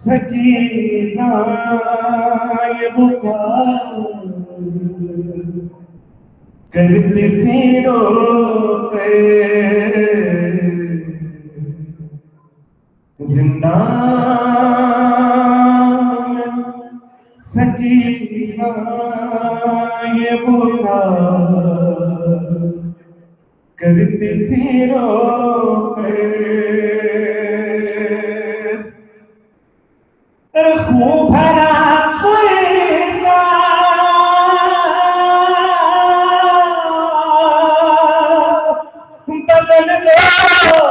سکینہ یہ پکار کرتی تھی رو کر زندہ سکینہ یہ پکار کرتی تھی رو کر خون بھرا کوئلہ بدل دو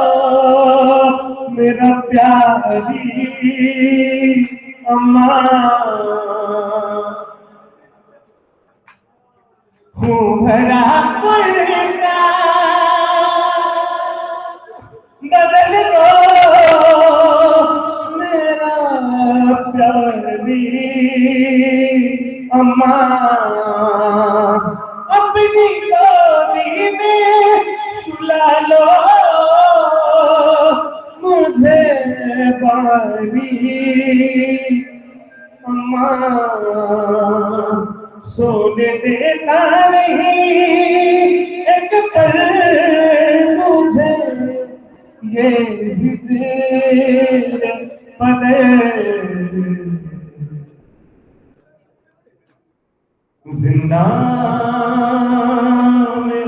میرا پیاری اماں خون بھرا کوئلہ بدل دو میرا پیاری اماں اپنی گودی میں سلا لو مجھے باری اماں سونے دیتا نہیں ایک پل مجھے یہ بھی تیرے بدر زندہ میں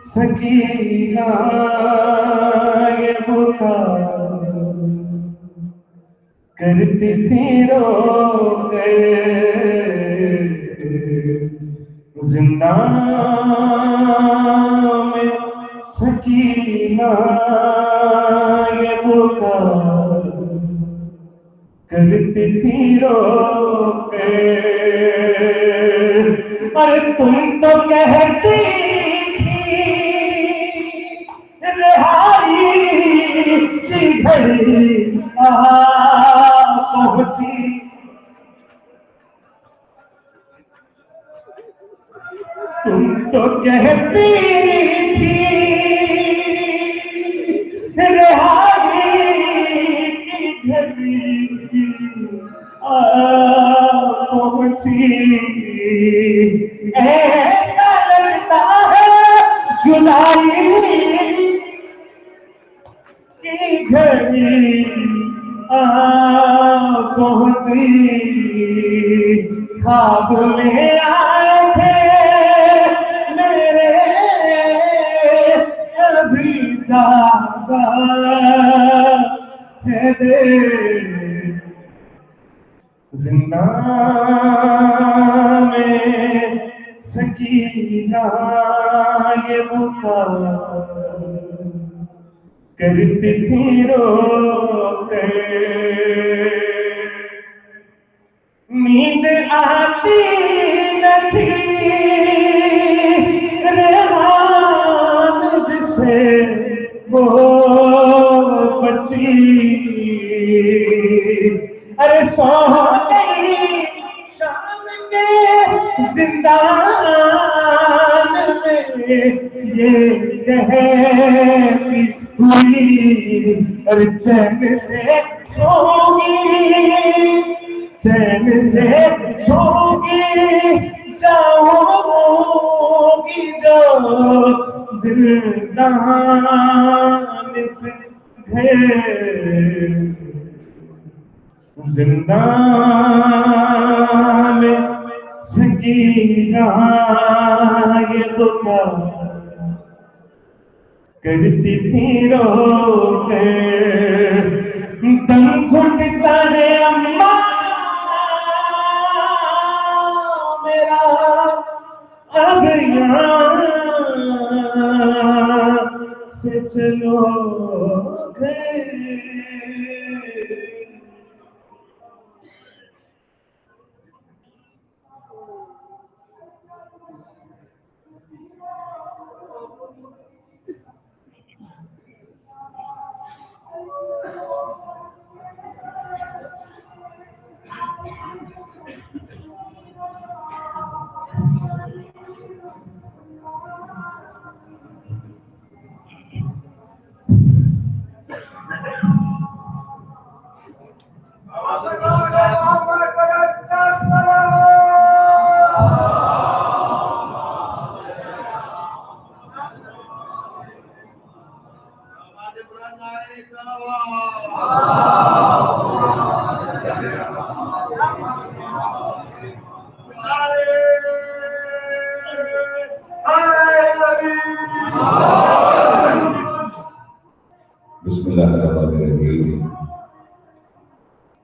سکینہ یہ پکار کرتی تھی رو کر زندہ میں سکینہ یہ پکار کرتی تھی رو کر اور تم تو کہتی تھی رہائی کی گھڑی پہنچی تم تو کہتی تھی رہائی کی گھڑی پہنچی ایسا لگتا ہے جدائی کی گھڑی پہنچی خواب میں آئے تھے میرے ابھی داغا ہے دل زندہ میں سکینہ یہ پکار کرتی تھی رو کر نیند آتی نہ تھی ریحان جسے وہ بچی ارے سو گئی شام کے زندان میں یہ کہتی ہوئی اور چین سے سوگی چین سے سوگی جاؤگی جو زندان سے گھر زندہ میں سکینہ یہ پکار کرتی تھی رو کر دم گھٹتا ہے اماں میرا اب یہاں سے چلو گھر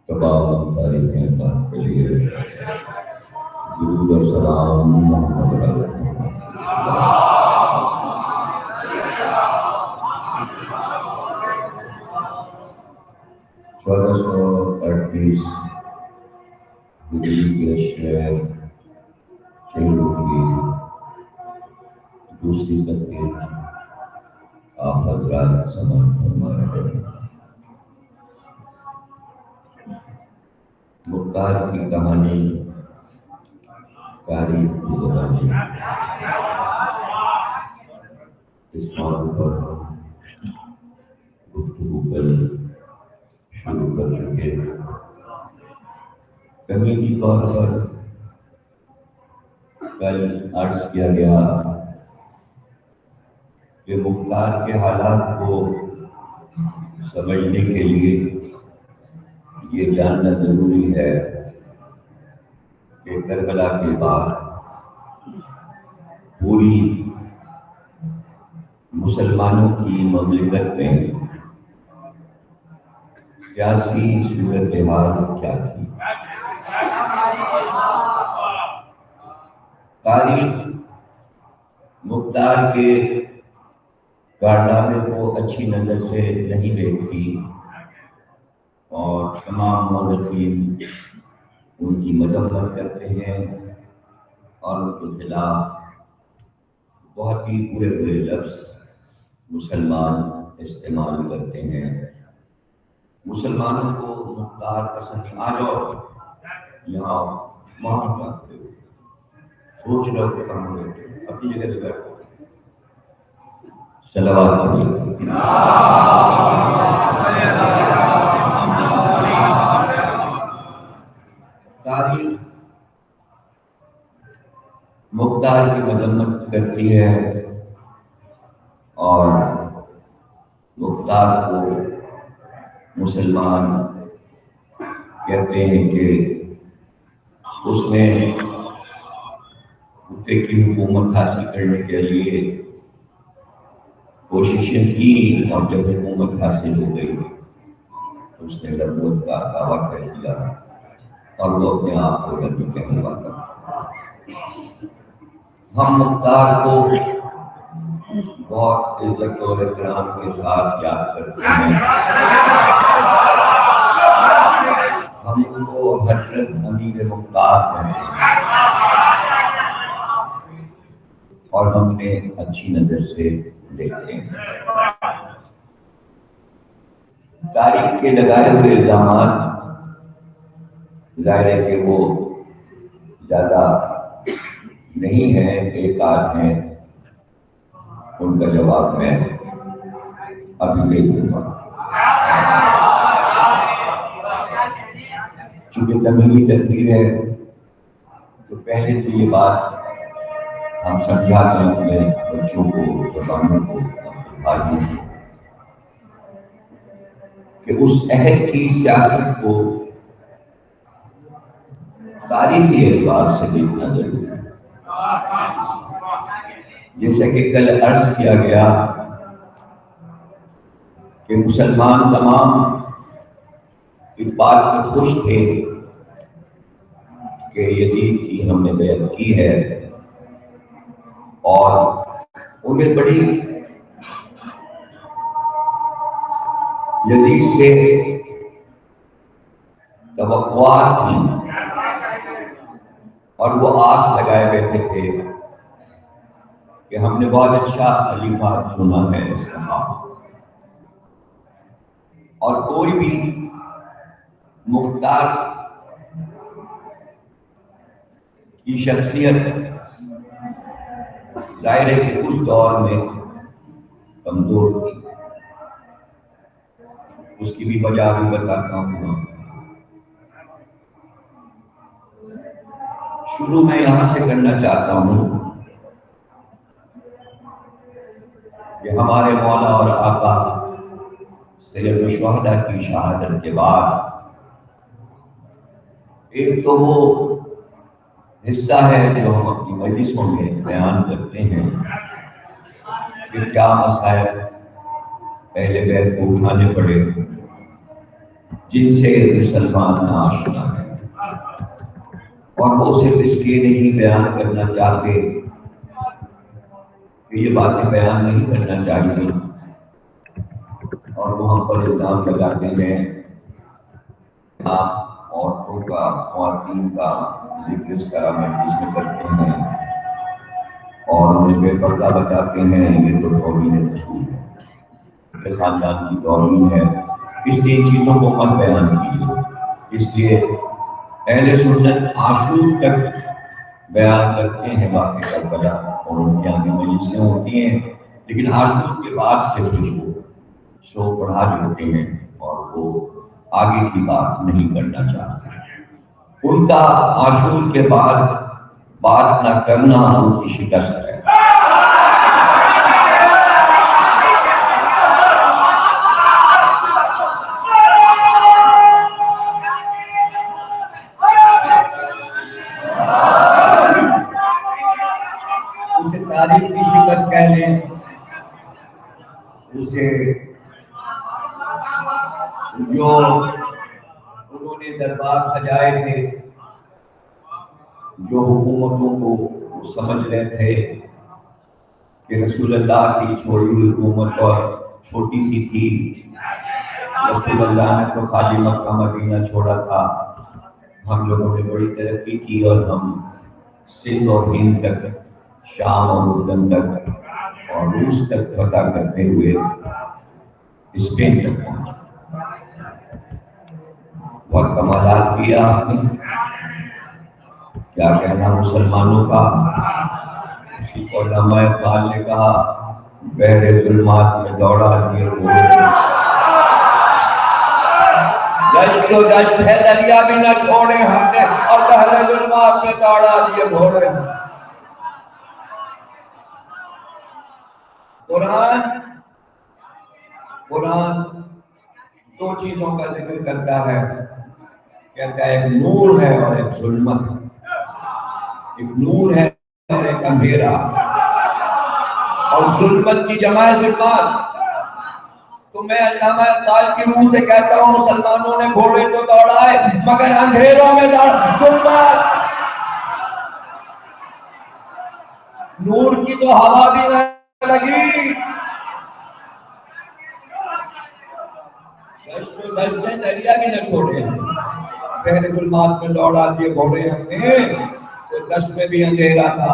تمام تعریفیں بات کے لیے درود اور سلام محمد علیہ 1438 ہجری کے شہر شہروں کی دوسری تقریر آپ حضرات سماعت فرما رہے ہیں۔ مختار کی کہانی تاریخ کی زبانی اس موضوع پر گفتگو کل شروع کر چکے۔ کمیٹی طور پر کل عرض کیا گیا کہ مختار کے حالات کو سمجھنے کے لیے یہ جاننا ضروری ہے کہ کربلا کے بعد پوری مسلمانوں کی مملکت میں سیاسی صورتحال کیا تھی۔ تاریخ مختار کے کارنامے کو اچھی نظر سے نہیں دیکھتی اور تمام مورخین ان کی مذمت کرتے ہیں اور ان کے خلاف بہت ہی برے برے لفظ مسلمان استعمال کرتے ہیں۔ مسلمانوں کو مختار پسند نہیں، آ جاؤ یہاں وہاں جاتے ہو، سوچ رہو کہ کہاں بیٹھے اپنی جگہ پہ بیٹھو۔ صلوات پڑھیے۔ تاریخ مختار کی مذمت کرتی ہے اور مختار کو مسلمان کہتے ہیں کہ اس نے خطے کی حکومت حاصل کرنے کے لیے کوششیں کی اور جب حکومت حاصل ہو گئی تو اس نے نبوت کا دعویٰ کر دیا اور وہ اپنے آپ کو نبی کہنے والا۔ ہم مختار کو بہت عزت اور احترام کے ساتھ یاد کرتے ہیں۔ ہم ان کو حضرت امیر مختار کہتے ہیں اور ہم نے اچھی نظر سے دیکھتے ہیں۔ تاریخ کے لگائے ہوئے الزامات ظاہر ہے کہ وہ زیادہ نہیں ہیں، ایک آدھ ہیں، ان کا جواب میں ابھی دے دوں گا۔ چونکہ تمیمی تقریر ہے تو پہلے تو یہ بات ہم سمجھاتے ہیں اپنے بچوں کو، زبانوں کو، بھائیوں کو کہ اس عہد کی سیاست کو تاریخی اعتبار سے دیکھنا ضروری ہے۔ جیسے کہ کل عرض کیا گیا کہ مسلمان تمام اس بات پہ خوش تھے کہ یزید کی ہم نے بیعت کی ہے اور انہیں بڑی یزید سے توقعات تھیں اور وہ آس لگائے بیٹھے تھے کہ ہم نے بہت اچھا خلیفہ چنا ہے اس کا، اور کوئی بھی مختار کی شخصیت ظاہر ہے کہ اس دور میں کمزور تھی۔ اس کی بھی وجہ بھی بتاتا ہوں۔ شروع میں یہاں سے کرنا چاہتا ہوں کہ ہمارے مولا اور آقا سید الشہداء کی شہادت کے بعد ایک تو وہ حصہ ہے جو ہم اپنی مجلسوں میں بیان کرتے ہیں کہ کیا مسائل پہلے بیت کو اٹھانے پڑے جن سے مسلمان ناشنا ہے، اور وہ صرف اس لیے نہیں بیان کرنا چاہتے کہ یہ باتیں بیان نہیں کرنا چاہیے، اور وہ ہم پر الزام لگاتے ہیں آپ عورتوں کا، خواتین کا ذکر اس طرح مجلس میں کرتے ہیں اور انہیں بے پردہ بتاتے ہیں، یہ تو توہین رسول ہے، خاندان کی توہین ہے، اس لیے ان چیزوں کو مت بیان کیجیے۔ اس لیے اہل سنت عاشور تک بیان کرتے ہیں واقع کربلا، اور ان کی آگے مجلسیں ہوتی ہیں، لیکن عاشور کے بعد سے پھر وہ شو بڑھا دیتے ہیں اور وہ آگے کی بات نہیں کرنا چاہتے۔ ان کا عاشور کے بعد بات نہ کرنا ان کی شکست ہے۔ اسے تاریخ کی شکست کہہ لیں، اسے جو انہوں نے دربار سجائے تھے، جو حکومتوں کو سمجھ رہے تھے کہ رسول اللہ کی چھوڑی ہوئی حکومت اور چھوٹی سی تھی، رسول اللہ نے تو خالی مکہ مدینہ چھوڑا تھا، ہم لوگوں نے بڑی ترقی کی اور ہم سندھ اور ہند تک، شام اور اردن تک اور روس تک فتح کرتے ہوئے اسپین تک پہنچے۔ بہت کمالات کیا آپ نے، کیا کہنا مسلمانوں کا۔ اسی کو علامہ اقبال نے کہا، بحر ظلمات میں دوڑا دیے گھوڑے، دشت و دشت ہے دریا بھی نہ چھوڑے ہم نے، اور بحر ظلمات میں دوڑا دیے گھوڑے۔ قرآن دو چیزوں کا ذکر کرتا ہے، کہتا ہے ایک نور ہے اور ایک ظلمت ہے، ایک نور ہے اور ایک اندھیرا، اور ظلمت کی جمع ہے ظلمات۔ تو میں علامہ اقبال کی روح سے کہتا ہوں، مسلمانوں نے گھوڑے تو دوڑائے مگر اندھیروں میں ظلمات، نور کی تو ہوا بھی نہ لگی، دشت و دشت دریا بھی نہ چھوڑے، بحر ظلمات میں دوڑا دیے گھوڑے ہم نے، تو دشت میں بھی اندھیرا تھا،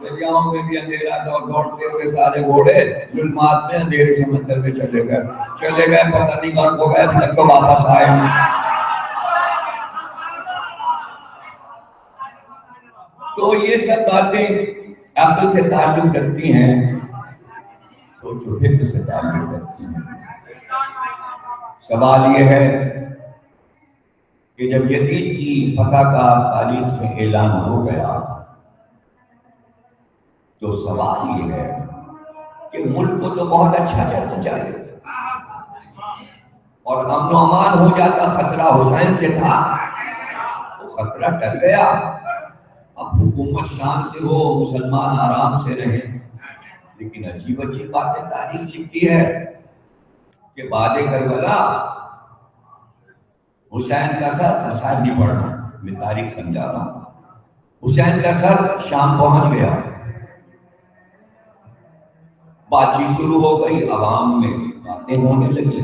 دریاؤں میں بھی اندھیرا تھا، اور دوڑتے ہوئے سارے گھوڑے ظلمات میں اندھیرے سمندر میں چلے گئے، پتہ نہیں غرق ہو گئے، ابھی تک تو واپس آئے ہیں۔ تو یہ سب باتیں عقل سے تعلق رکھتی ہیں، سوچ و فکر سے تعلق رکھتی ہیں۔ سوال یہ ہے کہ جب یزید کی فتح کا تاریخ میں اعلان ہو گیا تو سوال یہ ہے کہ ملک کو تو بہت اچھا چلتا چلے اور امن و امان ہو جاتا، خطرہ حسین سے تھا، وہ خطرہ ٹل گیا، اب حکومت شان سے ہو، مسلمان آرام سے رہے، لیکن عجیب عجیب باتیں تاریخ لکھتی ہے کہ بعد کربلا حسین کا سر، مسائل نہیں پڑھنا، میں تاریخ سمجھا رہا ہوں، حسین کا سر شام پہنچ گیا، بات چیت شروع ہو گئی، عوام میں باتیں ہونے لگی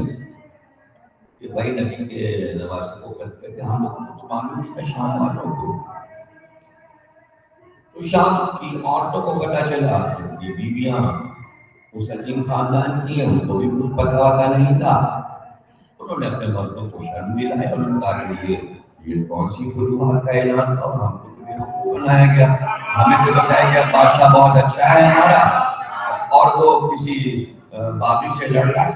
کہ بھائی نبی کے نواسے کو قتل کر ہم لوگوں کو معلوم نہیں تھا، شام والوں کو، تو شام کی عورتوں کو پتہ چلا، یہ بیویاں اس عظیم خاندان کی ہیں، ان کو بھی کچھ پتہ نہیں تھا، انہوں نے اپنے مردوں کو شرم دلایا اور ان کا یہ کون سی فتوحات کا اعلان تھا، اور ہم کو تو بیوقوف بنایا گیا، ہمیں تو بتایا گیا بادشاہ بہت اچھا ہے ہمارا، اور وہ کسی باغی سے لڑ رہا ہے،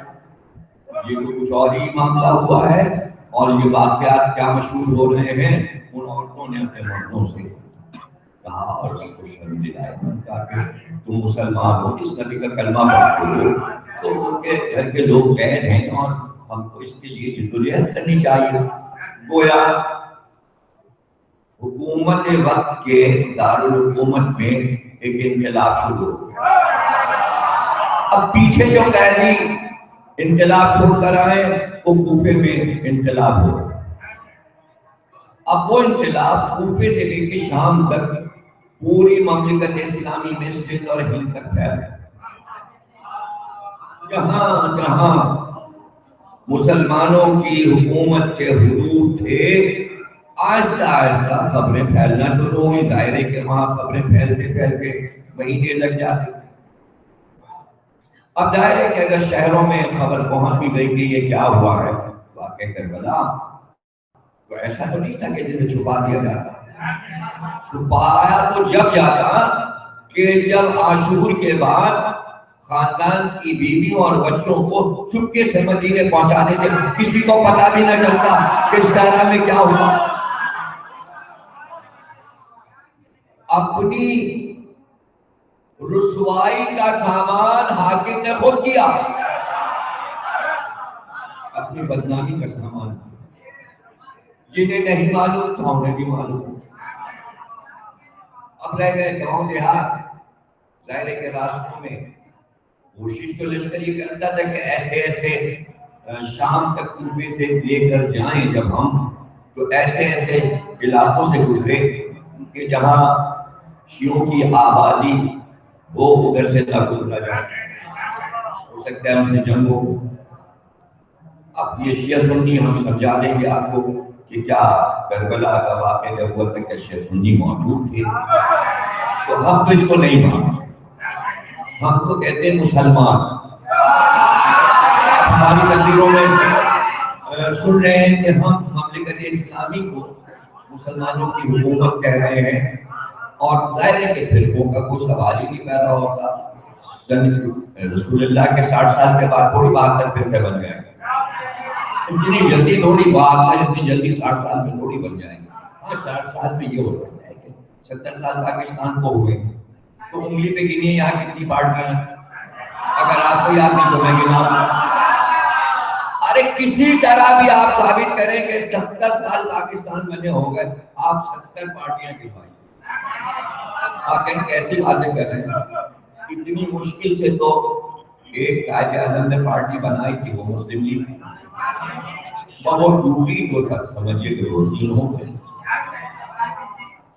یہ تو کچھ اور ہی معاملہ ہوا ہے، اور یہ واقعات کیا مشہور ہو رہے ہیں۔ ان عورتوں نے اپنے مردوں سے کہا اور ان کو شرم دلایا، کہا کہ تم مسلمان ہو، اس نبی کا کلمہ پڑھتے ہو، تو ان کے گھر کے لوگ قید ہیں اور ہم کو اس کے لیے جدوجہد کرنی چاہیے۔ گویا حکومت وقت کے دارالحکومت میں ایک انقلاب شروع ہو گیا۔ اب پیچھے جو قیدی انقلاب چھوڑ کر آئے وہ کوفے میں انقلاب ہو. اب وہ انقلاب کوفے سے لے کے شام تک پوری مملکت اسلامی میں سندھ اور ہند تک پھیلا. جہاں جہاں مسلمانوں کی حکومت کے حدود تھے آہستہ آہستہ خبریں پھیلنا شروع ہوئی. دائرے کے وہاں خبریں پھیلتے پھیلتے مہینے لگ جاتے. اب دائرے کے اگر شہروں میں خبر پہنچ بھی گئی کہ یہ کیا ہوا ہے واقعہ کربلا، تو ایسا تو نہیں تھا کہ جسے چھپا دیا جاتا. چھپایا تو جب جاتا کہ جب عاشور کے بعد خاندان کی بیویوں اور بچوں کو چپکے سے مدینے پہنچا دیتے، کسی کو پتا بھی نہ چلتا کہ صحرا میں کیا ہوا. اپنی رسوائی کا سامان حاکم نے خود کیا، اپنی بدنامی کا سامان. جنہیں نہیں معلوم تھا انہیں بھی معلوم. اب رہ گئے گاؤں دیہات، ظاہرے کے راستوں میں. کوشش تو لشکر یہ کرتا تھا کہ ایسے ایسے شام تک کوفے سے لے کر جائیں جب ہم، تو ایسے ایسے علاقوں سے گزرے کہ جہاں شیعوں کی آبادی وہ ادھر سے نہ گزرا جائے، ہو سکتا ہے ان سے جنگ ہو. اب یہ شیعہ سنی ہم سمجھا دیں گے آپ کو کہ کیا کربلا کا واقعہ جب ہوا تک کہ شیعہ سنی موجود تھے، تو ہم تو اس کو نہیں مانتے. ہم تو کہتے ہیں مسلمان. ہماری تقریروں میں سن رہے ہیں کہ ہم مملکت اسلامی کو مسلمانوں کی حکومت کہہ رہے ہیں، اور ظاہر ہے کہ فرقوں کا کوئی سوال ہی نہیں پیدا ہوتا. رسول اللہ کے 60 سال کے بعد تھوڑی 72 فرقے بن جائیں گے. اتنی جلدی تھوڑی بات ہے، اتنی جلدی 60 سال میں تھوڑی بن جائیں گے. ہاں 60 سال میں یہ ہو جاتا ہے کہ 70 سال پاکستان کو ہوئے تو انگلی پہ گنیے یہاں کتنی پارٹیاں ہیں. اگر آپ کو یاد نہیں تو میں گناؤں. ارے کسی طرح بھی آپ ثابت کریں کہ 70 سال پاکستان بنے ہو گئے، آپ 70 پارٹیاں گنوائیں. آپ کہیں کیسی باتیں کر رہے ہیں. اتنی مشکل سے تو ایک قائد اعظم نے پارٹی بنائی تھی، وہ مسلم لیگ تھی. وہ ڈوبی تو سب سمجھیے کہ وہ 3 ہو گئے،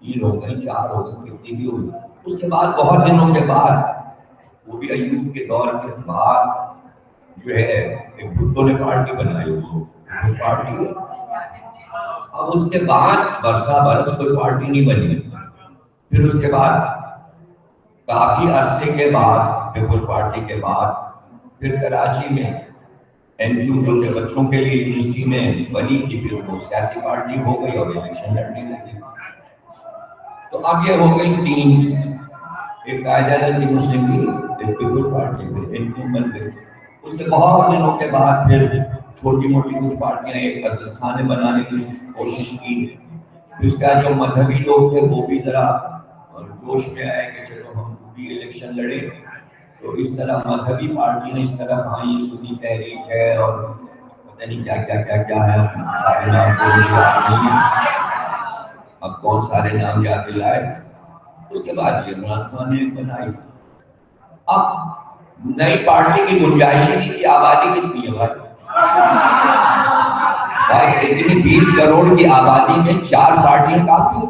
3 ہو گئے، 4 ہو گئے، کتنی بھی ہوئی. اس کے بعد بہت دنوں کے بعد، وہ بھی ایوب کے دور کے بعد جو ہے ایک بھٹو نے پارٹی بنائی، وہ پارٹی. اب اس کے بعد برسہ برس کوئی پارٹی نہیں بنی. پھر اس کے بعد کافی عرصے کے بعد پیپلز پارٹی کے بعد پھر کراچی میں این یو جو کہ بچوں کے لیے یونیورسٹی میں بنی تھی، پھر وہ سیاسی پارٹی ہو گئی اور الیکشن لڑنے لگی. تو اب یہ ہو گئی 3، ایک قائد اعظم کی مسلم لیگ، ایک پیپلز پارٹی، پھر این یو بن گئی. اس کے بہت دنوں کے بعد پھر چھوٹی موٹی کچھ پارٹیاں، ایک عزت خانے بنانے کی کوشش کی. اس کا جو مذہبی لوگ تھے وہ بھی ذرا جوش میں آئے کہ چلو ہم بھی الیکشن لڑے. تو اس طرح مذہبی پارٹی نے اس طرف آئی، سنی تحریک ہے اور پتہ نہیں کیا کیا کیا کیا ہے. سارے نام کو یاد نہیں، اب کون سارے نام یاد دلائے. اس کے بعد یہ عمران خان نے بنائی. اب نئی پارٹی کی گنجائش نہیں تھی. آبادی کتنی ہے بھائی؟ اتنی 20 کروڑ کی آبادی میں 4 پارٹیاں کافی.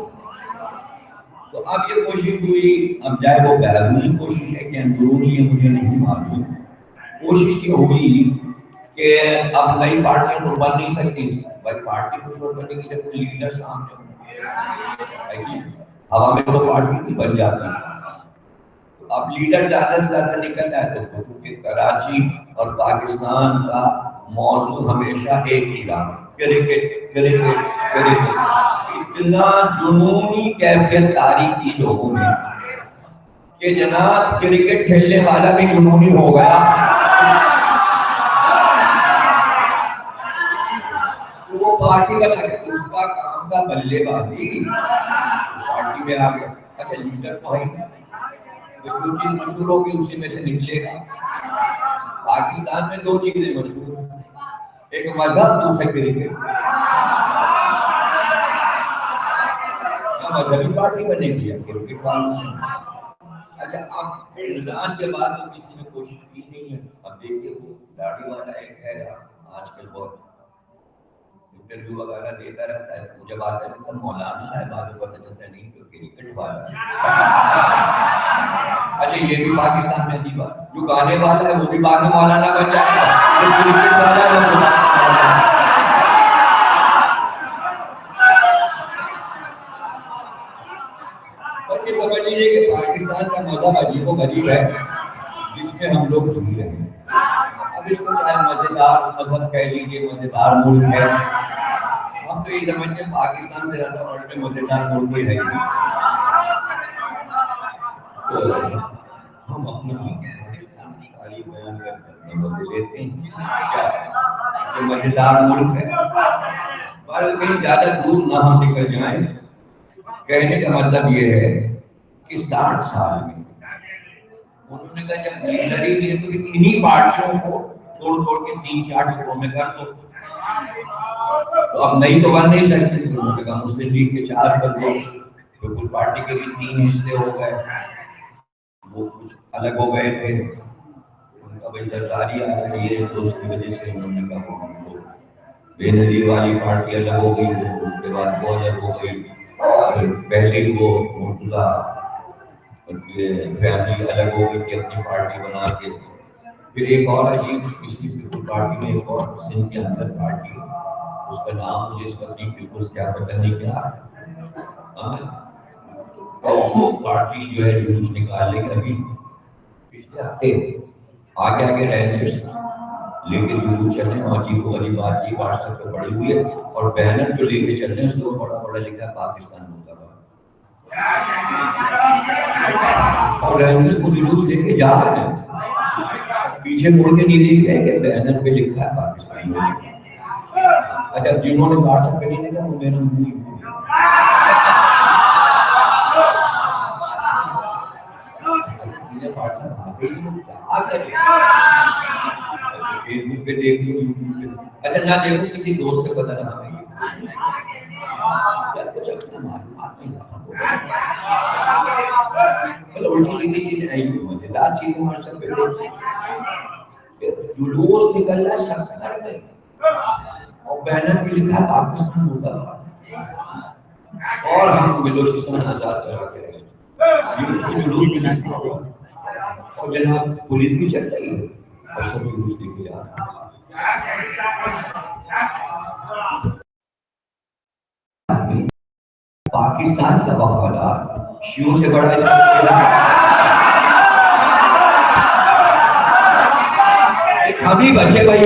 تو اب یہ کوشش ہوئی، اب چاہے وہ بیرونی کوشش ہے کہ اندرونی ہے مجھے نہیں معلوم، کوشش یہ ہوئی کہ اب نئی پارٹیاں تو بن نہیں سکتی. بھائی پارٹی کو شروع کرنے کے لیے کوئی لیڈر سامنے ہو، ہوا میں تو پارٹی نہیں بن جاتی. اب لیڈر زیادہ سے زیادہ نکل جائے تو چونکہ کراچی اور پاکستان کا موضوع ہمیشہ ایک ہی رہا، کرکٹ کرکٹ کرکٹ. اتنا جنونی کیفیت تاریخی لوگوں میں کہ جناب کرکٹ کھیلنے والا بھی جنونی ہو گیا. وہ پارٹی بنا کے اس کا کام تھا بلے بازی، پارٹی میں آ گیا. اچھا لیڈر تو ہے، جو چیز مشہور ہوگی اسی میں سے نکلے گا. پاکستان میں 2 چیزیں مشہور ہیں، ایک مذہب، دوسرا کرکٹ. مذہبی پارٹی بنے گی کرکٹ والی. اچھا اب اعلان کے بعد تو کسی نے کوشش کی نہیں ہے. اب دیکھیے وہ داڑھی والا ایک ہے آج کل بہت انٹرویو وغیرہ دیتا رہتا ہے، وہ جب آتا ہے تو مولانا ہے، بعد میں پتہ چلتا ہے نہیں تو کرکٹ والا ہے۔ اچھا یہ بھی پاکستان میں عجیب بات، جو گانے والا ہے وہ بھی بعد میں مولانا بن جاتا ہے، جو کرکٹ والا ہے وہ بس یہ سمجھ لیجیے کہ پاکستان کا مذہب عجیب و غریب ہے جس میں ہم لوگ جی رہے ہیں۔ اب اس کو چاہے مزیدار مذہب کہہ لیجیے، مزیدار ملک ہے، ہم تو یہ سمجھتے ہیں پاکستان سے زیادہ اور میں مزیدار ملک ہی ہے ہی نہیں۔ تو ہم اپنا پاکستان کی تعلیم بیان کر کر مزے لیتے ہیں، کیا یہ مزیدار ملک ہے، پر کہیں زیادہ دور نہ ہم نکل جائیں۔ کہنے کا مطلب یہ ہے کہ 60 سال میں انہوں نے کہا جب لیڈری بھی ہے تو انہی پارٹیوں کو توڑ توڑ کے 3-4 ٹکڑوں میں کر دو، تو اب نئی تو بن نہیں سکتی۔ انہوں نے کہا مسلم لیگ کے 4 کر دو، پیپل پارٹی کے بھی 3 حصے ہو گئے، وہ کچھ الگ ہو گئے تھے، ان کا بھائی زرداری آ رہی ہے تو اس کی وجہ سے انہوں نے کہا ہم کو بے نظیر والی پارٹی الگ ہو گئی، وہ ان کے بعد وہ الگ ہو گئی، پھر پہلے وہ مرتضیٰ ان کی فیملی الگ ہو گئی تھی اپنی پارٹی بنا کے، پھر ایک اور عجیب اسی پیپل پارٹی میں ایک اور سندھ کے اندر پارٹی، اس کا نام مجھے اس وقت نہیں، پیپلز کیا پتہ نہیں کیا، وہ پارٹی جو ہے جلوس نکالنے کے ابھی پچھلے ہفتے آگے آگے رینجرز لے کے جلوس چل رہے ہیں، اور عجیب و غریب بات یہ واٹس ایپ پہ پڑی ہوئی ہے، اور بینر جو لے کے چل رہے ہیں اس کو بڑا بڑا لکھا ہے پاکستان مرد آباد، اور رینجرز کو جلوس لے کے جا رہے ہیں، پیچھے مڑ کے نہیں دیکھ رہے کہ بینر پہ لکھا ہے پاکستان مرد آباد۔ اچھا جنہوں نے واٹس ایپ پہ نہیں دیکھا وہ میرا منہ فیس بک پہ دیکھ لو، یوٹیوب پہ، اگر نہ دیکھو کسی دوست سے پتہ نہ ہمیں کچھ اپنا معلومات نہیں مطلب الٹی سیدھی چیزیں نہیں، مزیدار چیزیں ہمارے سب پہ جلوس نکل رہا ہے 70 میں اور بینر پہ لکھا ہے پاکستان مرد آباد، اور ہم بلوچستان آزاد کرا کے رہے یہ اس کے جلوس میں لکھا ہوا، اور جناب پولیس بھی چل رہی ہے اور سب جلوس لے کے جا رہے ہیں۔ پاکستان کا وفادار شیعوں سے بڑا اس ہم ہی بچے بھائی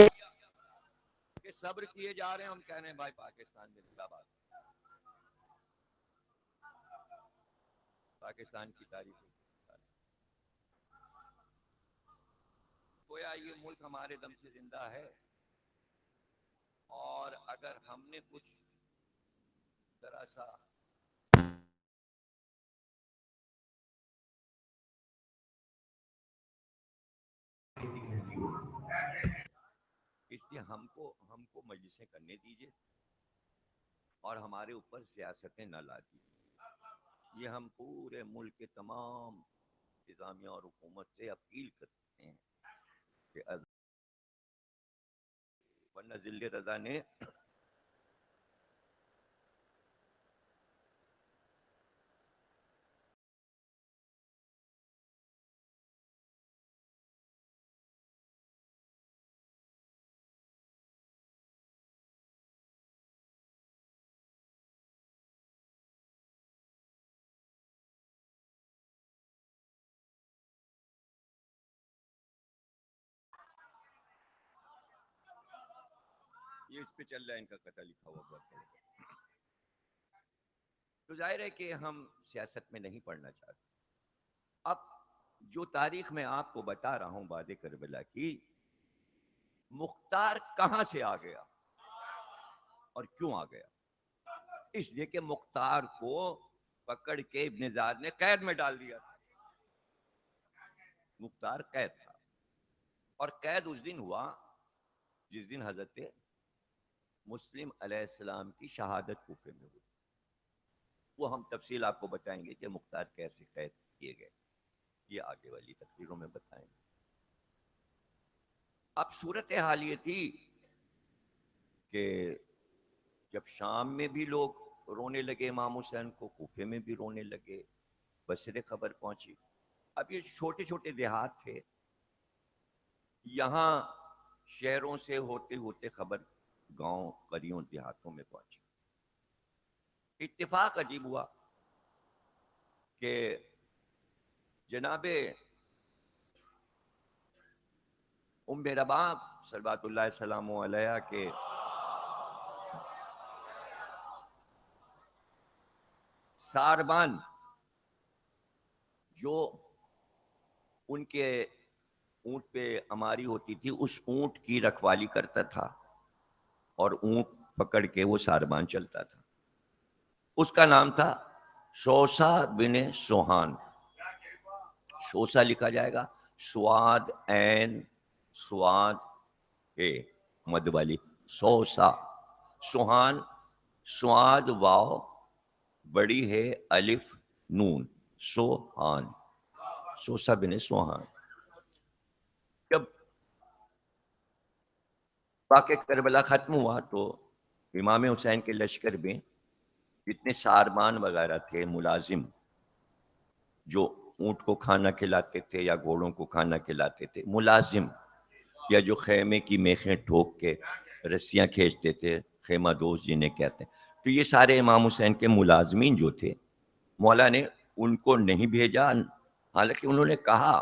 کہ صبر کیے جا رہے ہیں، ہم کہہ رہے ہیں بھائی پاکستان زندہ باد، پاکستان کی تاریخ گویا یہ ملک ہمارے دم سے زندہ ہے، اور اگر ہم نے کچھ ذرا سا اس لیے ہم کو مجلسیں کرنے دیجیے اور ہمارے اوپر سیاستیں نہ لا دیجیے، یہ ہم پورے ملک کے تمام انتظامیہ اور حکومت سے اپیل کرتے ہیں کہ ورنہ ذل رضا نے یہ اس پہ چل رہا ہے، ان کا قطع لکھا ہوا بہت ہے، تو ظاہر ہے کہ ہم سیاست میں نہیں پڑھنا چاہتے۔ اب جو تاریخ میں آپ کو بتا رہا ہوں باد کربلا کی، مختار کہاں سے آ گیا اور کیوں آ گیا؟ اس لیے کہ مختار کو پکڑ کے ابن زیاد نے قید میں ڈال دیا تھا، مختار قید تھا، اور قید اس دن ہوا جس دن حضرت مسلم علیہ السلام کی شہادت کوفے میں ہوئی، وہ ہم تفصیل آپ کو بتائیں گے کہ مختار کیسے قید کیے گئے، یہ آگے والی تقریروں میں بتائیں گے۔ اب صورتحال یہ تھی کہ جب شام میں بھی لوگ رونے لگے امام حسین کو، کوفے میں بھی رونے لگے، بصرے خبر پہنچی۔ اب یہ چھوٹے چھوٹے دیہات تھے، یہاں شہروں سے ہوتے ہوتے خبر گاؤں قریوں دیہاتوں میں پہنچی۔ اتفاق عجیب ہوا کہ جناب ام رباب صلوات اللہ السلام علیہ کے ساربان، جو ان کے اونٹ پہ اماری ہوتی تھی، اس اونٹ کی رکھوالی کرتا تھا اور اونٹ پکڑ کے وہ ساربان چلتا تھا، اس کا نام تھا شوشا بن سوہان۔ شوشا لکھا جائے گا سواد عین سواد اے مد والی، شوشا۔ سوہان سواد واو بڑی ہے الف نون، سوہان، شوشا بن سوہان۔ جب واقعہ کربلا ختم ہوا تو امام حسین کے لشکر میں جتنے ساربان وغیرہ تھے، ملازم جو اونٹ کو کھانا کھلاتے تھے یا گھوڑوں کو کھانا کھلاتے تھے، ملازم، یا جو خیمے کی میخیں ٹھوک کے رسیاں کھینچتے تھے، خیمہ دوست جنہیں کہتے ہیں، تو یہ سارے امام حسین کے ملازمین جو تھے، مولا نے ان کو نہیں بھیجا، حالانکہ انہوں نے کہا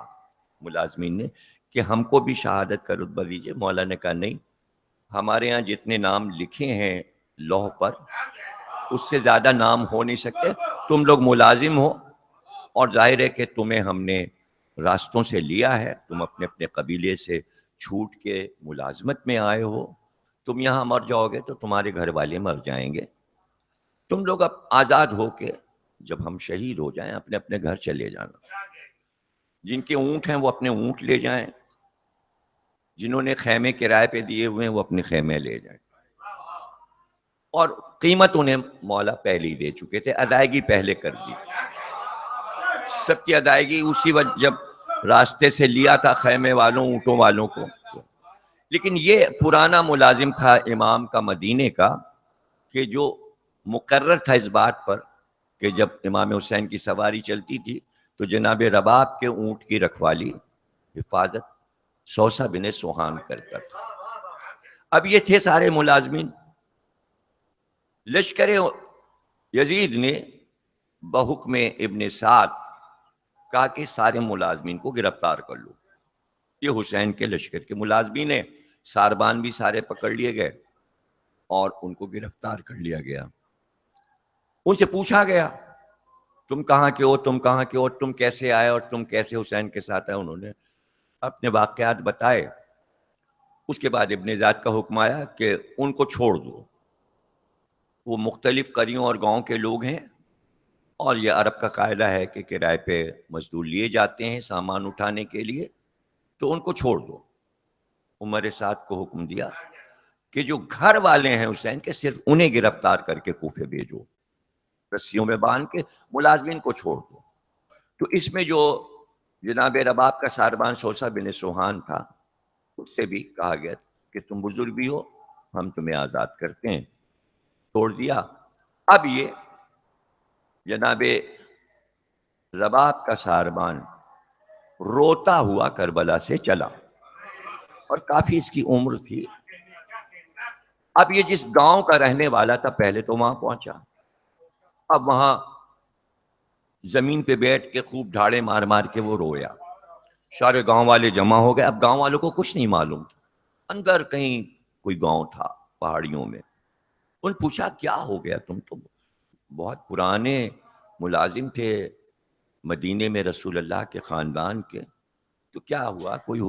ملازمین نے کہ ہم کو بھی شہادت کا رتبہ دیجیے۔ مولا نے کہا نہیں، ہمارے یہاں جتنے نام لکھے ہیں لوح پر اس سے زیادہ نام ہو نہیں سکتے، تم لوگ ملازم ہو اور ظاہر ہے کہ تمہیں ہم نے راستوں سے لیا ہے، تم اپنے اپنے قبیلے سے چھوٹ کے ملازمت میں آئے ہو، تم یہاں مر جاؤ گے تو تمہارے گھر والے مر جائیں گے، تم لوگ اب آزاد ہو کے جب ہم شہید ہو جائیں اپنے اپنے گھر چلے جانا، جن کے اونٹ ہیں وہ اپنے اونٹ لے جائیں، جنہوں نے خیمے کرائے پہ دیے ہوئے ہیں وہ اپنے خیمے لے جائیں، اور قیمت انہیں مولا پہلے ہی دے چکے تھے، ادائیگی پہلے کر دی تھی، سب کی ادائیگی اسی وقت جب راستے سے لیا تھا خیمے والوں اونٹوں والوں کو۔ لیکن یہ پرانا ملازم تھا امام کا مدینے کا، کہ جو مقرر تھا اس بات پر کہ جب امام حسین کی سواری چلتی تھی تو جناب رباب کے اونٹ کی رکھوالی حفاظت شوشا بن سوہان کرتا تھا۔ اب یہ تھے سارے ملازمین، لشکر یزید نے بحکم ابن سعد کہا کہ سارے ملازمین کو گرفتار کر لو، یہ حسین کے لشکر کے ملازمین ہیں، ساربان بھی سارے پکڑ لیے گئے اور ان کو گرفتار کر لیا گیا۔ ان سے پوچھا گیا تم کہاں کے ہو، تم کہاں کے ہو، تم کیسے آئے اور تم کیسے حسین کے ساتھ آئے، انہوں نے اپنے واقعات بتائے۔ اس کے بعد ابن زیاد کا حکم آیا کہ ان کو چھوڑ دو، وہ مختلف قریوں اور گاؤں کے لوگ ہیں اور یہ عرب کا قاعدہ ہے کہ کرائے پہ مزدور لیے جاتے ہیں سامان اٹھانے کے لیے، تو ان کو چھوڑ دو۔ عمر سعد کو حکم دیا کہ جو گھر والے ہیں حسین کے صرف انہیں گرفتار کر کے کوفے بھیجو، رسیوں میں باندھ کے، ملازمین کو چھوڑ دو۔ تو اس میں جو جناب رباب کا ساربان شوشا بن سوہان تھا، اس سے بھی کہا گیا کہ تم بزرگ بھی ہو، ہم تمہیں آزاد کرتے ہیں، چھوڑ دیا۔ اب یہ جناب رباب کا ساربان روتا ہوا کربلا سے چلا، اور کافی اس کی عمر تھی۔ اب یہ جس گاؤں کا رہنے والا تھا پہلے تو وہاں پہنچا، اب وہاں زمین پہ بیٹھ کے خوب ڈھاڑے مار مار کے وہ رویا، سارے گاؤں والے جمع ہو گئے۔ اب گاؤں والوں کو کچھ نہیں معلوم، اندر کہیں کوئی گاؤں تھا پہاڑیوں میں، ان پوچھا کیا ہو گیا، تم تو بہت پرانے ملازم تھے مدینے میں رسول اللہ کے خاندان کے، تو کیا ہوا، کوئی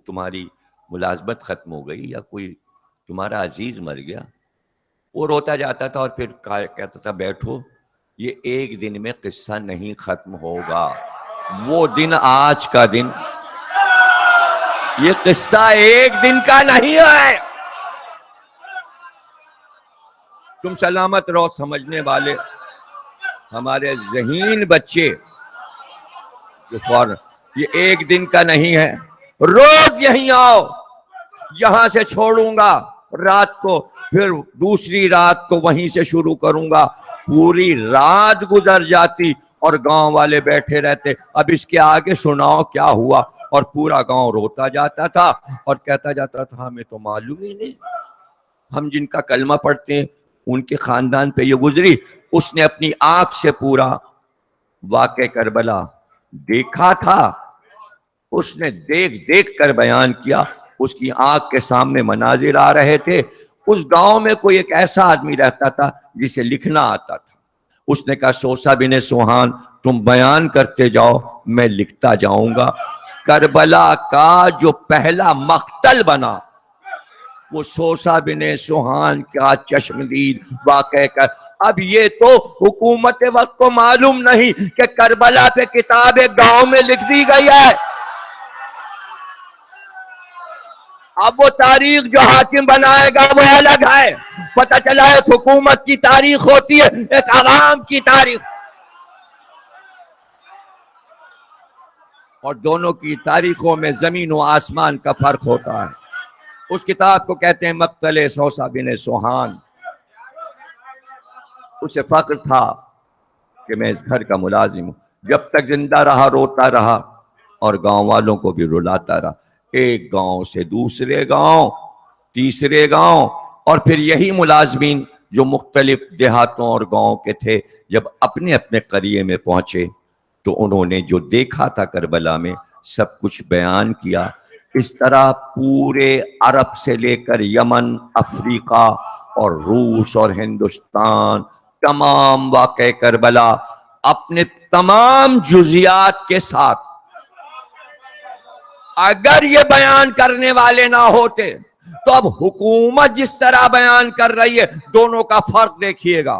تمہاری ملازمت ختم ہو گئی یا کوئی تمہارا عزیز مر گیا؟ وہ روتا جاتا تھا اور پھر کہتا تھا بیٹھو، یہ ایک دن میں قصہ نہیں ختم ہوگا، وہ دن آج کا دن، یہ قصہ ایک دن کا نہیں ہے، تم سلامت رہو سمجھنے والے ہمارے ذہین بچے، جو فوراً یہ ایک دن کا نہیں ہے، روز یہیں آؤ، یہاں سے چھوڑوں گا رات کو پھر دوسری رات کو وہیں سے شروع کروں گا. پوری رات گزر جاتی اور گاؤں والے بیٹھے رہتے, اب اس کے آگے سناؤ کیا ہوا. اور پورا گاؤں روتا جاتا تھا اور کہتا جاتا تھا ہمیں تو معلوم ہی نہیں, ہم جن کا کلمہ پڑھتے ہیں ان کے خاندان پہ یہ گزری. اس نے اپنی آنکھ سے پورا واقع کربلا دیکھا تھا, اس نے دیکھ دیکھ کر بیان کیا. اس کی آنکھ کے سامنے مناظر آ رہے تھے. اس گاؤں میں کوئی ایک ایسا آدمی رہتا تھا جسے لکھنا آتا تھا. اس نے کہا سوسا بن سوہان تم بیان کرتے جاؤ, میں لکھتا جاؤں گا. کربلا کا جو پہلا مقتل بنا وہ سوسا بن سوہان کا چشمدید واقع کر. اب یہ تو حکومت وقت کو معلوم نہیں کہ کربلا پہ کتاب ایک گاؤں میں لکھ دی گئی ہے. اب وہ تاریخ جو حاکم بنائے گا وہ الگ ہے. پتہ چلا ایک حکومت کی تاریخ ہوتی ہے, ایک عوام کی تاریخ, اور دونوں کی تاریخوں میں زمین و آسمان کا فرق ہوتا ہے. اس کتاب کو کہتے ہیں مقتل سوسا بن سوہان. اسے فخر تھا کہ میں اس گھر کا ملازم ہوں. جب تک زندہ رہا روتا رہا اور گاؤں والوں کو بھی رلاتا رہا. ایک گاؤں سے دوسرے گاؤں, تیسرے گاؤں, اور پھر یہی ملازمین جو مختلف دیہاتوں اور گاؤں کے تھے جب اپنے اپنے قریے میں پہنچے تو انہوں نے جو دیکھا تھا کربلا میں سب کچھ بیان کیا. اس طرح پورے عرب سے لے کر یمن, افریقہ اور روس اور ہندوستان, تمام واقع کربلا اپنے تمام جزیات کے ساتھ. اگر یہ بیان کرنے والے نہ ہوتے تو اب حکومت جس طرح بیان کر رہی ہے دونوں کا فرق دیکھیے گا.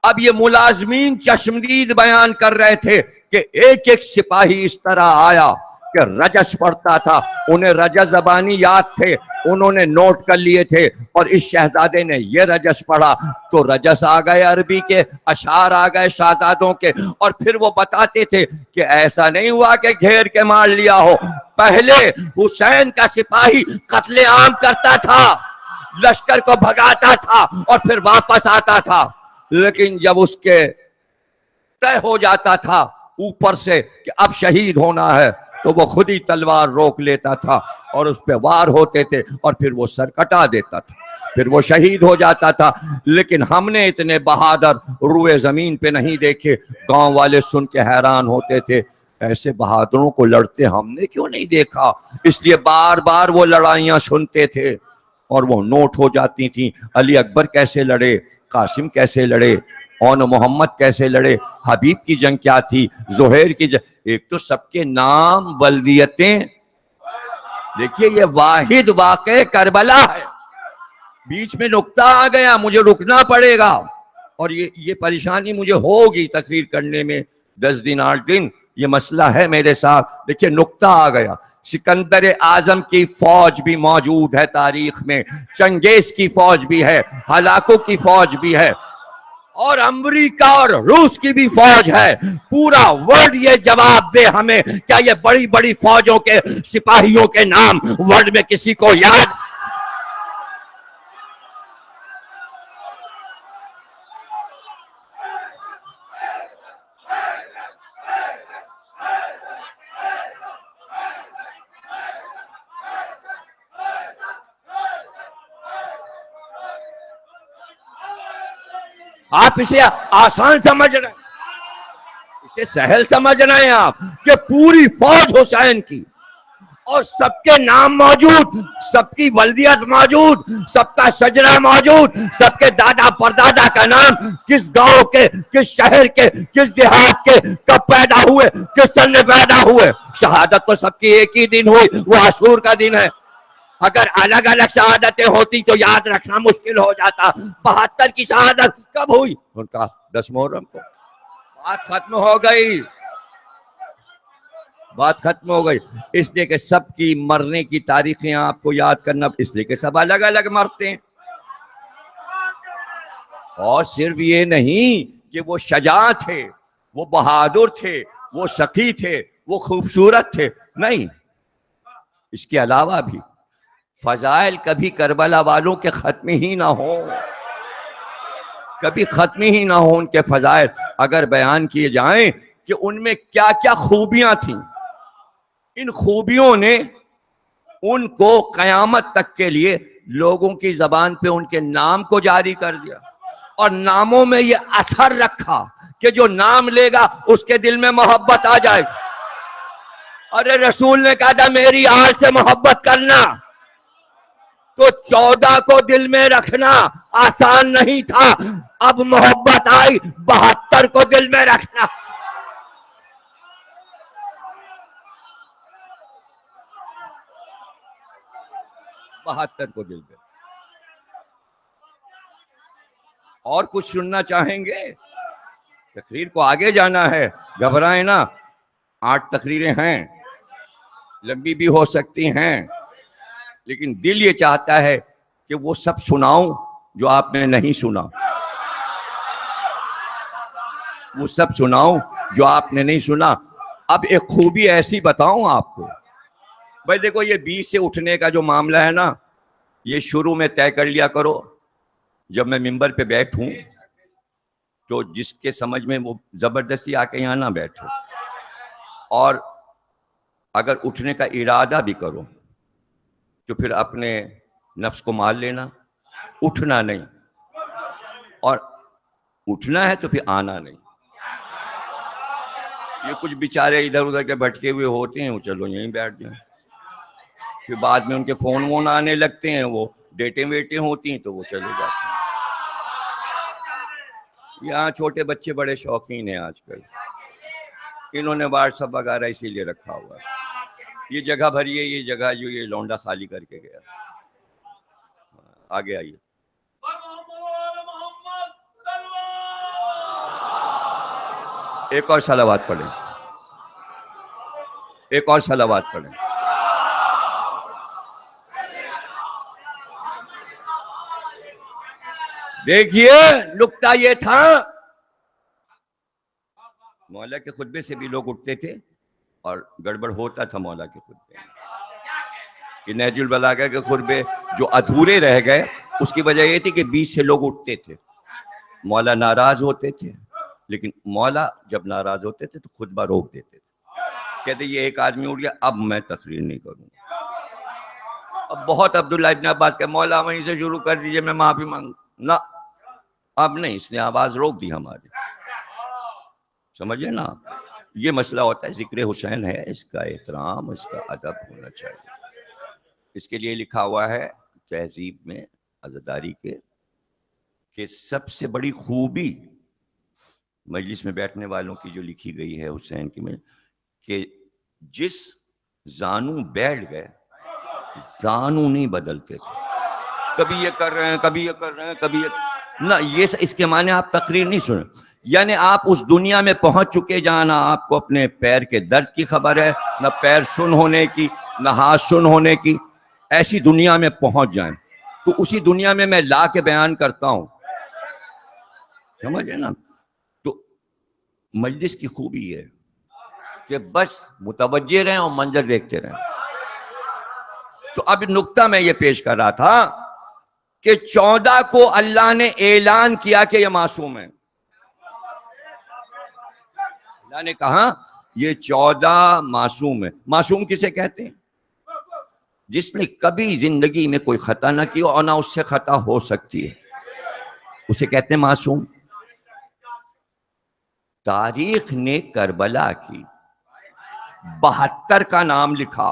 اب یہ ملازمین چشمدید بیان کر رہے تھے کہ ایک ایک سپاہی اس طرح آیا کہ رجس پڑھتا تھا. انہیں رجس زبانی یاد تھے, انہوں نے نوٹ کر لیے تھے, اور اس شہزادے نے یہ رجس پڑھا تو رجس آ گئے عربی کے, اشعار آ گئے شہزادوں کے. اور پھر وہ بتاتے تھے کہ ایسا نہیں ہوا کہ گھیر کے مار لیا ہو, پہلے حسین کا سپاہی قتل عام کرتا تھا, لشکر کو بھگاتا تھا اور پھر واپس آتا تھا, لیکن جب اس کے طے ہو جاتا تھا اوپر سے کہ اب شہید ہونا ہے تو وہ خود ہی تلوار روک لیتا تھا اور اس پہ وار ہوتے تھے اور پھر وہ سر کٹا دیتا تھا, پھر وہ شہید ہو جاتا تھا. لیکن ہم نے اتنے بہادر روئے زمین پہ نہیں دیکھے. گاؤں والے سن کے حیران ہوتے تھے ایسے بہادروں کو لڑتے ہم نے کیوں نہیں دیکھا. اس لیے بار بار وہ لڑائیاں سنتے تھے اور وہ نوٹ ہو جاتی تھیں. علی اکبر کیسے لڑے, قاسم کیسے لڑے, اون محمد کیسے لڑے, حبیب کی جنگ کیا تھی, زہیر کی جنگ. ایک تو سب کے نام ولدیتیں. دیکھیے یہ واحد واقع کربلا ہے. بیچ میں نقطہ آ گیا, مجھے رکنا پڑے گا اور یہ پریشانی مجھے ہوگی تقریر کرنے میں 10 دن 8 دن, یہ مسئلہ ہے میرے ساتھ. دیکھیے نقطہ آ گیا. سکندر اعظم کی فوج بھی موجود ہے تاریخ میں, چنگیز کی فوج بھی ہے, ہلاکو کی فوج بھی ہے, اور امریکہ اور روس کی بھی فوج ہے. پورا ورلڈ یہ جواب دے ہمیں, کیا یہ بڑی بڑی فوجوں کے سپاہیوں کے نام ورلڈ میں کسی کو یاد؟ آپ اسے آسان سمجھ رہے ہیں, اسے سہل سمجھ رہے ہیں آپ کہ پوری فوج حسین کی اور سب کے نام موجود, سب کی ولدیت موجود, سب کا شجرہ موجود, سب کے دادا پردادا کا نام, کس گاؤں کے, کس شہر کے, کس دیہات کے, کب پیدا ہوئے, کس سن میں پیدا ہوئے. شہادت تو سب کی ایک ہی دن ہوئی, وہ عاشور کا دن ہے. اگر الگ الگ شہادتیں ہوتی تو یاد رکھنا مشکل ہو جاتا. 72 کی شہادت کب ہوئی؟ ان کا 10 محرم کو. بات ختم ہو گئی, بات ختم ہو گئی. اس لیے کہ سب کی مرنے کی تاریخیں آپ کو یاد کرنا, اس لیے کہ سب الگ الگ مرتے ہیں. اور صرف یہ نہیں کہ وہ شجاع تھے, وہ بہادر تھے, وہ سخی تھے, وہ خوبصورت تھے, نہیں, اس کے علاوہ بھی فضائل کبھی کربلا والوں کے ختم ہی نہ ہوں، کبھی ختم ہی نہ ہوں ان کے فضائل، اگر بیان کیے جائیں کہ ان میں کیا کیا خوبیاں تھیں، ان خوبیوں نے ان کو قیامت تک کے لیے لوگوں کی زبان پہ ان کے نام کو جاری کر دیا، اور ناموں میں یہ اثر رکھا کہ جو نام لے گا اس کے دل میں محبت آ جائے گی۔ ارے رسول نے کہا تھا میری آل سے محبت کرنا، تو 14 کو دل میں رکھنا آسان نہیں تھا، اب محبت آئی 72 کو دل میں رکھنا۔ 72 کو دل میں۔ اور کچھ سننا چاہیں گے؟ تقریر کو آگے جانا ہے، گھبرائیں نا، 8 تقریریں ہیں، لمبی بھی ہو سکتی ہیں، لیکن دل یہ چاہتا ہے کہ وہ سب سناؤں جو آپ نے نہیں سنا، وہ سب سناؤں جو آپ نے نہیں سنا۔ اب ایک خوبی ایسی بتاؤں آپ کو، بھائی دیکھو یہ 20 سے اٹھنے کا جو معاملہ ہے نا، یہ شروع میں طے کر لیا کرو، جب میں ممبر پہ بیٹھوں تو جس کے سمجھ میں وہ زبردستی آ کے یہاں نہ بیٹھو، اور اگر اٹھنے کا ارادہ بھی کرو تو پھر اپنے نفس کو مار لینا، اٹھنا نہیں، اور اٹھنا ہے تو پھر آنا نہیں۔ یہ کچھ بیچارے ادھر ادھر کے بھٹکے ہوئے ہوتے ہیں، وہ چلو یہیں بیٹھ جائیں، پھر بعد میں ان کے فون وون آنے لگتے ہیں، وہ ڈیٹیں ویٹیں ہوتی ہیں تو وہ چلے جاتے ہیں۔ یہاں چھوٹے بچے بڑے شوقین ہیں آج کل، انہوں نے واٹس ایپ وغیرہ اسی لیے رکھا ہوا ہے۔ یہ جگہ بھری ہے، یہ جگہ جو یہ لونڈا خالی کر کے گیا۔ آگے آئیے۔ ایک اور صلوات پڑھیں، ایک اور صلوات پڑھیں۔ دیکھیے نکتہ یہ تھا، مولا کے خطبے سے بھی لوگ اٹھتے تھے اور گڑبڑ ہوتا تھا مولا کے خطبے میں۔ کہ نہج البلاغہ کے خطبے جو ادھورے رہ گئے، اس کی وجہ یہ تھی کہ 20 سے لوگ اٹھتے تھے، مولا ناراض ہوتے تھے، لیکن مولا جب ناراض ہوتے تھے تو خطبہ روک دیتے تھے، کہتے یہ ایک آدمی اٹھ گیا اب میں تقریر نہیں کروں۔ اب بہت عبداللہ ابن عباس کہ مولا وہیں سے شروع کر دیجئے، میں معافی مانگوں، نہ اب نہیں، اس نے آواز روک دی ہماری۔ سمجھے نا، یہ مسئلہ ہوتا ہے، ذکر حسین ہے، اس کا احترام، اس کا ادب ہونا چاہیے۔ اس کے لیے لکھا ہوا ہے تہذیب میں عزاداری کے کہ سب سے بڑی خوبی مجلس میں بیٹھنے والوں کی جو لکھی گئی ہے حسین کی میں، کہ جس زانو بیٹھ گئے زانو نہیں بدلتے تھے، کبھی یہ کر رہے ہیں کبھی یہ کر رہے ہیں کبھی یہ نہ، یہ اس کے معنی آپ تقریر نہیں سنیں، یعنی آپ اس دنیا میں پہنچ چکے جہاں نہ آپ کو اپنے پیر کے درد کی خبر ہے، نہ پیر سن ہونے کی، نہ ہاتھ سن ہونے کی، ایسی دنیا میں پہنچ جائیں تو اسی دنیا میں لا کے بیان کرتا ہوں، سمجھے نا۔ تو مجلس کی خوبی ہے کہ بس متوجہ رہیں اور منظر دیکھتے رہیں۔ تو اب نکتہ میں یہ پیش کر رہا تھا کہ 14 کو اللہ نے اعلان کیا کہ یہ معصوم ہے، اللہ نے کہا یہ 14 معصوم ہے۔ معصوم کسے کہتے ہیں؟ جس نے کبھی زندگی میں کوئی خطا نہ کی اور نہ اس سے خطا ہو سکتی ہے، اسے کہتے ہیں معصوم۔ تاریخ نے کربلا کی 72 کا نام لکھا،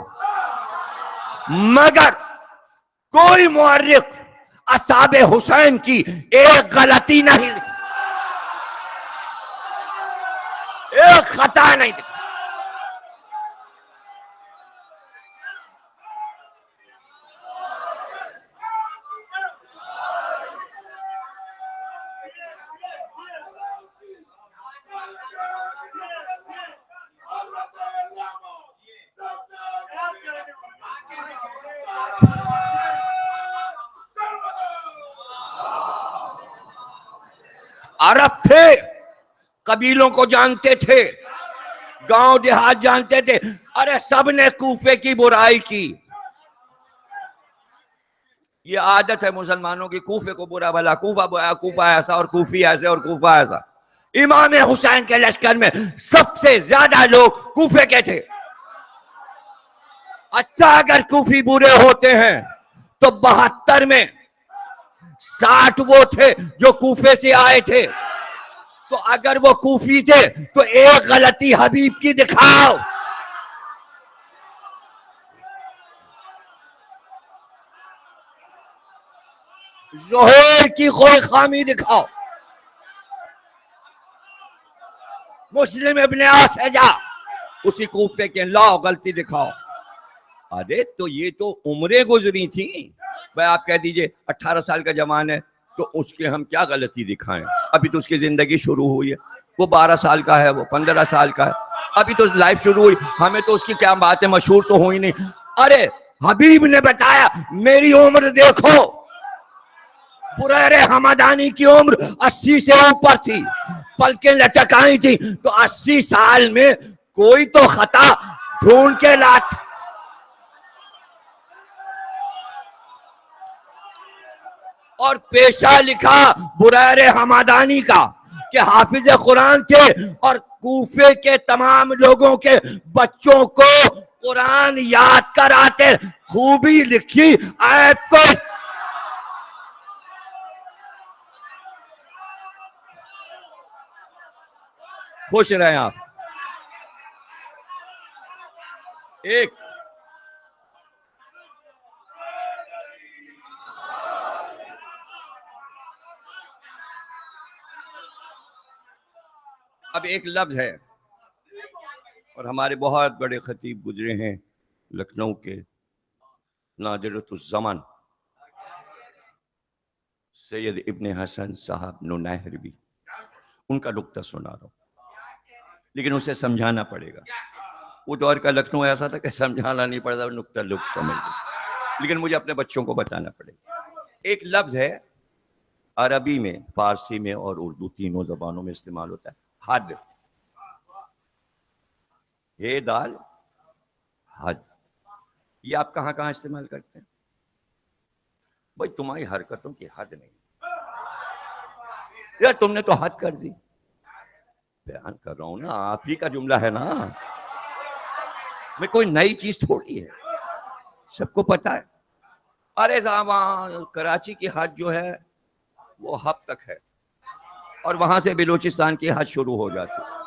مگر کوئی مورخ اصحاب حسین کی ایک غلطی نہیں لکھی، ایک خطا نہیں لکھی۔ عرب تھے، قبیلوں کو جانتے تھے، گاؤں دیہات جانتے تھے، ارے سب نے کوفے کی برائی کی، یہ عادت ہے مسلمانوں کی، کوفے کو برا بھلا، کوفہ ایسا اور کوفی ایسے اور کوفہ ایسا۔ امام حسین کے لشکر میں سب سے زیادہ لوگ کوفے کے تھے۔ اچھا اگر کوفی برے ہوتے ہیں تو 72 میں 60 وہ تھے جو کوفے سے آئے تھے، تو اگر وہ کوفی تھے تو ایک غلطی حبیب کی دکھاؤ، زہیر کی کوئی خامی دکھاؤ، مسلم ابن سے جا اسی کوفے کے لاؤ غلطی دکھاؤ۔ ارے تو یہ تو عمریں گزری تھیں، بھائی آپ کہہ دیجئے 18 سال کا جوان ہے تو اس کے ہم کیا غلطی دکھائیں، ابھی تو اس کی زندگی شروع ہوئی ہے، وہ 12 سال کا ہے، وہ 15 سال کا ہے، ابھی تو لائف شروع ہوئی، ہمیں تو اس کی کیا باتیں مشہور تو ہوئی نہیں۔ ارے حبیب نے بتایا میری عمر دیکھو، بریر حمدانی کی عمر 80 سے اوپر تھی، پلکیں لٹکائی تھی، تو 80 سال میں کوئی تو خطا ڈھونڈ کے لات۔ اور پیشہ لکھا بریر حمدانی کا کہ حافظ قرآن تھے اور کوفے کے تمام لوگوں کے بچوں کو قرآن یاد کراتے، خوبی لکھی عیب کو۔ خوش رہیں آپ۔ ایک اب ایک لفظ ہے، اور ہمارے بہت بڑے خطیب گزرے ہیں لکھنؤ کے، نادرۃ الزمن سید ابن حسن صاحب نونہروی، ان کا نکتہ سنا رہا ہوں، لیکن اسے سمجھانا پڑے گا۔ وہ دور کا لکھنؤ ایسا تھا کہ سمجھانا نہیں پڑتا، نکتہ لوگ سمجھ گئے، لیکن مجھے اپنے بچوں کو بتانا پڑے گا۔ ایک لفظ ہے عربی میں، فارسی میں اور اردو، تینوں زبانوں میں استعمال ہوتا ہے، حد۔ ہے دال حد، یہ آپ کہاں کہاں استعمال کرتے ہیں؟ بھائی تمہاری حرکتوں کی حد نہیں، یار تم نے تو حد کر دی۔ بیان کر رہا ہوں نا، آپ ہی کا جملہ ہے نا، میں کوئی نئی چیز تھوڑی ہے، سب کو پتا ہے۔ ارے صاحب کراچی کی حد جو ہے وہ حب تک ہے، اور وہاں سے بلوچستان کی حد شروع ہو جاتی ہے،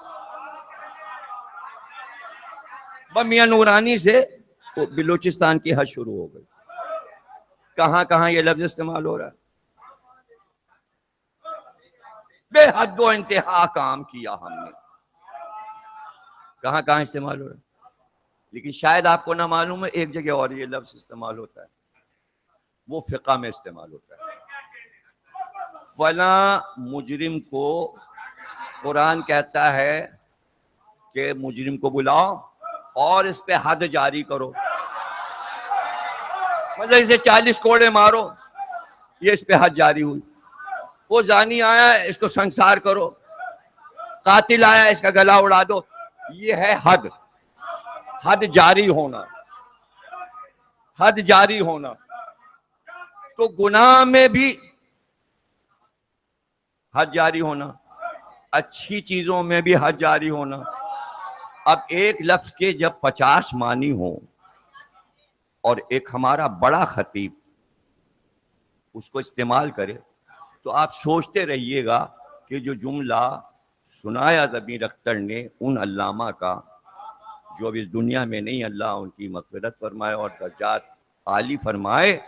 میاں نورانی سے بلوچستان کی حد شروع ہو گئی۔ کہاں کہاں یہ لفظ استعمال ہو رہا ہے؟ بے حد و انتہا کام کیا ہم نے، کہاں کہاں استعمال ہو رہا ہے؟ لیکن شاید آپ کو نہ معلوم ہے ایک جگہ اور یہ لفظ استعمال ہوتا ہے، وہ فقہ میں استعمال ہوتا ہے۔ فلاں مجرم کو قرآن کہتا ہے کہ مجرم کو بلاؤ اور اس پہ حد جاری کرو، مطلب اسے 40 کوڑے مارو، یہ اس پہ حد جاری ہوئی۔ وہ زانی آیا اس کو سنسار کرو، قاتل آیا اس کا گلا اڑا دو، یہ ہے حد، حد جاری ہونا، حد جاری ہونا۔ تو گناہ میں بھی حد جاری ہونا، اچھی چیزوں میں بھی حد جاری ہونا۔ اب ایک لفظ کے جب 50 معنی ہوں اور ایک ہمارا بڑا خطیب اس کو استعمال کرے تو آپ سوچتے رہیے گا کہ جو جملہ سنایا ضمیر اختر نے ان علامہ کا جو اب اس دنیا میں نہیں، اللہ ان کی مغفرت فرمائے اور درجات عالی فرمائے،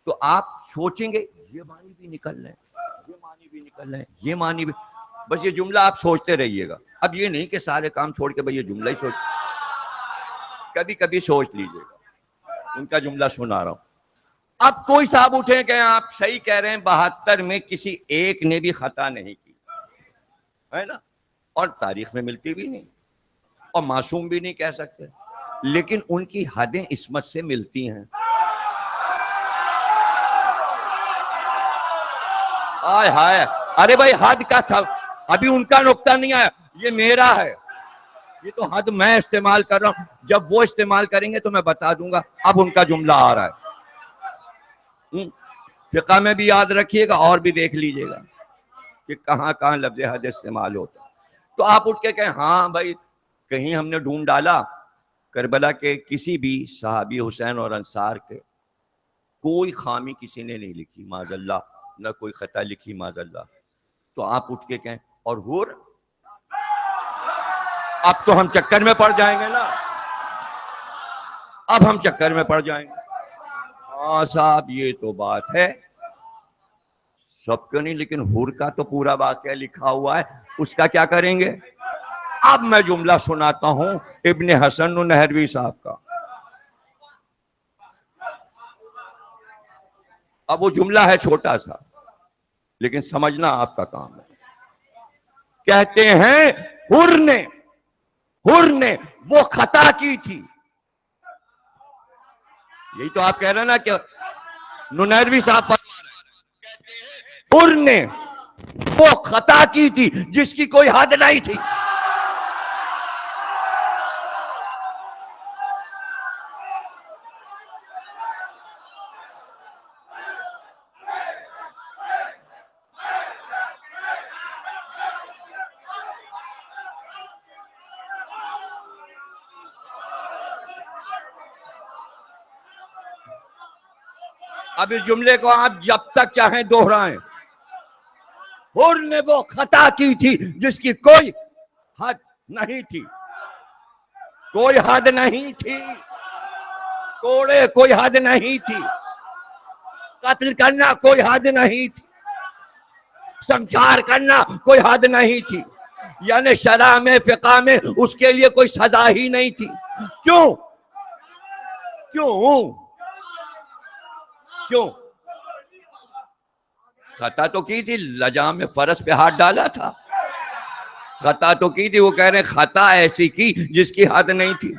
تو آپ سوچیں گے یہ معنی بھی نکل رہے ہیں، یہ معنی بھی نکل رہے ہیں، یہ معنی بھی، بس یہ جملہ آپ سوچتے رہیے گا۔ اب یہ نہیں کہ سارے کام چھوڑ کے بھئی یہ جملہ ہی سوچ، کبھی کبھی سوچ لیجئے گا، ان کا جملہ سنا رہا ہوں۔ اب کوئی صاحب اٹھیں کہ آپ صحیح کہہ رہے ہیں 72 میں کسی ایک نے بھی خطا نہیں کی ہے نا، اور تاریخ میں ملتی بھی نہیں، اور معصوم بھی نہیں کہہ سکتے، لیکن ان کی حدیں عصمت سے ملتی ہیں۔ آئے ہائے، ارے بھائی حد کا سب ابھی ان کا نقطہ نہیں آیا، یہ میرا ہے، یہ تو حد میں استعمال کر رہا ہوں، جب وہ استعمال کریں گے تو میں بتا دوں گا۔ اب ان کا جملہ آ رہا ہے، فقہ میں بھی یاد رکھیے گا اور بھی دیکھ لیجئے گا کہ کہاں کہاں لفظ حد استعمال ہوتا ہے. تو آپ اٹھ کے کہیں ہاں بھائی کہیں ہم نے ڈھونڈ ڈالا کربلا کے کسی بھی صحابی حسین اور انصار کے کوئی خامی کسی نے نہیں لکھی معاذ اللہ، نہ کوئی خطا لکھی معاذ اللہ. تو آپ اٹھ کے کہیں اور حور، اب تو ہم چکر میں پڑ جائیں گے نا، اب ہم چکر میں پڑ جائیں گے. ہاں صاحب یہ تو بات ہے، سب کو نہیں لیکن حور کا تو پورا واقعہ لکھا ہوا ہے، اس کا کیا کریں گے؟ اب میں جملہ سناتا ہوں ابن حسن نہروی صاحب کا. اب وہ جملہ ہے چھوٹا سا لیکن سمجھنا آپ کا کام ہے. کہتے ہیں حر نے وہ خطا کی تھی. یہی تو آپ کہہ رہے ہیں نا کہ ننیروی صاحب فرما رہے ہیں حر نے وہ خطا کی تھی جس کی کوئی حد نہیں تھی. اب اس جملے کو آپ جب تک چاہیں دوہرائیں. حر نے وہ خطا کی تھی جس کی کوئی حد نہیں تھی، کوئی حد نہیں تھی، کوڑے کوئی حد نہیں تھی، قتل کرنا کوئی حد نہیں تھی، سمجھار کرنا کوئی حد نہیں تھی. یعنی شرع میں فقہ میں اس کے لیے کوئی سزا ہی نہیں تھی. کیوں کیوں کیوں؟ خطا تو کی تھی، لجام میں فرس پہ ہاتھ ڈالا تھا، خطا تو کی تھی. وہ کہہ رہے ہیں خطا ایسی کی جس کی حد نہیں تھی.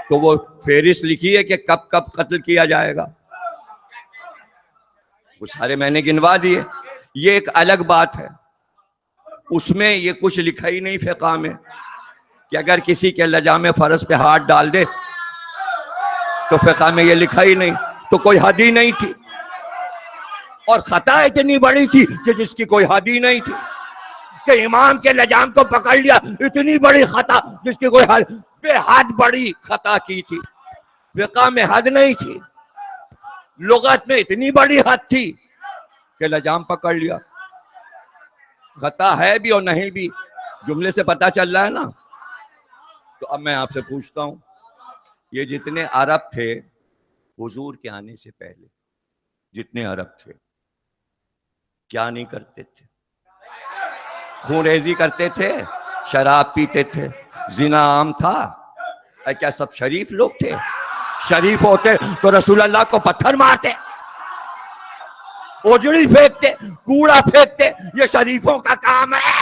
تو وہ فہرست لکھی ہے کہ کب کب قتل کیا جائے گا، وہ سارے میں نے گنوا دیے. یہ ایک الگ بات ہے، اس میں یہ کچھ لکھا ہی نہیں فقہ میں کہ اگر کسی کے لجام فرض پہ ہاتھ ڈال دے تو فقہ میں یہ لکھا ہی نہیں، تو کوئی حد ہی نہیں تھی. اور خطا اتنی بڑی تھی کہ جس کی کوئی حد ہی نہیں تھی، کہ امام کے لجام کو پکڑ لیا، اتنی بڑی خطا جس کی کوئی حد، بے حد بڑی خطا کی تھی. فقہ میں حد نہیں تھی، لغت میں اتنی بڑی حد تھی کہ لجام پکڑ لیا. خطا ہے بھی اور نہیں بھی، جملے سے پتہ چل رہا ہے نا. تو اب میں آپ سے پوچھتا ہوں، یہ جتنے عرب تھے حضور کے آنے سے پہلے، جتنے عرب تھے کیا نہیں کرتے تھے؟ خون ریزی کرتے تھے، شراب پیتے تھے، زنا عام تھا. کیا سب شریف لوگ تھے؟ شریف ہوتے تو رسول اللہ کو پتھر مارتے، اوجڑی پھینکتے، کوڑا پھینکتے. یہ شریفوں کا کام ہے.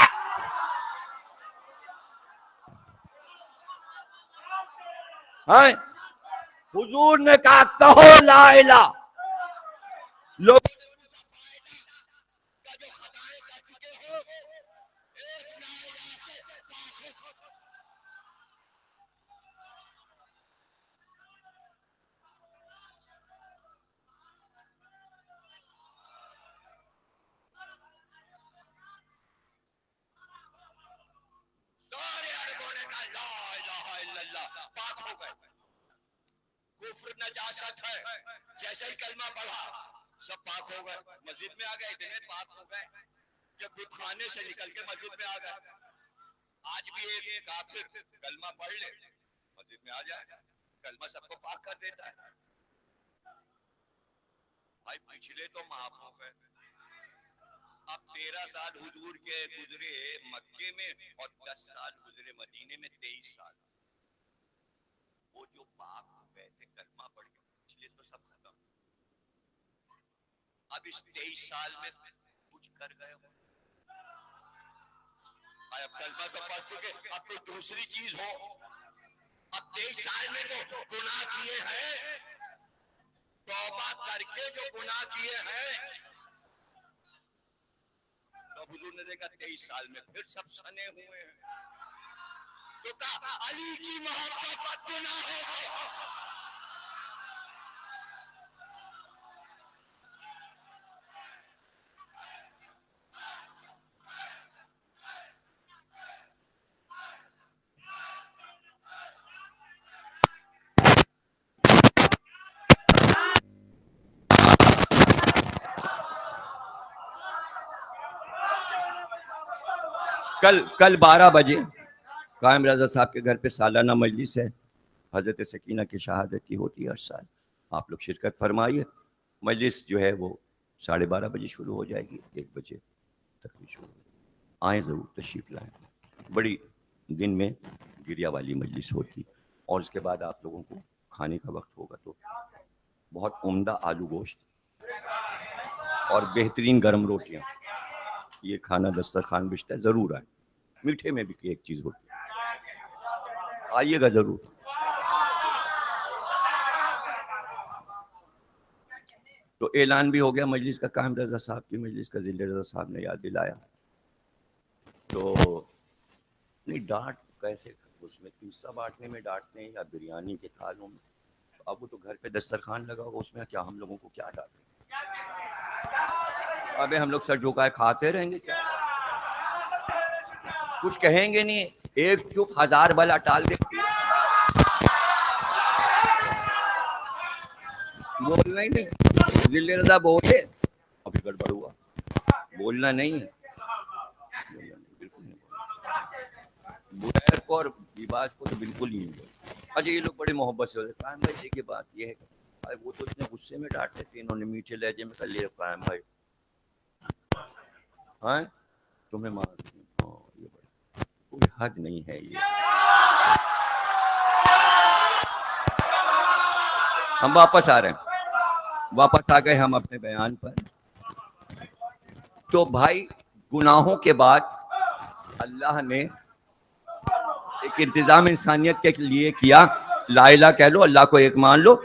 حضور نے کہا کہو لا الہ. لوگ سارے عربوں نے کہا لا الہ الا اللہ، پاک ہو گئے. کفر نجاست ہے، جیسے ہی کلمہ پڑھا سب پاک ہو گئے. مسجد میں آ گئے، اتنے پاک ہو گئے کہ بت خانے سے نکل کے مسجد میں آ گئے. آج بھی ایک کافر کلمہ پڑھ لے مسجد میں آ جائے گا، کلمہ سب کو پاک کر دیتا ہے. بھائی پچھلے تو معاف ہو گئے، اب 13 سال حضور کے گزرے مکے میں اور 10 سال گزرے مدینے میں، 23 سال. وہ جو پاک ہو گئے تھے کلمہ پڑھ کے، پچھلے تو سب ختم. اب اس 23 سال میں کچھ کر گئے ہو. اب کلمہ تو پڑھ چکے، اب کوئی دوسری چیز ہو. اب 23 سال میں جو گناہ کیے ہیں، توبہ کر کے جو گناہ کیے ہیں، تو حضور نے دیکھا 23 سال میں پھر سب سنے ہوئے ہیں. تو کہا علی کی محبت گناہوں کو کل 12 بجے قائم رضا صاحب کے گھر پہ سالانہ مجلس ہے، حضرت سکینہ کی شہادت کی ہوتی ہے ہر سال، آپ لوگ شرکت فرمائیے. مجلس جو ہے وہ 12:30 بجے شروع ہو جائے گی، 1 بجے تقریر شروع. آئیں ضرور، تشریف لائیں. بڑی دن میں گریا والی مجلس ہوتی، اور اس کے بعد آپ لوگوں کو کھانے کا وقت ہوگا تو بہت عمدہ آلو گوشت اور بہترین گرم روٹیاں، یہ کھانا دسترخوان بچتا ہے. ضرور آئیں. میٹھے میں بھی ایک چیز ہوتی ہے، آئیے گا ضرور. تو اعلان بھی ہو گیا مجلس کا، قائم رضا صاحب کی مجلس کا ذل رضا صاحب نے یاد دلایا. تو نہیں ڈانٹ کیسے، اس میں تیسرا بانٹنے میں ڈانٹنے یا بریانی کے تھالوں میں، اب وہ تو گھر پہ دسترخوان لگا ہوگا، اس میں کیا ہم لوگوں کو کیا ڈانٹیں؟ ابے ہم لوگ سر جھکائے کھاتے رہیں گے کیا؟ کچھ کہیں گے نہیں، ایک چپ 1000 بلا ٹال دیتی. بولنا ہی نہیں، ذل رضا بولے ابھی گڑبڑ ہوا، بولنا نہیں، بالکل نہیں. بغیر کو اور بیباج کو تو بالکل ہی نہیں بولنا. اچھا یہ لوگ بڑے محبت سے ہوتے ہیں. قائم بھائی دیکھیے بات یہ ہے، وہ تو اتنے غصے میں ڈانٹتے تھے، انہوں نے میٹھے لہجے میں کر لیا. قائم بھائی ہاں تمہیں مارتی، یہ بڑا کوئی حد نہیں ہے. یہ ہم واپس آ رہے ہیں، واپس آ گئے ہم اپنے بیان پر. تو بھائی گناہوں کے بعد اللہ نے ایک انتظام انسانیت کے لیے کیا، لا الہ کہہ لو، اللہ کو ایک مان لو،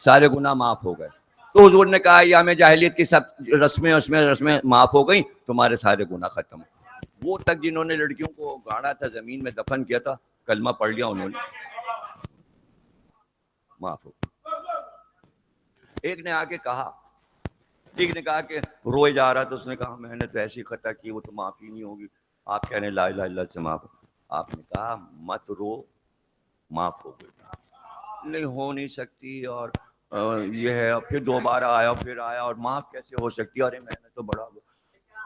سارے گناہ معاف ہو گئے. تو حضور نے کہا ایام جاہلیت کی سب رسمیں معاف ہو گئیں، تمہارے سارے گناہ ختم. وہ تک جنہوں نے لڑکیوں کو گاڑا تھا، زمین میں دفن کیا تھا، کلمہ پڑھ لیا انہوں نے، معاف ہو گئے. ایک نے آ کے کہا، ایک نے کہا کہ روئے جا رہا تھا، اس نے کہا میں نے تو ایسی خطا کی وہ تو معافی نہیں ہوگی، آپ کہنے لا الہ الا اللہ سے معاف. آپ نے کہا مت رو، معاف ہو گئی. نہیں ہو نہیں سکتی، اور یہ ہے. پھر دوبارہ آیا، پھر آیا، اور معاف کیسے ہو سکتی؟ ارے میں نے تو بڑا.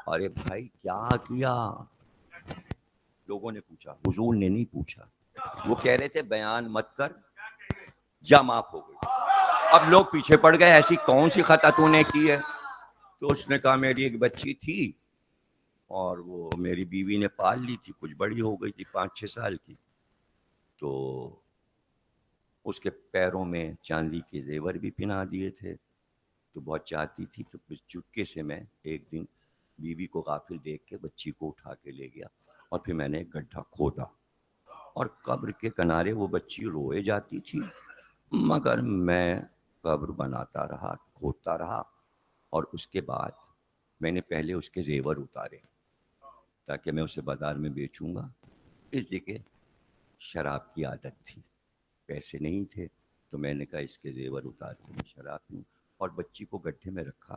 ارے بھائی کیا کیا؟ لوگوں نے پوچھا، حضور نے نہیں پوچھا. وہ کہہ رہے تھے بیان مت کر، جا معاف ہو گئی. اب لوگ پیچھے پڑ گئے، ایسی کون سی خطا تو نے کی ہے؟ تو اس نے کہا میری ایک بچی تھی اور وہ میری بیوی نے پال لی تھی، کچھ بڑی ہو گئی تھی 5-6 سال کی، تو اس کے پیروں میں چاندی کے زیور بھی پہنا دیے تھے، تو بہت چاہتی تھی. تو چپکے سے میں ایک دن بیوی کو غافل دیکھ کے بچی کو اٹھا کے لے گیا، اور پھر میں نے ایک گڈھا کھودا، اور قبر کے کنارے وہ بچی روئے جاتی تھی، مگر میں قبر بناتا رہا، کھودتا رہا. اور اس کے بعد میں نے پہلے اس کے زیور اتارے تاکہ میں اسے بازار میں بیچوں گا. اس لیے کہ شراب کی عادت تھی، پیسے نہیں تھے، تو میں نے کہا اس کے زیور اتار کے میں شراب پوں. اور بچی کو گڈھے میں رکھا.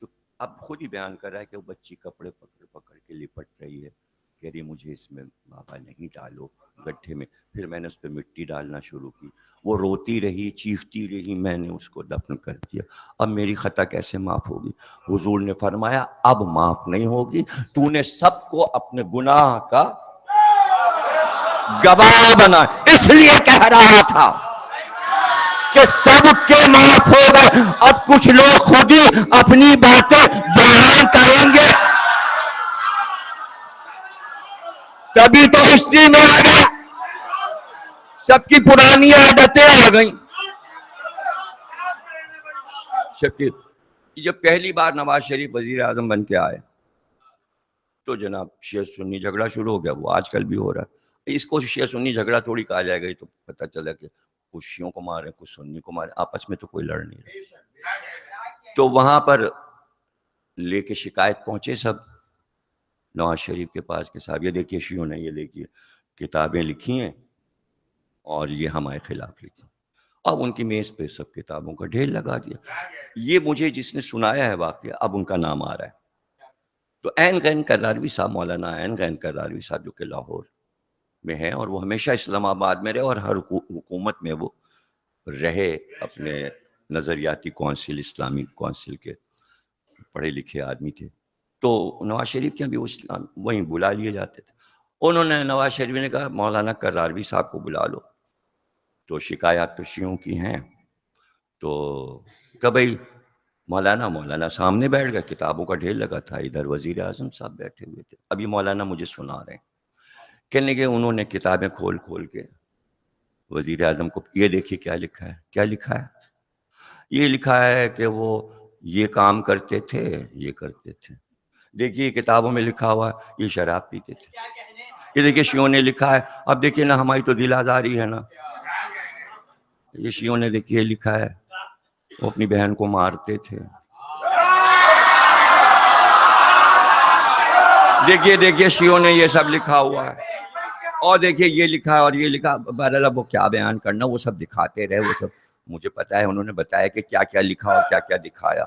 تو اب خود ہی بیان کر رہا ہے کہ وہ بچی کپڑے پکڑ پکڑ کے لپٹ رہی ہے، کہہ رہی مجھے اس میں بابا نہیں ڈالو گڈھے میں. پھر میں نے اس پہ مٹی ڈالنا شروع کی، وہ روتی رہی، چیختی رہی، میں نے اس کو دفن کر دیا. اب میری خطا کیسے معاف ہوگی؟ حضور نے فرمایا اب معاف نہیں ہوگی، تو نے سب کو اپنے گناہ کا گواہ بنا، اس لیے کہہ رہا تھا کہ سب کے معاف ہو گئے. اب کچھ لوگ خود ہی اپنی باتیں بیان کریں گے، تبھی تو ہسٹری میں آ گیا. سب کی پرانی عادتیں آ گئیں. جب پہلی بار نواز شریف وزیر اعظم بن کے آئے تو جناب شیعہ سنی جھگڑا شروع ہو گیا. وہ آج کل بھی ہو رہا ہے. اس کو شیعہ سنی جھگڑا تھوڑی کہا جائے گا، تو پتہ چلا کہ کچھ شیعوں کو مارے، کچھ سنی کو مارے، آپس میں تو کوئی لڑ نہیں رہا. تو وہاں پر لے کے شکایت پہنچے سب نواز شریف کے پاس کہ صاحب یہ دیکھیے شیعوں نے یہ دیکھیے کتابیں لکھی ہیں اور یہ ہمارے خلاف لکھی. اب ان کی میز پہ سب کتابوں کا ڈھیر لگا دیا. یہ مجھے جس نے سنایا ہے واقعہ، اب ان کا نام آ رہا ہے. تو عین غین کراروی صاحب، مولانا عین غین کراروی صاحب، جو کہ لاہور میں ہیں، اور وہ ہمیشہ اسلام آباد میں رہے اور ہر حکومت میں وہ رہے، اپنے نظریاتی کونسل، اسلامی کونسل کے پڑھے لکھے آدمی تھے. تو نواز شریف کے بھی وہیں بلا لیے جاتے تھے. انہوں نے نواز شریف نے کہا مولانا کراروی صاحب کو بلا لو، تو شکایات تو شیعوں کی ہیں، تو کہ بھائی مولانا سامنے بیٹھ گئے، کتابوں کا ڈھیر لگا تھا، ادھر وزیر اعظم صاحب بیٹھے ہوئے تھے، ابھی مولانا مجھے سنا رہے ہیں، کہنے لگے انہوں نے کتابیں کھول کھول کے وزیر اعظم کو، یہ دیکھیے کیا لکھا ہے، کیا لکھا ہے، یہ لکھا ہے کہ وہ یہ کام کرتے تھے، یہ کرتے تھے، دیکھیے کتابوں میں لکھا ہوا ہے یہ شراب پیتے تھے، یہ دیکھیے شیعوں نے لکھا ہے، اب دیکھیے نا ہماری تو دل آزاری ہے نا، یہ شیعوں نے دیکھیے لکھا ہے وہ اپنی بہن کو مارتے تھے، دیکھیے شیعوں نے یہ سب لکھا ہوا ہے، اور دیکھیے یہ لکھا ہے اور یہ لکھا، بہرحال وہ کیا بیان کرنا، وہ سب دکھاتے رہے، وہ سب مجھے پتا ہے، انہوں نے بتایا کہ کیا کیا لکھا اور کیا کیا دکھایا،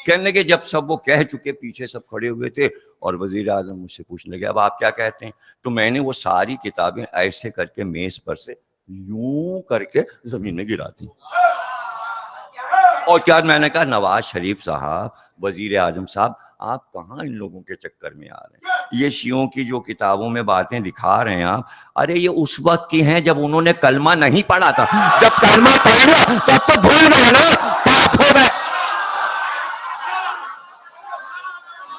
کہنے لگے جب سب وہ کہہ چکے، پیچھے سب کھڑے ہوئے تھے، اور وزیر اعظم مجھ سے پوچھنے لگے اب آپ کیا کہتے ہیں، تو میں نے وہ ساری کتابیں ایسے کر کے میز پر سے یوں کر کے زمین میں گرا دی، اور کیا میں نے کہا نواز شریف صاحب، وزیر اعظم صاحب، آپ کہاں ان لوگوں کے چکر میں آ رہے ہیں، یہ شیعوں کی جو کتابوں میں باتیں دکھا رہے ہیں آپ، ارے یہ اس وقت کی ہیں جب انہوں نے کلمہ نہیں پڑھا تھا، جب کلمہ پڑھ لیا تو اب تو بھول گئے نا، پاک ہو گئے،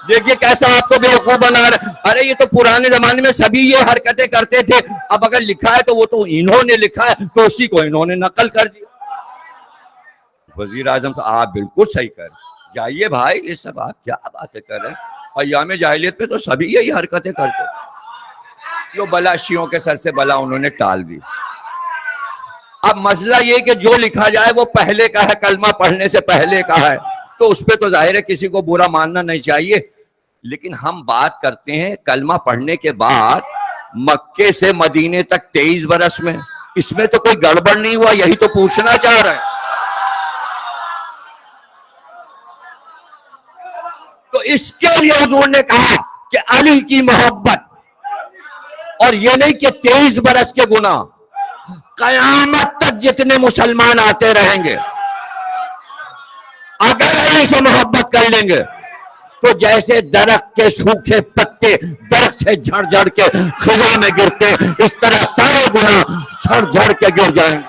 دیکھیے کیسا آپ کو بیوقوف بنا رہے، ارے یہ تو پرانے زمانے میں سبھی یہ حرکتیں کرتے تھے، اب اگر لکھا ہے تو وہ تو انہوں نے لکھا ہے تو اسی کو انہوں نے نقل کر دیا، وزیر اعظم تو آپ بالکل صحیح کر رہے، جائیے بھائی، یہ سب آپ کیا باتیں کر رہے ہیں، ایام جاہلیت پہ تو سبھی یہی حرکتیں کرتے، جو بلا شیعوں کے سر سے بلا انہوں نے ٹال دی، اب مسئلہ یہ کہ جو لکھا جائے وہ پہلے کا ہے، کلمہ پڑھنے سے پہلے کا ہے، تو اس پہ تو ظاہر ہے کسی کو برا ماننا نہیں چاہیے، لیکن ہم بات کرتے ہیں کلمہ پڑھنے کے بعد مکے سے مدینے تک 23 برس میں، اس میں تو کوئی گڑبڑ نہیں ہوا، یہی تو پوچھنا چاہ رہے ہیں، تو اس کے لیے حضور نے کہا کہ علی کی محبت، اور یہ نہیں کہ 23 برس کے گناہ، قیامت تک جتنے مسلمان آتے رہیں گے اگر علی سے محبت کر لیں گے تو جیسے درخت کے سوکھے پتے درخت سے جھڑ جھڑ کے خزاں میں گرتے، اس طرح سارے گناہ جھڑ جھڑ کے گر جائیں گے۔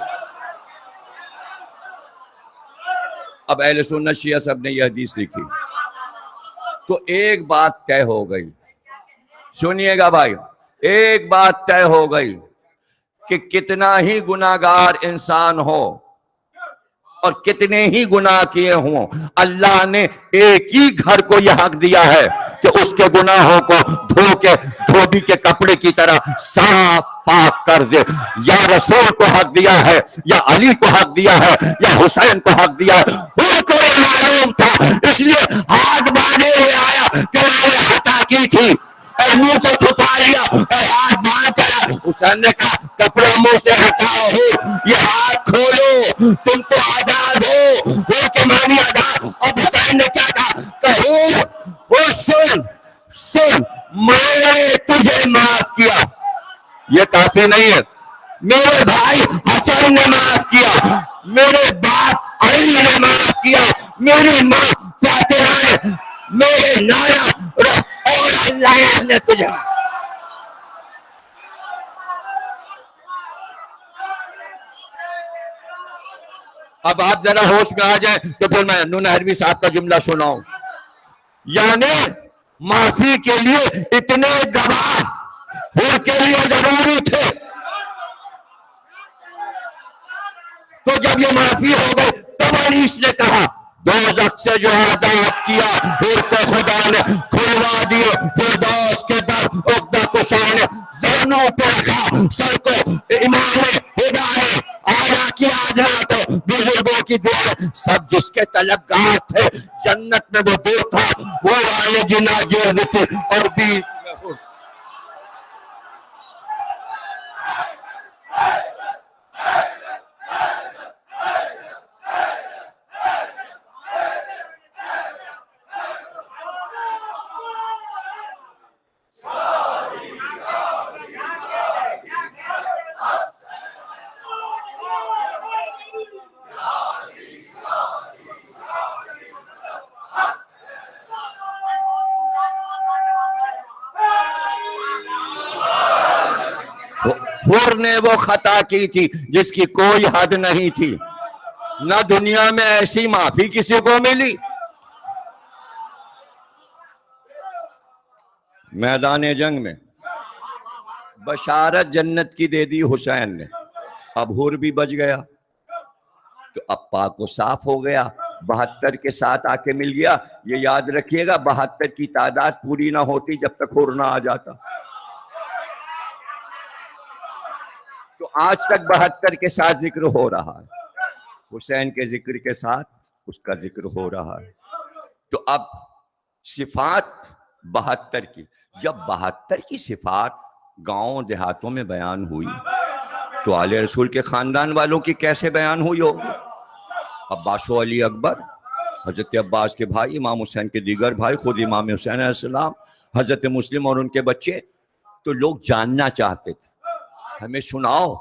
اب اہل سنت شیعہ سب نے یہ حدیث لکھی تو ایک بات طے ہو گئی، سنیے گا بھائی، ایک بات طے ہو گئی کہ کتنا ہی گناہگار انسان ہو اور کتنے ہی گناہ کیے ہوں، اللہ نے ایک ہی گھر کو یہ حق دیا ہے کہ اس کے گناہوں کو دھو کے دھوبی کے کپڑے کی طرح صاف پاک کر دے، یا رسول کو حق دیا ہے، یا علی کو حق دیا ہے، یا حسین کو حق دیا ہے، ان کو یہ معلوم تھا، اس لیے ہاتھ باندھے ہوئے آیا کہ میں نے خطا کی تھی، اے منہ کو چھپا لیا، اے ہاتھ باندھ کر، حسین نے کہا کپڑے منہ سے ہٹاؤ، یہ ہاتھ کھولو، تم تو آزاد ہو، وہ کے معنی آزاد، اب حسین نے کیا کہا کہ وہ سن میں نے تجھے معاف کیا، یہ کافی نہیں ہے، میرے بھائی حسن نے معاف کیا، میرے باپ علی نے معاف کیا، میری ماں فاطمہ نے، میرے نانا اور اللہ نے تجھے معاف کیا۔ اب آپ ذرا ہوش میں آ جائیں تو پھر میں ننہروی صاحب کا جملہ سناؤں، یعنی معافی کے لیے اتنے گواہ ان کے لیے ضروری تھے، تو جب یہ معافی ہو گئی تب علیس نے کہا دوزخ سے جو آزاد کیا ان کو خدا نے کھلوا دیے، فردوس کے در عقدہ کشا نے زانوں پہ رکھا سر کو، امام ہدا نے آیا کیا آجا کو، بزرگوں کی دعا، سب جس کے طلبگار تھے جنت میں وہ دور تھا، وہ آئے جنا گرد تھے اور بیچ میں وہ حر نے وہ خطا کی تھی جس کی کوئی حد نہیں تھی، نہ دنیا میں ایسی معافی کسی کو ملی۔ میدان جنگ میں بشارت جنت کی دے دی حسین نے، اب حر بھی بچ گیا تو اب پاک و صاف ہو گیا، 72 کے ساتھ آ کے مل گیا۔ یہ یاد رکھیے گا 72 کی تعداد پوری نہ ہوتی جب تک حر نہ آ جاتا۔ تو آج تک 72 کے ساتھ ذکر ہو رہا ہے، حسین کے ذکر کے ساتھ اس کا ذکر ہو رہا ہے۔ تو اب صفات 72 کی، جب 72 کی صفات گاؤں دیہاتوں میں بیان ہوئی تو آل رسول کے خاندان والوں کی کیسے بیان ہوئی ہوگی؟ عباس و علی اکبر، حضرت عباس کے بھائی، امام حسین کے دیگر بھائی، خود امام حسین علیہ السلام، حضرت مسلم اور ان کے بچے، تو لوگ جاننا چاہتے تھے، ہمیں سناؤ،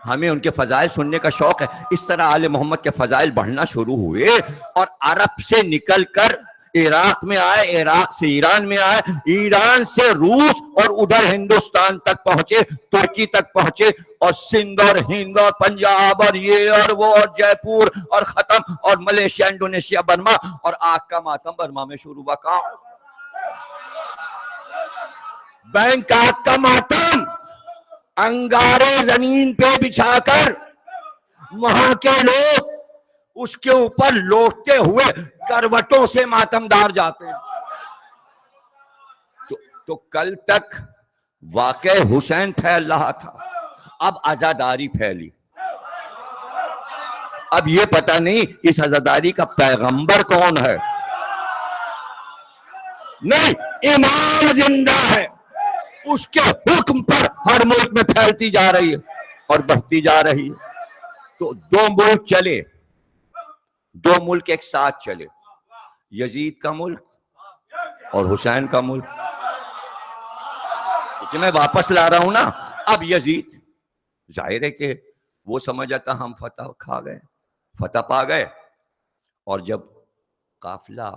ہمیں ان کے فضائل سننے کا شوق ہے۔ اس طرح آل محمد کے فضائل بڑھنا شروع ہوئے اور عرب سے نکل کر عراق میں آئے، عراق سے ایران میں آئے، ایران سے روس اور ادھر ہندوستان تک پہنچے، ترکی تک پہنچے، اور سندھ اور ہند اور پنجاب اور یہ اور وہ اور جے پور اور ختم، اور ملیشیا، انڈونیشیا، برما، اور آگ کا ماتم برما میں شروع ہوا۔ کہاں؟ بینکاک کا ماتم انگارے زمین پہ بچھا کر وہاں کے لوگ اس کے اوپر لوٹتے ہوئے کروٹوں سے ماتمدار جاتے ہیں۔ تو کل تک واقع حسین پھیل رہا تھا، اب عزاداری پھیلی۔ اب یہ پتہ نہیں اس عزاداری کا پیغمبر کون ہے، نہیں، امام زندہ ہے، اس کے حکم پر ہر ملک میں پھیلتی جا رہی ہے اور بڑھتی جا رہی ہے۔ تو دو ملک چلے، دو ملک ایک ساتھ چلے، یزید کا ملک اور حسین کا ملک۔ کہ میں واپس لا رہا ہوں نا، اب یزید ظاہر ہے کہ وہ سمجھا تھا ہم فتح کھا گئے، فتح پا گئے، اور جب قافلہ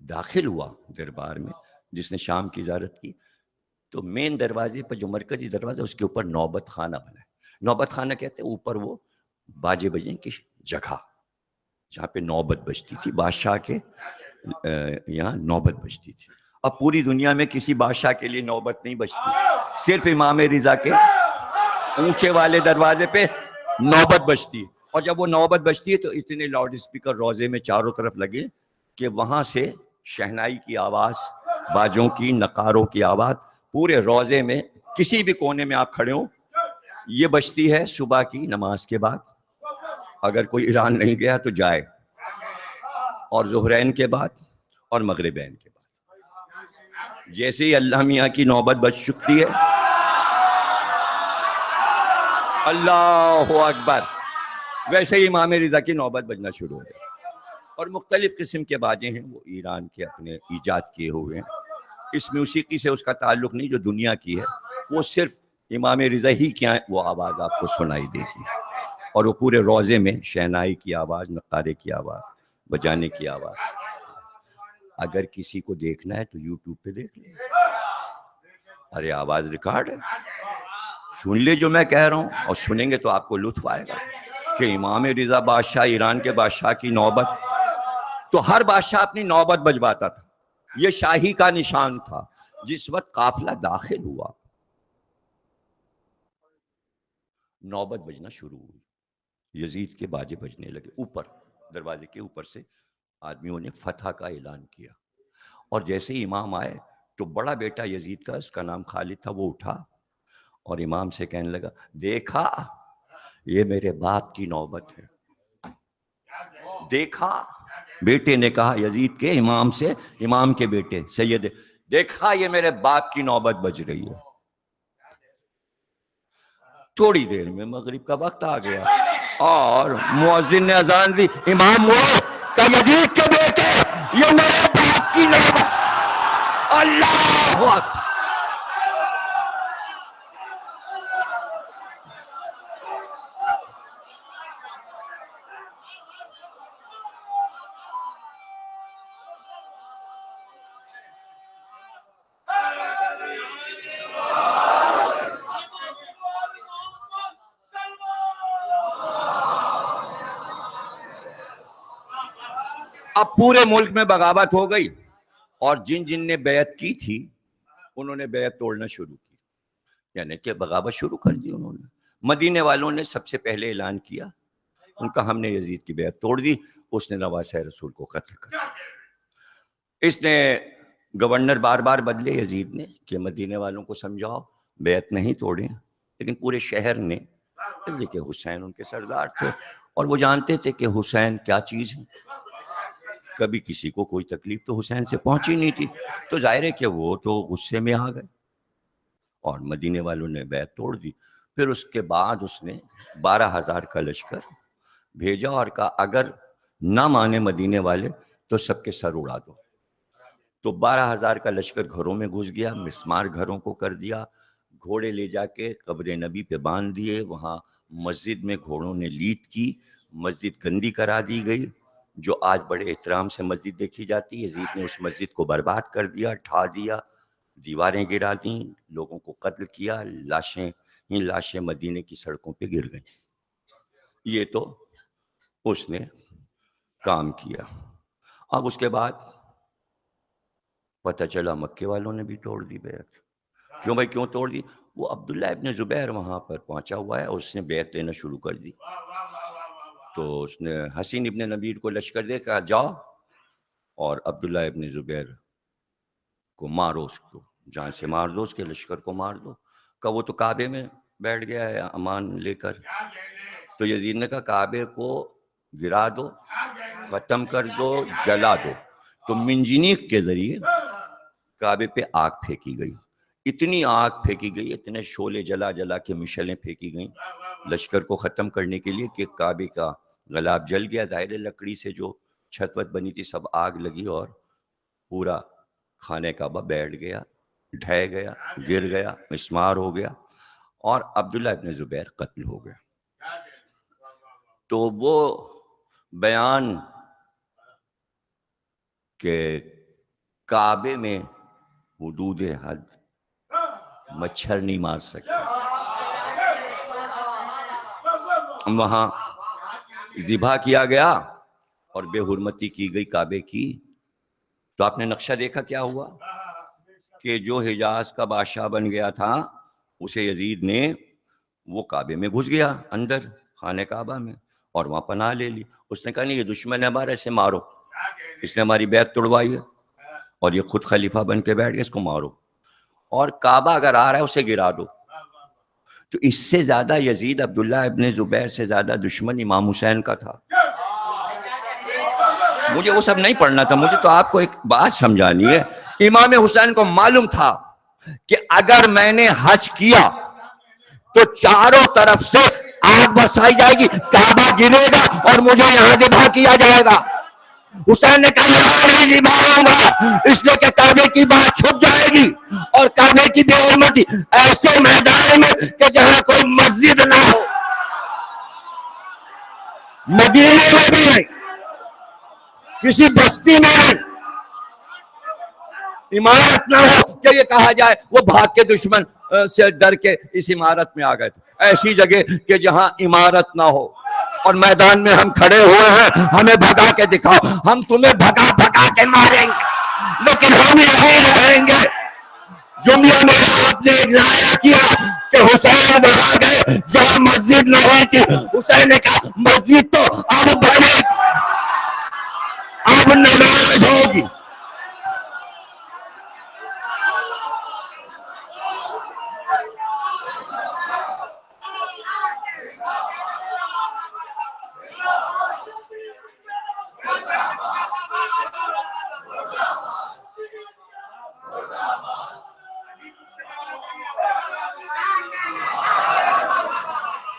داخل ہوا دربار میں، جس نے شام کی زیارت کی، تو مین دروازے پر جو مرکزی دروازہ، اس کے اوپر نوبت خانہ بنا ہے۔ نوبت خانہ کہتے ہیں اوپر وہ باجے بجنے کی جگہ جہاں پہ نوبت بجتی تھی، بادشاہ کے یہاں نوبت بجتی تھی۔ اب پوری دنیا میں کسی بادشاہ کے لیے نوبت نہیں بجتی، صرف امام رضا کے اونچے والے دروازے پہ نوبت بجتی ہے۔ اور جب وہ نوبت بجتی ہے تو اتنے لاؤڈ اسپیکر روضے میں چاروں طرف لگے کہ وہاں سے شہنائی کی آواز، باجوں کی، نقاروں کی آواز پورے روضے میں کسی بھی کونے میں آپ کھڑے ہوں۔ یہ بجتی ہے صبح کی نماز کے بعد، اگر کوئی ایران نہیں گیا تو جائے، اور ظہرین کے بعد اور مغربین کے بعد۔ جیسے ہی اللہ میاں کی نوبت بج چکتی ہے، اللہ اکبر، ویسے ہی امام رضا کی نوبت بجنا شروع ہو گئی۔ اور مختلف قسم کے باجے ہیں، وہ ایران کے اپنے ایجاد کیے ہوئے ہیں۔ اس موسیقی سے اس کا تعلق نہیں جو دنیا کی ہے، وہ صرف امام رضا ہی کیا ہے وہ آواز آپ کو سنائی دیتی ہے، اور وہ پورے روضے میں شہنائی کی آواز، نقارے کی آواز، بجانے کی آواز۔ اگر کسی کو دیکھنا ہے تو یوٹیوب پہ دیکھ لیں، ارے آواز ریکارڈ ہے، سن لے جو میں کہہ رہا ہوں، اور سنیں گے تو آپ کو لطف آئے گا کہ امام رضا بادشاہ، ایران کے بادشاہ کی نوبت، تو ہر بادشاہ اپنی نوبت بجواتا تھا، یہ شاہی کا نشان تھا۔ جس وقت قافلہ داخل ہوا، نوبت بجنا شروع ہوئی، یزید کے باجے بجنے لگے، اوپر دروازے کے اوپر سے آدمیوں نے فتح کا اعلان کیا۔ اور جیسے ہی امام آئے تو بڑا بیٹا یزید کا، اس کا نام خالد تھا، وہ اٹھا اور امام سے کہنے لگا، دیکھا یہ میرے باپ کی نوبت ہے، دیکھا، بیٹے نے کہا یزید کے امام سے، امام کے بیٹے سید، دیکھا یہ میرے باپ کی نوبت بج رہی ہے۔ تھوڑی دیر میں مغرب کا وقت آ گیا اور مؤذن نے اذان دی، امام وہ کہ یزید کے بیٹے یہ میرے باپ کی نوبت، اللہ اکبر۔ اب پورے ملک میں بغاوت ہو گئی اور جن جن نے بیعت کی تھی انہوں نے بیعت توڑنا شروع کی، یعنی کہ بغاوت شروع کر دی انہوں نے۔ مدینے والوں نے سب سے پہلے اعلان کیا ان کا، ہم نے یزید کی بیعت توڑ دی، اس نے نواسہ رسول کو قتل کر دیا۔ اس نے گورنر بار بار بدلے یزید نے کہ مدینے والوں کو سمجھاؤ بیعت نہیں توڑیں، لیکن پورے شہر نے، کہ حسین ان کے سردار تھے اور وہ جانتے تھے کہ حسین کیا چیز ہے، کبھی کسی کو کوئی تکلیف تو حسین سے پہنچی نہیں تھی، تو ظاہر ہے کہ وہ تو غصے میں آ گئے اور مدینے والوں نے بیعت توڑ دی۔ پھر اس کے بعد اس نے 12,000 کا لشکر بھیجا اور کہا اگر نہ مانے مدینے والے تو سب کے سر اڑا دو۔ تو 12,000 کا لشکر گھروں میں گھس گیا، مسمار گھروں کو کر دیا، گھوڑے لے جا کے قبر نبی پہ باندھ دیے، وہاں مسجد میں گھوڑوں نے لیٹ کی، مسجد گندی کرا دی گئی، جو آج بڑے احترام سے مسجد دیکھی جاتی ہے۔ یزید نے اس مسجد کو برباد کر دیا، ڈھا دیا، دیواریں گرا دیں، لوگوں کو قتل کیا، لاشیں مدینے کی سڑکوں پہ گر گئیں۔ یہ تو اس نے کام کیا۔ اب اس کے بعد پتہ چلا مکے والوں نے بھی توڑ دی بیعت۔ کیوں بھائی کیوں توڑ دی؟ وہ عبداللہ ابن زبیر وہاں پر پہنچا ہوا ہے اور اس نے بیعت لینا شروع کر دی۔ تو اس نے حسین ابن نبیر کو لشکر دے کہا جاؤ اور عبداللہ ابن زبیر کو مارو، اس کو جان سے مار دو، اس کے لشکر کو مار دو۔ کہ وہ تو کعبے میں بیٹھ گیا ہے امان لے کر۔ تو یزید نے کہا کعبے کو گرا دو، ختم کر دو، جلا دو۔ تو منجنیق کے ذریعے کعبے پہ آگ پھینکی گئی، اتنی آگ پھینکی گئی، اتنے شعلے جلا جلا کے مشعلیں پھینکی گئیں لشکر کو ختم کرنے کے لیے کہ کعبے کا غلاب جل گیا۔ ظاہر لکڑی سے جو چھت وت بنی تھی سب آگ لگی اور پورا خانہ کعبہ بیٹھ گیا، ڈھہ گیا، گر گیا، مسمار ہو گیا اور عبداللہ ابن زبیر قتل ہو گیا۔ تو وہ بیان کہ کعبے میں حدود حد مچھر نہیں مار سکتا، وہاں ذبح کیا گیا اور بے حرمتی کی گئی کعبے کی، تو آپ نے نقشہ دیکھا کیا ہوا کہ جو حجاز کا بادشاہ بن گیا تھا اسے یزید نے، وہ کعبے میں گھس گیا اندر خانہ کعبہ میں اور وہاں پناہ لے لی۔ اس نے کہا نہیں یہ دشمن ہے ہمارا، اسے مارو، اس نے ہماری بیعت توڑوائی ہے اور یہ خود خلیفہ بن کے بیٹھ گیا، اس کو مارو، اور کعبہ اگر آ رہا ہے اسے گرا دو۔ تو اس سے زیادہ یزید عبداللہ ابن زبیر سے زیادہ دشمن امام حسین کا تھا۔ مجھے وہ سب نہیں پڑھنا تھا، مجھے تو آپ کو ایک بات سمجھانی ہے۔ امام حسین کو معلوم تھا کہ اگر میں نے حج کیا تو چاروں طرف سے آگ برسائی جائے گی، کعبہ گرے گا اور مجھے یہاں ذبح کیا جائے گا۔ حسین نے کہا یہاں نہیں ذبح ہوں گا، اس لیے کہ کعبے کی بات چھپ جائے گی اور کعبے کی بے حرمتی ایسے میدان میں کہ جہاں کوئی مسجد نہ ہو، مدینے میں بھی نہیں، کسی بستی میں نہیں، عمارت نہ ہو کہ یہ کہا جائے وہ بھاگ کے دشمن سے ڈر کے اس عمارت میں آ گئے تھے۔ ایسی جگہ کہ جہاں عمارت نہ ہو اور میدان میں ہم کھڑے ہوئے ہیں، ہمیں بھگا کے دکھاؤ، ہم تمہیں بھگا بھگا کے ماریں گے لیکن ہم یہیں رہیں گے۔ جملے میں آپ نے ایک ضائع کیا کہ حسین بھگا گئے جہاں مسجد نہیں تھی۔ حسین نے کہا مسجد تو اب بنے، اب نماز ہوگی۔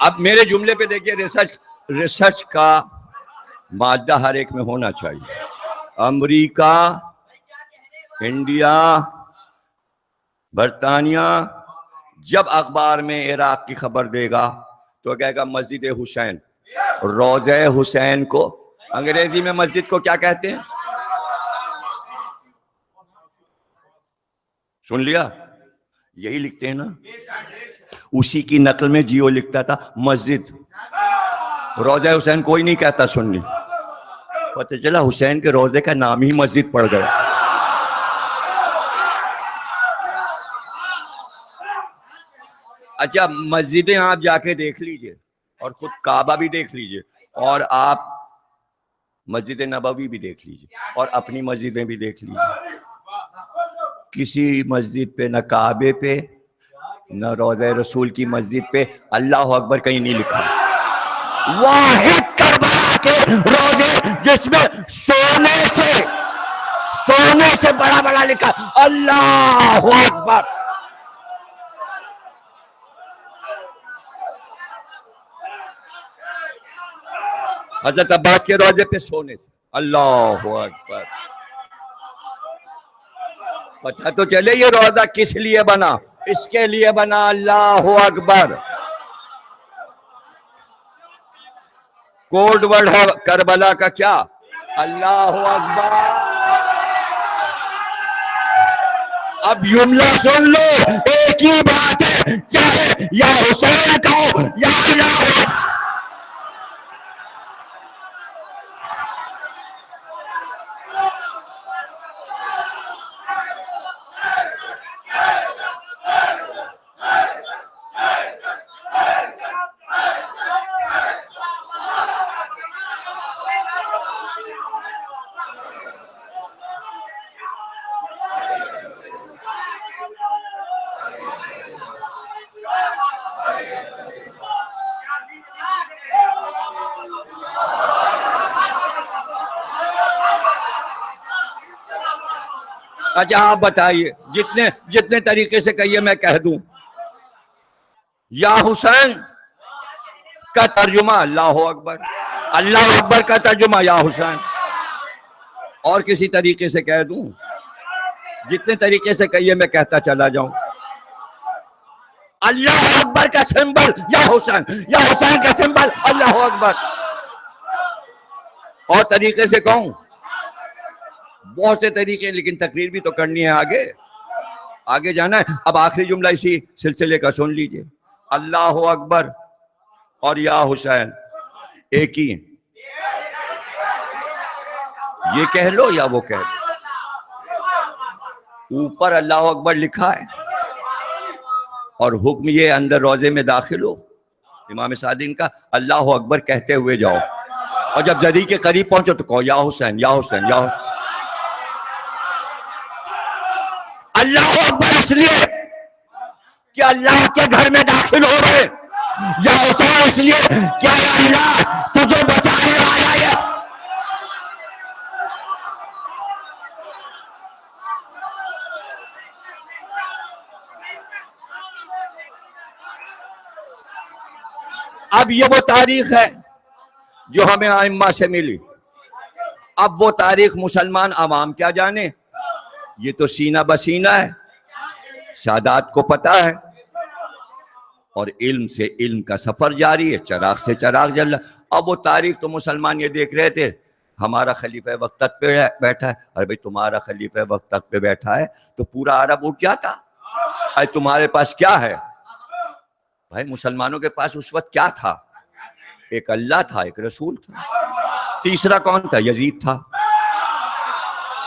اب میرے جملے پہ دیکھیے، ریسرچ کا مادہ ہر ایک میں ہونا چاہیے۔ امریکہ، انڈیا، برطانیہ جب اخبار میں عراق کی خبر دے گا تو کہے گا مسجد حسین، روضہ حسین کو انگریزی میں مسجد کو کیا کہتے ہیں؟ سن لیا؟ یہی لکھتے ہیں نا، اسی کی نقل میں جیو لکھتا تھا مسجد، روضہ حسین کوئی نہیں کہتا۔ سن لی، پتہ چلا حسین کے روزے کا نام ہی مسجد پڑ گیا. اچھا مسجدیں آپ جا کے دیکھ لیجئے اور خود کعبہ بھی دیکھ لیجئے اور آپ مسجد نبوی بھی دیکھ لیجئے اور اپنی مسجدیں بھی دیکھ لیجئے. کسی مسجد پہ نہ کعبے پہ نہ روضہ رسول کی مسجد پہ اللہ اکبر کہیں نہیں لکھا. واحد کربلا کے روزے جس میں سونے سے بڑا بڑا لکھا اللہ اکبر. حضرت عباس کے روزے پہ سونے سے اللہ اکبر. پتہ تو چلے یہ روزہ کس لیے بنا, اس کے لیے بنا اللہ اکبر. کوڈ ورڈ ہے کربلا کا کیا, اللہ اکبر. اب جملہ سن لو, ایک ہی بات ہے, چاہے یا حسین کہو یا اللہ اکبر. اچھا آپ بتائیے, جتنے طریقے سے کہیے میں کہہ دوں. یا حسین کا ترجمہ اللہ اکبر, اللہ اکبر کا ترجمہ یا حسین. اور کسی طریقے سے کہہ دوں, جتنے طریقے سے کہیے میں کہتا چلا جاؤں. اللہ اکبر کا سمبل یا حسین, یا حسین کا سمبل اللہ اکبر. اور طریقے سے کہوں, بہت سے طریقے, لیکن تقریر بھی تو کرنی ہے, آگے جانا ہے. اب آخری جملہ اسی سلسلے کا سن لیجئے. اللہ اکبر اور یا حسین ایک ہی, یہ کہہ لو یا وہ کہہ لو. اوپر اللہ اکبر لکھا ہے اور حکم یہ اندر روزے میں داخل ہو امام صادق کا اللہ اکبر کہتے ہوئے جاؤ, اور جب جری کے قریب پہنچو تو کہو یا حسین یا حسین یا حسین. اللہ اکبر اس لیے کہ اللہ کے گھر میں داخل ہو رہے, یا حسین اس لیے کہ اللہ تجھے بچانے والا ہے. اب یہ وہ تاریخ ہے جو ہمیں ائمہ سے ملی. اب وہ تاریخ مسلمان عوام کیا جانے, یہ تو سینہ بسینہ ہے, سادات کو پتا ہے, اور علم سے علم کا سفر جاری ہے, چراغ سے چراغ جل. اب وہ تاریخ تو مسلمان یہ دیکھ رہے تھے ہمارا خلیفہ وقت تک پہ بیٹھا ہے. ارے بھائی تمہارا خلیفہ وقت تک پہ بیٹھا ہے تو پورا عرب اٹھ جاتا. ارے تمہارے پاس کیا ہے بھائی, مسلمانوں کے پاس اس وقت کیا تھا, ایک اللہ تھا, ایک رسول تھا, تیسرا کون تھا, یزید تھا.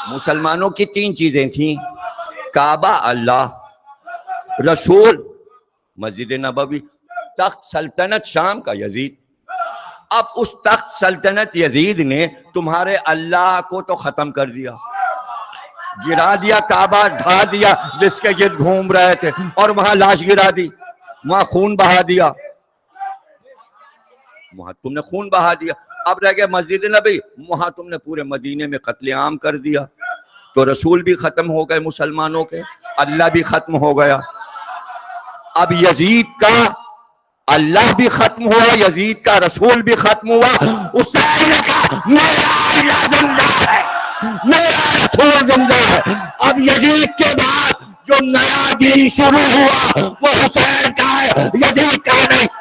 مسلمانوں کی تین چیزیں تھیں, کعبہ اللہ, رسول مسجد نبوی, تخت سلطنت شام کا یزید. اب اس تخت سلطنت یزید نے تمہارے اللہ کو تو ختم کر دیا, گرا دیا, کعبہ ڈھا دیا جس کے گرد گھوم رہے تھے, اور وہاں لاش گرا دی, وہاں خون بہا دیا, وہاں تم نے خون بہا دیا. اب رہ گیا مسجد نبی, وہاں تم نے پورے مدینے میں قتل عام کر دیا. تو رسول بھی ختم ہو گئے مسلمانوں کے, اللہ بھی ختم ہو گیا. اب یزید کا اللہ بھی ختم ہوا, یزید کا رسول بھی ختم ہوا. حسین نے کہا میرا اللہ زندہ ہے, میرا رسول زندہ ہے. اب یزید کے بعد جو نیا دین شروع ہوا وہ حسین کا ہے, یزید کا نہیں.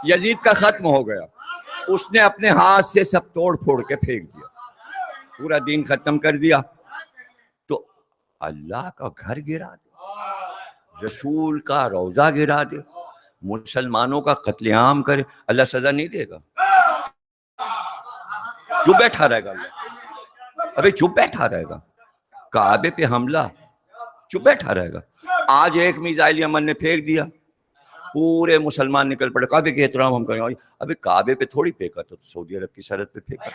یزید کا ختم ہو گیا, اس نے اپنے ہاتھ سے سب توڑ پھوڑ کے پھینک دیا, پورا دین ختم کر دیا. تو اللہ کا گھر گرا دے، رسول کا روضہ گرا دے، مسلمانوں کا قتل عام کرے، اللہ سزا نہیں دے گا؟ چپ بیٹھا رہے گا اللہ؟ ابھی چپ بیٹھا رہے گا؟ کعبے پہ حملہ، چپ بیٹھا رہے گا؟ آج ایک میزائل یمن نے پھینک دیا، پورے مسلمان نکل پڑے، کعبے کے احترام ہم کریں۔ ابھی کعبے پہ تھوڑی پھینکا تو سعودی عرب کی سرحد پہ پھینکا،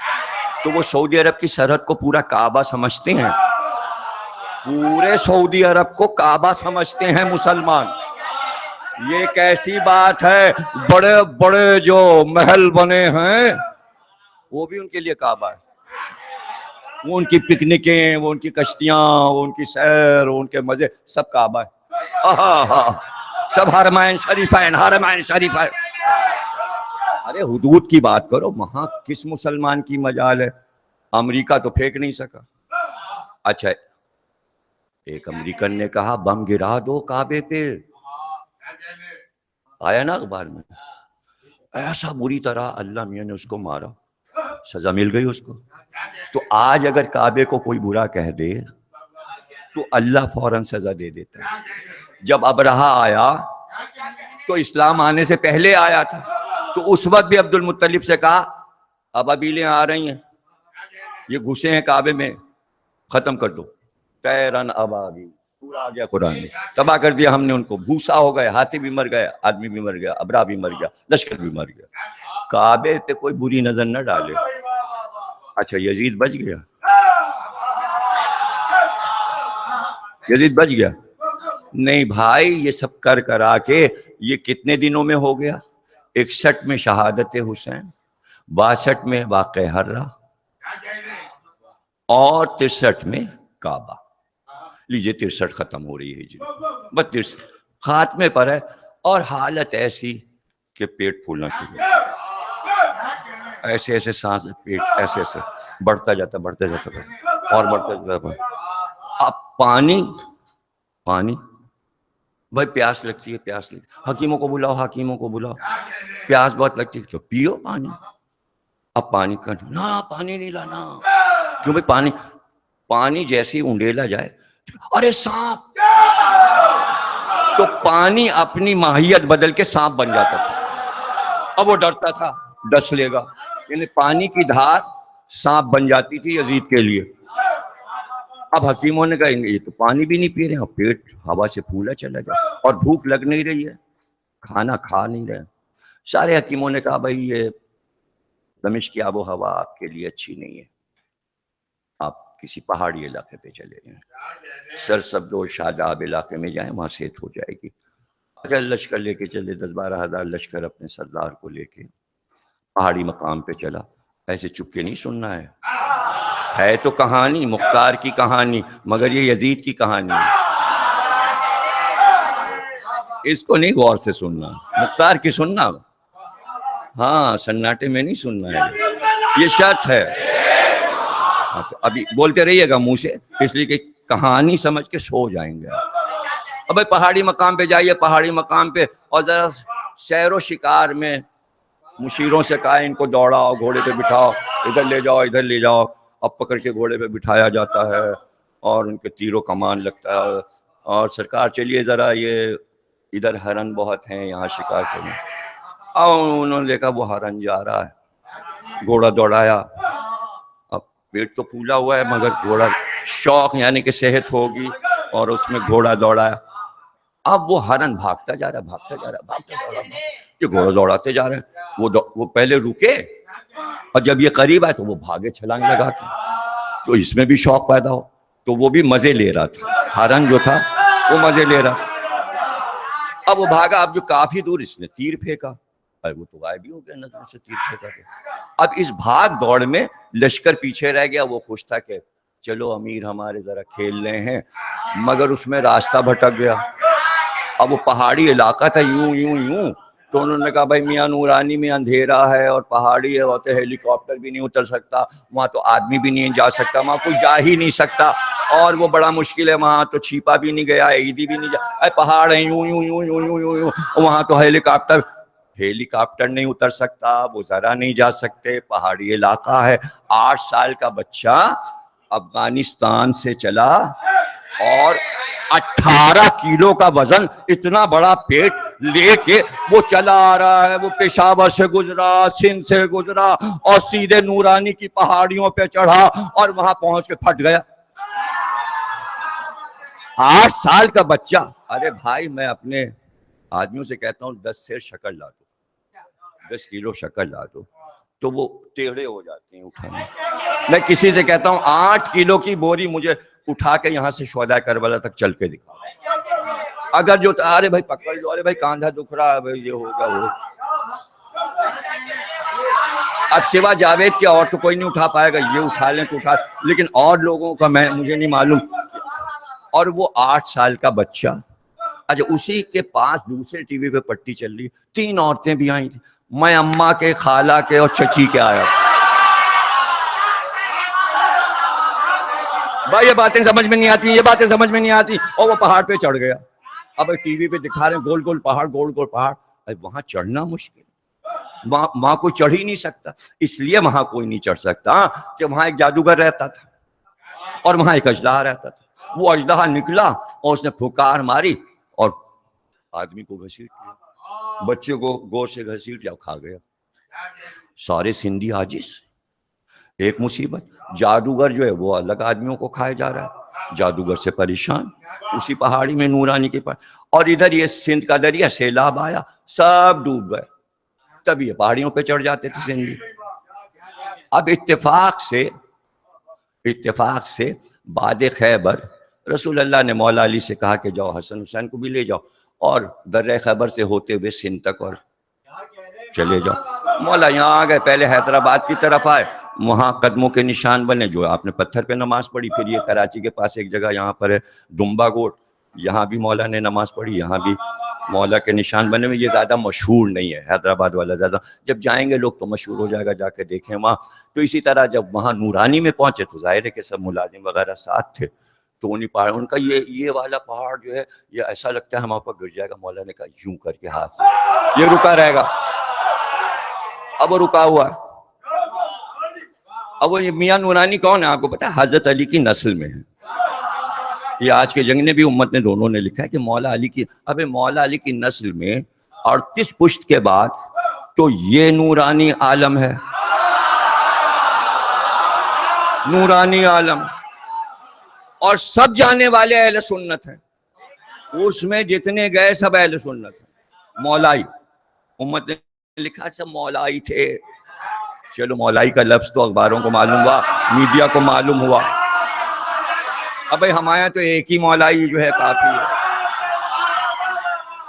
تو وہ سعودی عرب کی سرحد کو پورا کعبہ سمجھتے ہیں، پورے سعودی عرب کو کعبہ سمجھتے ہیں مسلمان۔ یہ کیسی بات ہے؟ بڑے بڑے جو محل بنے ہیں وہ بھی ان کے لیے کعبہ ہے، وہ ان کی پکنکیں، وہ ان کی کشتیاں، وہ ان کی سیر، وہ ان کے مزے، سب کعبہ ہے، سب حرمین شریفین، حرمین شریفین۔ ارے حدود کی بات کرو، وہاں کس مسلمان کی مجال ہے؟ امریکہ تو پھینک نہیں سکا۔ اچھا، ایک امریکن نے کہا بم گرا دو کعبے پہ، آیا نا اخبار میں، ایسا بری طرح اللہ میاں نے اس کو مارا، سزا مل گئی اس کو۔ تو آج اگر کعبے کو کوئی برا کہہ دے تو اللہ فوراً سزا دے دیتا ہے۔ جب ابرہہ آیا تو اسلام آنے سے پہلے آیا تھا، تو اس وقت بھی عبد المطلب سے کہا ابابیلیں آ رہی ہیں، یہ گھسے ہیں کعبے میں، ختم کر دو۔ تیرن ابابیل، پورا آ گیا قرآن میں، تباہ کر دیا ہم نے ان کو، بھوسا ہو گئے، ہاتھی بھی مر گئے، آدمی بھی مر گیا، ابرہہ بھی مر گیا، لشکر بھی مر گیا۔ کعبے پہ کوئی بری نظر نہ ڈالے۔ اچھا، یزید بچ گیا؟ یزید بچ گیا؟ نہیں بھائی، یہ سب کر کرا کے یہ کتنے دنوں میں ہو گیا؟ 61 میں شہادت حسین، 62 میں واقع حرہ، اور 63 میں کعبہ۔ لیجئے 63 ختم ہو رہی ہے ہجری، 32 خاتمے پر ہے، اور حالت ایسی کہ پیٹ پھولنا شروع، ایسے ایسے سانس، پیٹ ایسے ایسے بڑھتا جاتا اور بڑھتا جاتا۔ اب پانی بھائی، پیاس لگتی ہے، پیاس لگتی ہے، حکیموں کو بلاؤ، حکیموں کو بلاؤ، پیاس بہت لگتی ہے تو پیو پانی۔ اب پانی کا نہ، پانی نہیں لانا، کیوں بھائی؟ پانی جیسے ہی انڈیلا جائے، ارے سانپ، تو پانی اپنی ماہیت بدل کے سانپ بن جاتا تھا۔ اب وہ ڈرتا تھا ڈس لے گا، یعنی پانی کی دھار سانپ بن جاتی تھی یزید کے لیے۔ اب حکیموں نے کہا یہ تو پانی بھی نہیں پی رہے ہیں، اور پیٹ ہوا سے پھولا چلا گیا، اور بھوک لگ نہیں رہی ہے، کھانا کھا نہیں رہے۔ سارے حکیموں نے کہا بھائی یہ دمشق کی آب و ہوا آپ کے لیے اچھی نہیں ہے، آپ کسی پہاڑی علاقے پہ چلے جائیں، سرسبز و شاداب علاقے میں جائیں، وہاں صحت ہو جائے گی۔ اچھا، لشکر لے کے چلے، 10-12 ہزار لشکر اپنے سردار کو لے کے پہاڑی مقام پہ چلا۔ ایسے چپ کے نہیں سننا ہے تو کہانی مختار کی کہانی، مگر یہ یزید کی کہانی ہے، اس کو نہیں غور سے سننا، مختار کی سننا، ہاں سناٹے میں نہیں سننا ہے، یہ شرط ہے۔ ابھی بولتے رہیے گا منہ سے، اس لیے کہ کہانی سمجھ کے سو جائیں گے۔ اب پہاڑی مقام پہ جائیے، پہاڑی مقام پہ، اور ذرا سیر و شکار میں مشیروں سے کہا ان کو دوڑاؤ، گھوڑے پہ بٹھاؤ، ادھر لے جاؤ، ادھر لے جاؤ۔ اب پکڑ کے گھوڑے پہ بٹھایا جاتا ہے، اور ان کے تیر و کمان لگتا ہے، اور سرکار چلیے ذرا یہ ادھر ہرن بہت ہیں، یہاں شکار کریں۔ اور انہوں نے دیکھا وہ ہرن جا رہا ہے، گھوڑا دوڑایا، اب پیٹ تو پھولا ہوا ہے مگر گھوڑا شوق یعنی کہ صحت ہوگی، اور اس میں گھوڑا دوڑایا۔ اب وہ ہرن بھاگتا جا رہا ہے، یہ گھوڑا دوڑاتے جا رہے ہیں، وہ پہلے رکے، اور جب یہ قریب آئے تو وہ بھاگے چھلانگ لگا کے، تو اس میں بھی شوق پیدا ہو، تو وہ بھی مزے لے رہا تھا، ہرن جو تھا وہ مزے لے رہا تھا۔ اب وہ بھاگا، اب جو کافی دور اس نے تیر پھینکا، وہ تو غائب ہی ہو گیا نظر سے، تیر پھینکا گیا۔ اب اس بھاگ دوڑ میں لشکر پیچھے رہ گیا، وہ خوش تھا کہ چلو امیر ہمارے ذرا کھیل رہے ہیں، مگر اس میں راستہ بھٹک گیا۔ اب وہ پہاڑی علاقہ تھا، یوں تو انہوں نے کہا بھائی میاں نورانی میں اندھیرا ہے اور پہاڑی ہے، وہاں تو ہیلی کاپٹر بھی نہیں اتر سکتا، وہاں تو آدمی بھی نہیں جا سکتا، وہاں کوئی جا ہی نہیں سکتا، اور وہ بڑا مشکل ہے، وہاں تو چھیپا بھی نہیں گیا، عیدی بھی نہیں جا، پہاڑ ہیں یوں، وہاں تو ہیلی کاپٹر نہیں اتر سکتا، وہ ذرا نہیں جا سکتے، پہاڑی علاقہ ہے۔ 8 سال کا بچہ افغانستان سے چلا اور 18 کلو کا وزن، اتنا بڑا پیٹ لے کے وہ چلا آ رہا ہے. وہ پشاور سے گزرا، سندھ سے گزرا اور سیدھے نورانی کی پہاڑیوں پہ چڑھا اور وہاں پہنچ کے پھٹ گیا. 8 سال کا بچہ. ارے بھائی میں اپنے آدمیوں سے کہتا ہوں 10 سیر شکر لا دو، 10 کلو شکر لا دو، تو وہ ٹیڑھے ہو جاتے ہیں اٹھانے. میں کسی سے کہتا ہوں 8 کلو کی بوری مجھے اٹھا کے یہاں سے شہدائے کربلا تک چل کے دکھا. اگر جو ارے بھائی پکڑ لو، ارے بھائی کاندھا دکھ رہا ہے، یہ ہوگا وہ. اب سوا جاوید کے اور تو کوئی نہیں اٹھا پائے گا، یہ اٹھا لیں تو اٹھا، لیکن اور لوگوں کا مجھے نہیں معلوم. اور وہ 8 سال کا بچہ. اچھا اسی کے پاس دوسرے ٹی وی پہ پٹی چل رہی، 3 عورتیں بھی آئی تھیں. میں اماں کے، خالہ کے اور چچی کے آیا. بھائی یہ باتیں سمجھ میں نہیں آتی، یہ باتیں سمجھ میں نہیں آتی. اور وہ پہاڑ پہ چڑھ گیا. اب ٹی وی پہ دکھا رہے ہیں گول گول پہاڑ، گول گول پہاڑ. وہاں چڑھنا مشکل، وہاں کوئی چڑھ ہی نہیں سکتا. اس لیے وہاں کوئی نہیں چڑھ سکتا کہ وہاں ایک جادوگر رہتا تھا اور وہاں ایک اژدہا رہتا تھا. وہ اژدہا نکلا اور اس نے پھکار ماری اور آدمی کو گھسیٹ لیا، بچے کو گور سے گھسیٹ لیا، کھا گیا. سارے سندھی عاجز. ایک مصیبت، جادوگر جو ہے وہ الگ آدمیوں کو کھائے جا رہا ہے، جادوگر سے پریشان اسی پہاڑی میں نورانی کے پاس. اور ادھر یہ سندھ کا دریا، سیلاب آیا، سب ڈوب گئے. تب یہ پہاڑیوں پہ چڑھ جاتے تھے سندھی. اب اتفاق سے بعد خیبر رسول اللہ نے مولا علی سے کہا کہ جاؤ حسن حسین کو بھی لے جاؤ اور درہ خیبر سے ہوتے ہوئے سندھ تک اور چلے جاؤ. مولا یہاں آ گئے، پہلے حیدرآباد کی طرف آئے، وہاں قدموں کے نشان بنے جو آپ نے پتھر پہ نماز پڑھی. پھر یہ کراچی کے پاس ایک جگہ یہاں پر ہے دمبا گوٹ، یہاں بھی مولا نے نماز پڑھی، یہاں بھی مولا کے نشان بنے ہوئے. یہ زیادہ مشہور نہیں ہے حیدرآباد والا، زیادہ جب جائیں گے لوگ تو مشہور ہو جائے گا، جا کے دیکھیں وہاں. تو اسی طرح جب وہاں نورانی میں پہنچے تو ظاہر ہے کہ سب ملازم وغیرہ ساتھ تھے. تو انہیں پہاڑ، ان کا یہ والا پہاڑ جو ہے یہ ایسا لگتا ہے ہمارے اوپر گر جائے گا. مولا نے کہا یوں کر کے ہاتھ سے یہ رکا رہے گا. اب وہ رکا ہوا ہے. اب وہ میاں نورانی کون ہے آپ کو پتا ہے؟ حضرت علی کی نسل میں ہے. یہ آج کے جنگ نے بھی امت نے دونوں نے لکھا ہے کہ مولا علی کی، اب مولا علی کی نسل میں 38 پشت کے بعد تو یہ نورانی عالم ہے، نورانی عالم. اور سب جانے والے اہل سنت ہیں، اس میں جتنے گئے سب اہل سنت ہیں. مولائی امت نے لکھا سب مولائی تھے. چلو مولائی کا لفظ تو اخباروں کو معلوم ہوا، میڈیا کو معلوم ہوا. اب بھائی ہمارے یہاں تو ایک ہی مولائی جو ہے کافی ہے،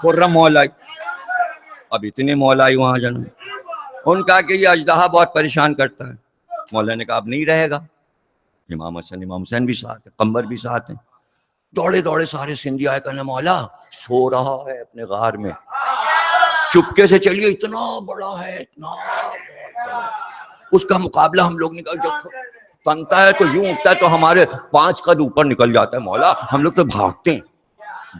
خرم مولائی. اب اتنے مولائی وہاں جانا. ان کا کہ یہ اژدہا بہت پریشان کرتا ہے. مولا نے کہا اب نہیں رہے گا. امام حسن امام حسین بھی ساتھ ہیں، قمر بھی ساتھ ہیں. دوڑے دوڑے سارے سندھی آئے کہنے مولا سو رہا ہے اپنے غار میں، چپکے سے چلیے، اتنا بڑا ہے، اتنا بڑا. اس کا مقابلہ ہم لوگ نکل، جب تنتا ہے تو یوں اٹھتا ہے تو ہمارے 5 قد اوپر نکل جاتا ہے. مولا ہم لوگ تو بھاگتے ہیں،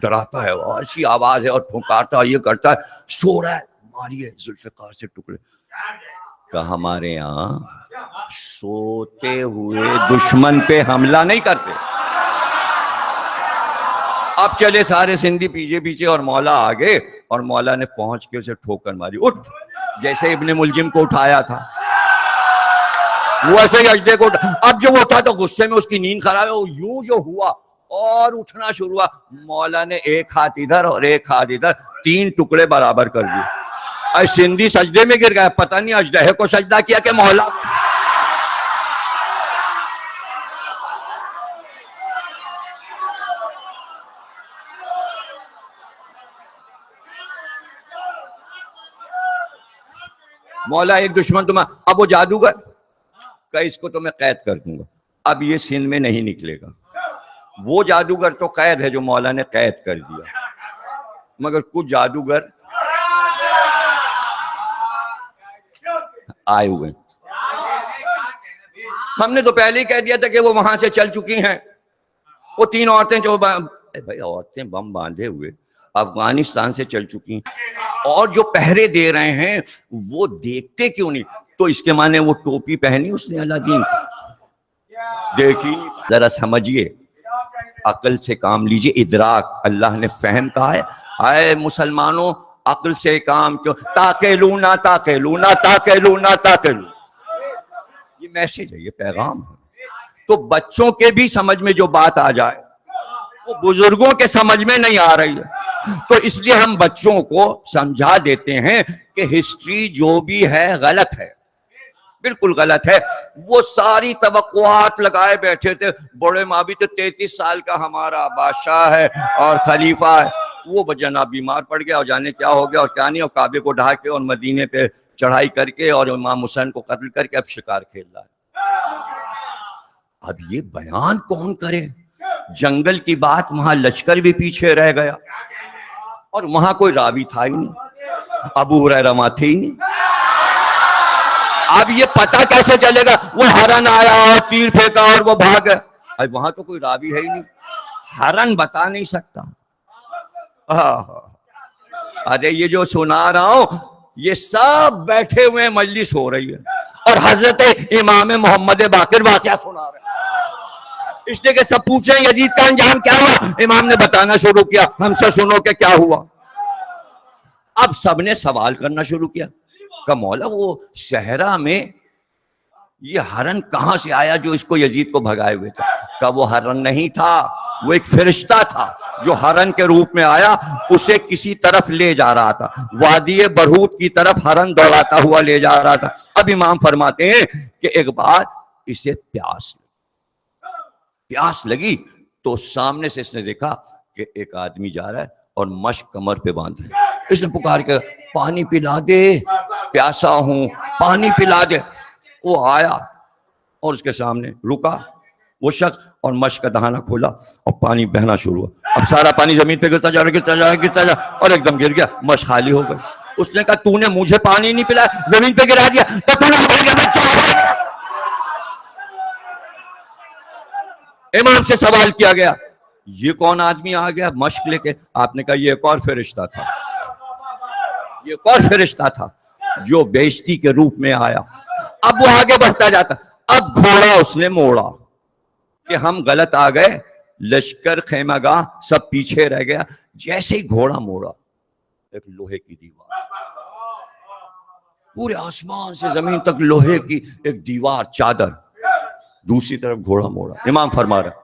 ڈراتا ہے، اور ایسی آواز ہے اور پھنکارتا ہے، یہ کرتا ہے. سو رہا ہے، ماریے ذوالفقار سے ٹکڑے. کہ ہمارے یہاں سوتے ہوئے دشمن پہ حملہ نہیں کرتے. اب چلے سارے سندھی پیچھے پیچھے اور مولا آگے، اور مولا نے پہنچ کے اسے ٹھوکر ماری. اٹھ، جیسے ابن ملجم کو اٹھایا تھا وہ ایسے ہی اژدے کو اٹھا. اب جو وہ اٹھا تو غصے میں اس کی نیند خراب ہے، وہ یوں جو ہوا اور اٹھنا شروع ہوا. مولا نے ایک ہاتھ ادھر اور ایک ہاتھ ادھر، 3 ٹکڑے برابر کر دیے. اے سندھی سجدے میں گر گیا، پتہ نہیں اژدہے کو سجدہ کیا کہ مولا. مولا ایک دشمن تمہیں. اب وہ جادوگر کہ اس کو تو میں قید کر دوں گا، اب یہ سندھ میں نہیں نکلے گا. وہ جادوگر تو قید ہے جو مولا نے قید کر دیا، مگر کچھ جادوگر آئے ہوئے. ہم نے تو پہلے ہی کہہ دیا تھا کہ وہ وہاں سے چل چکی ہیں. وہ 3 عورتیں جو بھائی عورتیں بم باندھے ہوئے افغانستان سے چل چکی ہیں، اور جو پہرے دے رہے ہیں وہ دیکھتے کیوں نہیں؟ تو اس کے معنی وہ ٹوپی پہنی اس نے اللہ دین، دیکھی ذرا سمجھیے. عقل سے کام لیجئے. ادراک اللہ نے فہم کہا ہے. اے مسلمانوں عقل سے کام کیوں, تاقلون تاقلون تاقلون تاقلون, یہ میسج ہے, یہ پیغام ہے. تو بچوں کے بھی سمجھ میں جو بات آ جائے وہ بزرگوں کے سمجھ میں نہیں آ رہی ہے, تو اس لیے ہم بچوں کو سمجھا دیتے ہیں کہ ہسٹری جو بھی ہے غلط ہے, بالکل غلط ہے. وہ ساری توقعات لگائے بیٹھے تھے, بڑے ماں بھی تو 33 سال کا ہمارا بادشاہ ہے اور خلیفہ ہے, وہ جناب بیمار پڑ گیا اور جانے کیا ہو گیا اور کیا نہیں, اور کعبے کو ڈھا کے اور مدینے پہ چڑھائی کر کے اور امام حسین کو قتل کر کے اب شکار کھیل رہا ہے. اب یہ بیان کون کرے؟ جنگل کی بات, وہاں لشکر بھی پیچھے رہ گیا اور وہاں کوئی راوی تھا ہی نہیں, ابو ہریرہ وہاں تھے ہی نہیں. اب یہ پتہ کیسے چلے گا وہ ہرن آیا اور تیر پھینکا اور وہ بھاگ گیا؟ اب وہاں تو کوئی راوی ہے ہی نہیں, ہرن بتا نہیں سکتا. ارے یہ جو سنا رہا ہوں یہ سب بیٹھے ہوئے مجلس ہو رہی ہے اور حضرت امام محمد باقر واقعہ سنا رہے ہیں, اس لیے کہ سب پوچھیں یزید کا انجام کیا ہوا, امام نے بتانا شروع کیا, ہم سے سنو کہ کیا ہوا. اب سب نے سوال کرنا شروع کیا کہ مولا وہ صحرا میں یہ ہرن کہاں سے آیا جو اس کو یزید کو بھگائے ہوئے تھا؟ کہ وہ ہرن نہیں تھا, وہ ایک فرشتہ تھا جو ہرن کے روپ میں آیا, اسے کسی طرف لے جا رہا تھا, وادی برہوت کی طرف ہرن دوڑاتا ہوا لے جا رہا تھا. اب امام فرماتے ہیں کہ ایک بار اسے پیاس لگی تو سامنے سے اس نے دیکھا کہ ایک آدمی جا رہا ہے اور مشک کمر پہ باندھا ہے. اس نے پکار کے پانی پلا دے, پیاسا ہوں, پانی پلا دے. وہ آیا اور اس کے سامنے رکا وہ شخص اور مشک کا دہانہ کھولا اور پانی بہنا شروع ہوا. اب سارا پانی زمین پہ گرتا جا رہا اور ایک دم گر گیا, مشک خالی ہو گئی. اس نے کہا تو نے مجھے پانی نہیں پلایا, زمین پہ گرا دیا, تو تو نے امام سے سوال کیا گیا یہ کون آدمی آ گیا مشق لے کے؟ آپ نے کہا یہ ایک اور فرشتہ تھا, یہ ایک اور فرشتہ تھا جو بیشتی کے روپ میں آیا. اب وہ آگے بڑھتا جاتا, اب گھوڑا اس نے موڑا کہ ہم غلط آ گئے, لشکر خیمہ گاہ سب پیچھے رہ گیا. جیسے ہی گھوڑا موڑا ایک لوہے کی دیوار, پورے آسمان سے زمین تک لوہے کی ایک دیوار چادر, دوسری طرف گھوڑا موڑا, امام فرما رہا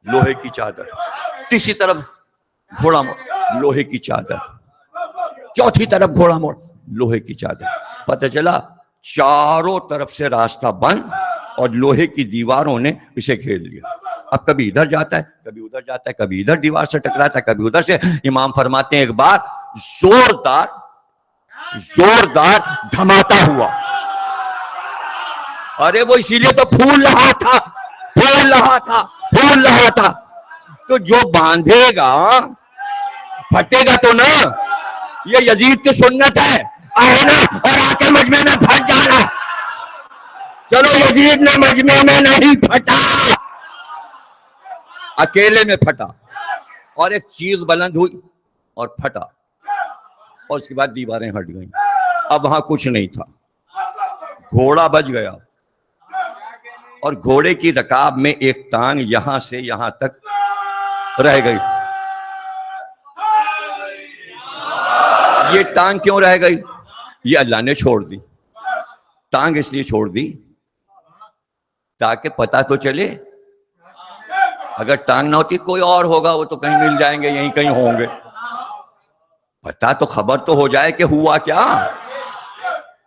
لوہے کی چادر, تیسری طرف گھوڑا موڑا لوہے کی چادر, چوتھی طرف گھوڑا موڑ لوہے کی چادر. پتہ چلا چاروں طرف سے راستہ بند اور لوہے کی دیواروں نے اسے گھیر لیا. اب کبھی ادھر جاتا ہے, کبھی ادھر جاتا ہے, کبھی ادھر دیوار سے ٹکراتا ہے, کبھی ادھر سے. امام فرماتے ہیں ایک بار زوردار دھماکہ ہوا. ارے وہ اسی لیے تو پھول رہا تھا. تو جو باندھے گا پھٹے گا تو نا, یہ یزید کی سنت ہے, آنا اور آ کے مجمع میں پھٹ جانا. چلو یزید نے مجمع میں نہیں پھٹا, اکیلے میں پھٹا اور ایک چیخ بلند ہوئی اور پھٹا, اور اس کے بعد دیواریں ہٹ گئیں. اب وہاں کچھ نہیں تھا, گھوڑا بچ گیا اور گھوڑے کی رکاب میں ایک ٹانگ یہاں سے یہاں تک رہ گئی. یہ ٹانگ کیوں رہ گئی؟ یہ اللہ نے چھوڑ دی. ٹانگ اس لیے چھوڑ دی تاکہ پتہ تو چلے, اگر ٹانگ نہ ہوتی کوئی اور ہوگا, وہ تو کہیں مل جائیں گے, یہیں کہیں ہوں گے, پتہ تو خبر تو ہو جائے کہ ہوا کیا.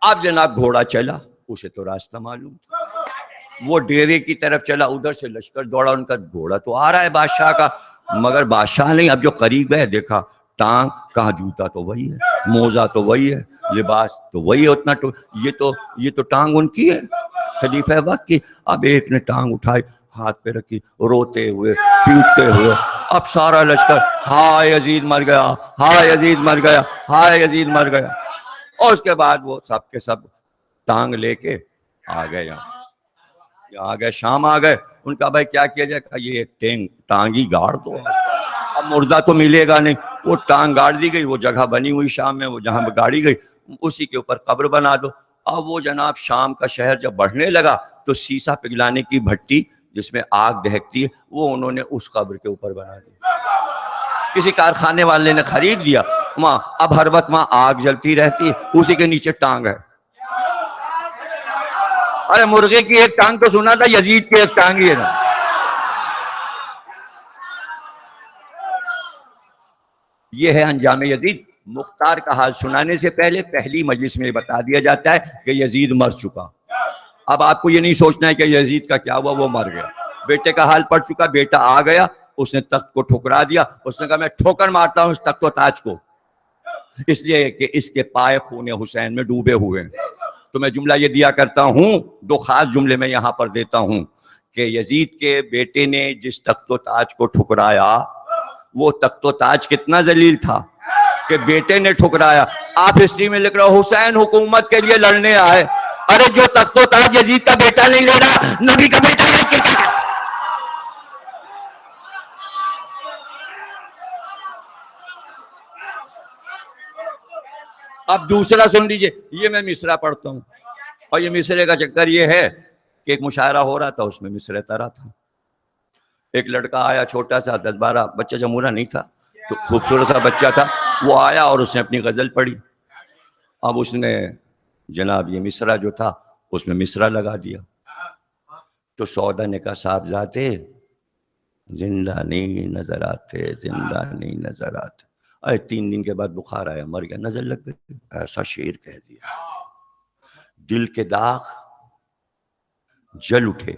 اب جناب گھوڑا چلا, اسے تو راستہ معلوم تھا, وہ ڈیرے کی طرف چلا, ادھر سے لشکر دوڑا, ان کا گھوڑا تو آ رہا ہے بادشاہ کا, مگر بادشاہ نہیں. اب جو قریب ہے دیکھا ٹانگ کہاں, جوتا تو وہی ہے, موزہ تو وہی ہے, لباس تو وہی ہے, اتنا تو یہ تو ٹانگ ان کی ہے, خلیفہ وقت کی. اب ایک نے ٹانگ اٹھائی, ہاتھ پہ رکھی, روتے ہوئے پیٹتے ہوئے. اب سارا لشکر ہائے یزید مر گیا, ہائے یزید مر گیا, ہائے یزید مر گیا. اور اس کے بعد وہ سب کے سب ٹانگ لے کے آ گئے, یہاں آ گئے, شام آ گئے. ان کا بھائی کیا کیا جائے؟ کہا یہ ٹانگ ہی گاڑ دو, اب مردہ تو ملے گا نہیں. وہ ٹانگ گاڑ دی گئی, وہ جگہ بنی ہوئی شام میں, وہ جہاں گاڑی گئی اسی کے اوپر قبر بنا دو. اب وہ جناب شام کا شہر جب بڑھنے لگا تو سیسا پگھلانے کی بھٹی جس میں آگ دہکتی ہے وہ انہوں نے اس قبر کے اوپر بنا دیا. کسی کارخانے والے نے خرید دیا وہاں، اب ہر وقت وہاں آگ جلتی رہتی ہے، اسی کے نیچے ٹانگ ہے. ارے مرغے کی ایک ٹانگ تو سنا تھا، یزید کی ایک ٹانگ ہی ہے نا. یہ ہے انجام یزید. مختار کا حال سنانے سے پہلے پہلی مجلس میں بتا دیا جاتا ہے کہ یزید مر چکا. اب آپ کو یہ نہیں سوچنا ہے کہ یزید کا کیا ہوا، وہ مر گیا. بیٹے کا حال پڑ چکا، بیٹا آ گیا، اس نے تخت کو ٹھکرا دیا. اس نے کہا میں ٹھوکر مارتا ہوں اس تخت و تاج کو، اس لیے کہ اس کے پائے خون حسین میں ڈوبے ہوئے ہیں. تو میں جملہ یہ دیا کرتا ہوں، دو خاص جملے میں یہاں پر دیتا ہوں کہ یزید کے بیٹے نے جس تخت و تاج کو ٹھکرایا وہ تخت و تاج کتنا ذلیل تھا کہ بیٹے نے ٹھکرایا. آپ ہسٹری میں لکھ رہے ہو حسین حکومت کے لیے لڑنے آئے. ارے جو تخت و تاج یزید کا بیٹا نہیں لے رہا، نبی کا بیٹا لے کے کیا؟ اب دوسرا سن لیجئے، یہ میں مصرع پڑھتا ہوں، اور یہ مصرے کا چکر یہ ہے کہ ایک مشاعرہ ہو رہا تھا، اس میں مصرع طرح تھا. ایک لڑکا آیا چھوٹا سا 10-12، بچہ جمہورہ نہیں تھا تو خوبصورت سا بچہ تھا، وہ آیا اور اس نے اپنی غزل پڑھی. اب اس نے جناب یہ مصرع جو تھا اس میں مصرع لگا دیا. تو سودا نے کہا صاحبزادے زندہ نہیں نظر آتے، زندہ نہیں نظر آتے. 3 دن کے بعد بخار آیا، مر گیا، نظر لگ گئی. ایسا شعر کہہ دیا، دل کے داغ جل اٹھے،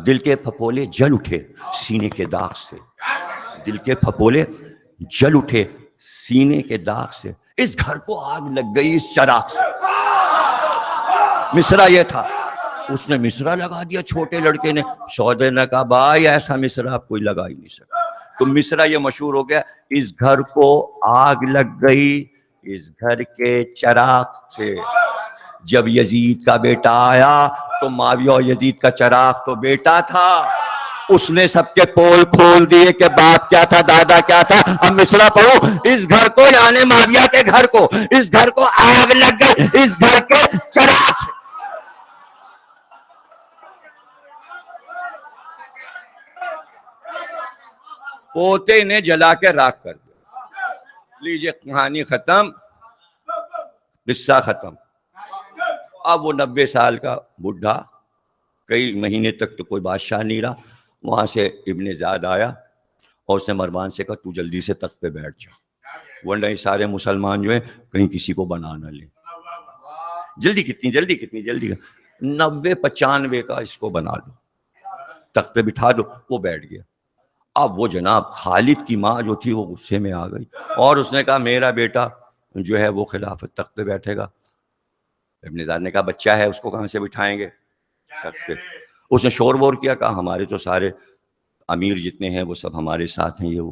دل کے پھپولے جل اٹھے سینے کے داغ سے، دل کے پھپولے جل اٹھے سینے کے داغ سے، اس گھر کو آگ لگ گئی اس چراغ سے. مصرع یہ تھا. اس نے مصرع لگا دیا چھوٹے لڑکے نے. سودے نے کہا بھائی ایسا مصرع آپ کوئی لگا ہی نہیں سکتا. تو مصرع یہ مشہور ہو گیا، اس گھر کو آگ لگ گئی اس گھر کے چراغ سے. جب یزید کا بیٹا آیا تو معاویہ اور یزید کا چراغ تو بیٹا تھا، اس نے سب کے پول کھول دیے کہ باپ کیا تھا دادا کیا تھا. اب مصرع پڑھو، اس گھر کو یعنی معاویہ کے گھر کو، اس گھر کو آگ لگ گئی اس گھر کے چراغ سے. پوتے نے جلا کے راکھ کر دیا. لیجئے کہانی ختم، قصہ ختم. اب وہ 90 سال کا بڈھا، کئی مہینے تک تو کوئی بادشاہ نہیں رہا. وہاں سے ابن زیاد آیا اور اس نے مروان سے کہا تو جلدی سے تخت پہ بیٹھ جا، ورنہ یہ سارے مسلمان جو ہیں کہیں کسی کو بنا نہ لیں. جلدی کتنی 90-95 کا اس کو بنا لو، تخت پہ بٹھا دو. وہ بیٹھ گیا. اب وہ جناب خالد کی ماں جو تھی وہ غصے میں آ گئی اور اس نے کہا میرا بیٹا جو ہے وہ خلافت تخت پہ بیٹھے گا. ابن زیاد نے کہا بچہ ہے اس کو کہاں سے بٹھائیں گے تخت پہ. اس نے شور وور کیا، کہا ہمارے تو سارے امیر جتنے ہیں وہ سب ہمارے ساتھ ہیں. یہ وہ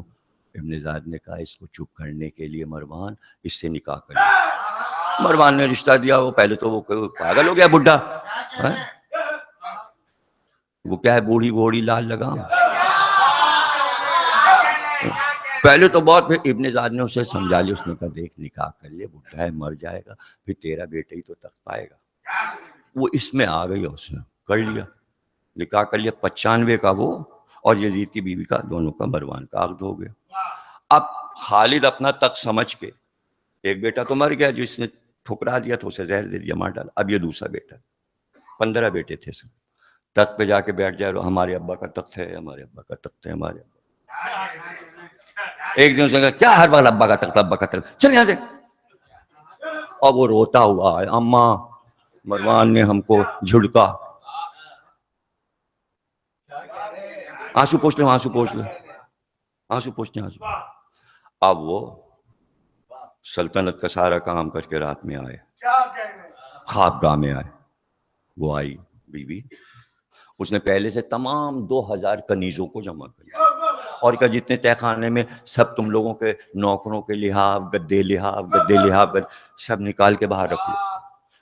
ابن زیاد نے کہا اس کو چپ کرنے کے لیے مروان اس سے نکاح کر لیا. مروان نے رشتہ دیا. وہ پہلے تو وہ پاگل ہو گیا بڈھا، وہ کیا ہے بوڑھی گھوڑی لال لگام. پہلے تو بہت، پھر ابن زیاد نے اسے سمجھا لیا. اس نے کہا دیکھ نکاح کر لے، بڈھا ہے مر جائے گا، پھر تیرا بیٹا ہی تو تخت پائے گا. وہ اس میں آ گئی، اس نے کر لیا، نکاح کر لیا. 95 کا وہ اور یزید کی بیوی کا، دونوں کا مروان کا عقد ہو گیا. اب خالد اپنا تخت سمجھ کے، ایک بیٹا تو مر گیا جس نے ٹھکرا دیا تو اسے زہر دے دیا، مار ڈالا. اب یہ دوسرا بیٹا، 15 بیٹے تھے سب. تخت پہ جا کے بیٹھ جائے، ہمارے ابا کا تخت ہے، ہمارے ابا کا تخت ہے، ہمارے ابا. ایک دن سے کہا کیا ہر بار ابا کا تخت، ابا کا تخت، چل یہاں سے. اور وہ روتا ہوا ہے، اماں مروان نے ہم کو جھڑکا. آنسو پوچھ لو، آنسو پوچھ لو، آنسو پوچھتے ہیں آنسو. اب وہ سلطنت کا سارا کام کر کے رات میں آئے، خواب گاہ میں آئے. وہ آئی بیوی، اس نے پہلے سے تمام 2000 کنیزوں کو جمع کیا اور کہا جتنے تہ خانے میں سب تم لوگوں کے نوکروں کے لحاف، گدے لحاف سب نکال کے باہر رکھ لو.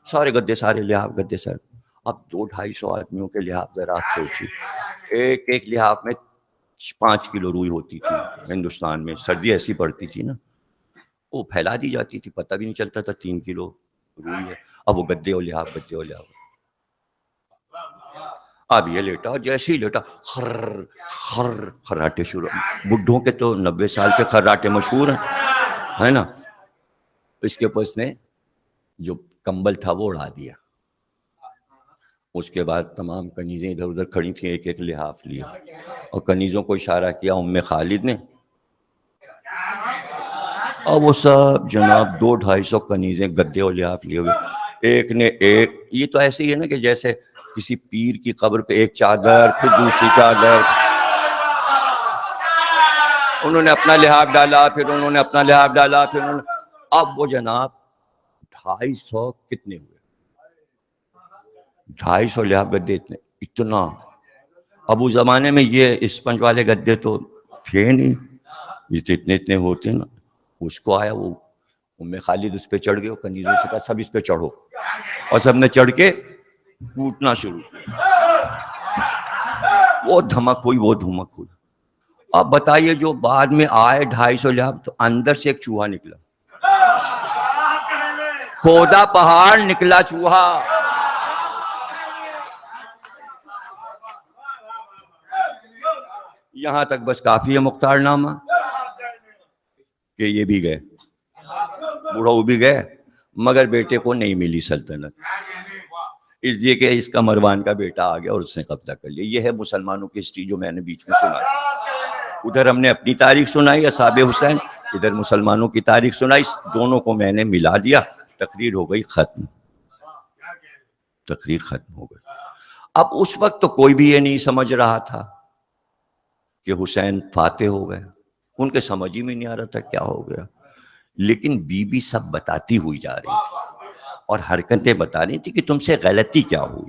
سارے گدے، سارے لحاف، گدے سر. اب 200-250 آدمیوں کے لحاف ذرا آپ سوچیے، ایک لحاف میں 5 کلو روئی ہوتی تھی. ہندوستان میں سردی ایسی پڑتی تھی نا، وہ پھیلا دی جاتی تھی، پتہ بھی نہیں چلتا تھا 3 کلو روئی ہے. اب وہ گدے اور لحاف. اب یہ لیٹا اور جیسے ہی لیٹا خر خر خراٹے شروع. بڈھوں کے تو 90 سال کے خراٹے مشہور ہیں، ہے نا. اس کے اوپر اس نے جو کمبل تھا وہ اڑا دیا. اس کے بعد تمام کنیزیں ادھر ادھر کھڑی تھیں، ایک ایک لحاف لیا اور کنیزوں کو اشارہ کیا ام خالد نے. اور وہ سب جناب 200-250 کنیزیں گدے اور لحاف لیے ہوئے، ایک نے ایک. یہ تو ایسے ہی ہے نا کہ جیسے کسی پیر کی قبر پہ ایک چادر پھر دوسری چادر، انہوں نے اپنا لحاف ڈالا پھر انہوں نے اپنا لحاف ڈالا پھر انہوں نے. اب وہ جناب 250 کتنے ہوئے، 250 لحاف گدے اتنا. اب اس زمانے میں یہ اسپنج والے گدے تو تھے نہیں، یہ تو اتنے ہوتے نا. اس کو آیا وہ ام خالد اس پہ چڑھ گئے، کنیزوں سے کہا سب اس پہ چڑھو، اور سب نے چڑھ کے کوٹنا شروع کیا. وہ دھمک ہوئی وہ دھمک ہوئی. اب بتائیے جو بعد میں آئے 250 لحاف، تو اندر سے ایک چوہا نکلا، کھودا پہاڑ نکلا چوہا. یہاں تک بس کافی ہے مختار نامہ کہ یہ بھی گئے، بوڑھو بھی گئے، مگر بیٹے کو نہیں ملی سلطنت، اس لیے کہ اس کا مروان کا بیٹا آ گیا اور اس نے قبضہ کر لیا. یہ ہے مسلمانوں کی ہسٹری جو میں نے بیچ میں سنا. ادھر ہم نے اپنی تاریخ سنائی اصحاب حسین، ادھر مسلمانوں کی تاریخ سنائی، دونوں کو میں نے ملا دیا، تقریر ہو گئی ختم. تقریر ختم ہو گئی. اب اس وقت تو کوئی بھی یہ نہیں سمجھ رہا تھا کہ حسین فاتح ہو گئے، ان کے سمجھ ہی میں نہیں آ رہا تھا کیا ہو گیا. لیکن بی بی سب بتاتی ہوئی جا رہی تھی اور حرکتیں بتا رہی تھی کہ تم سے غلطی کیا ہوئی.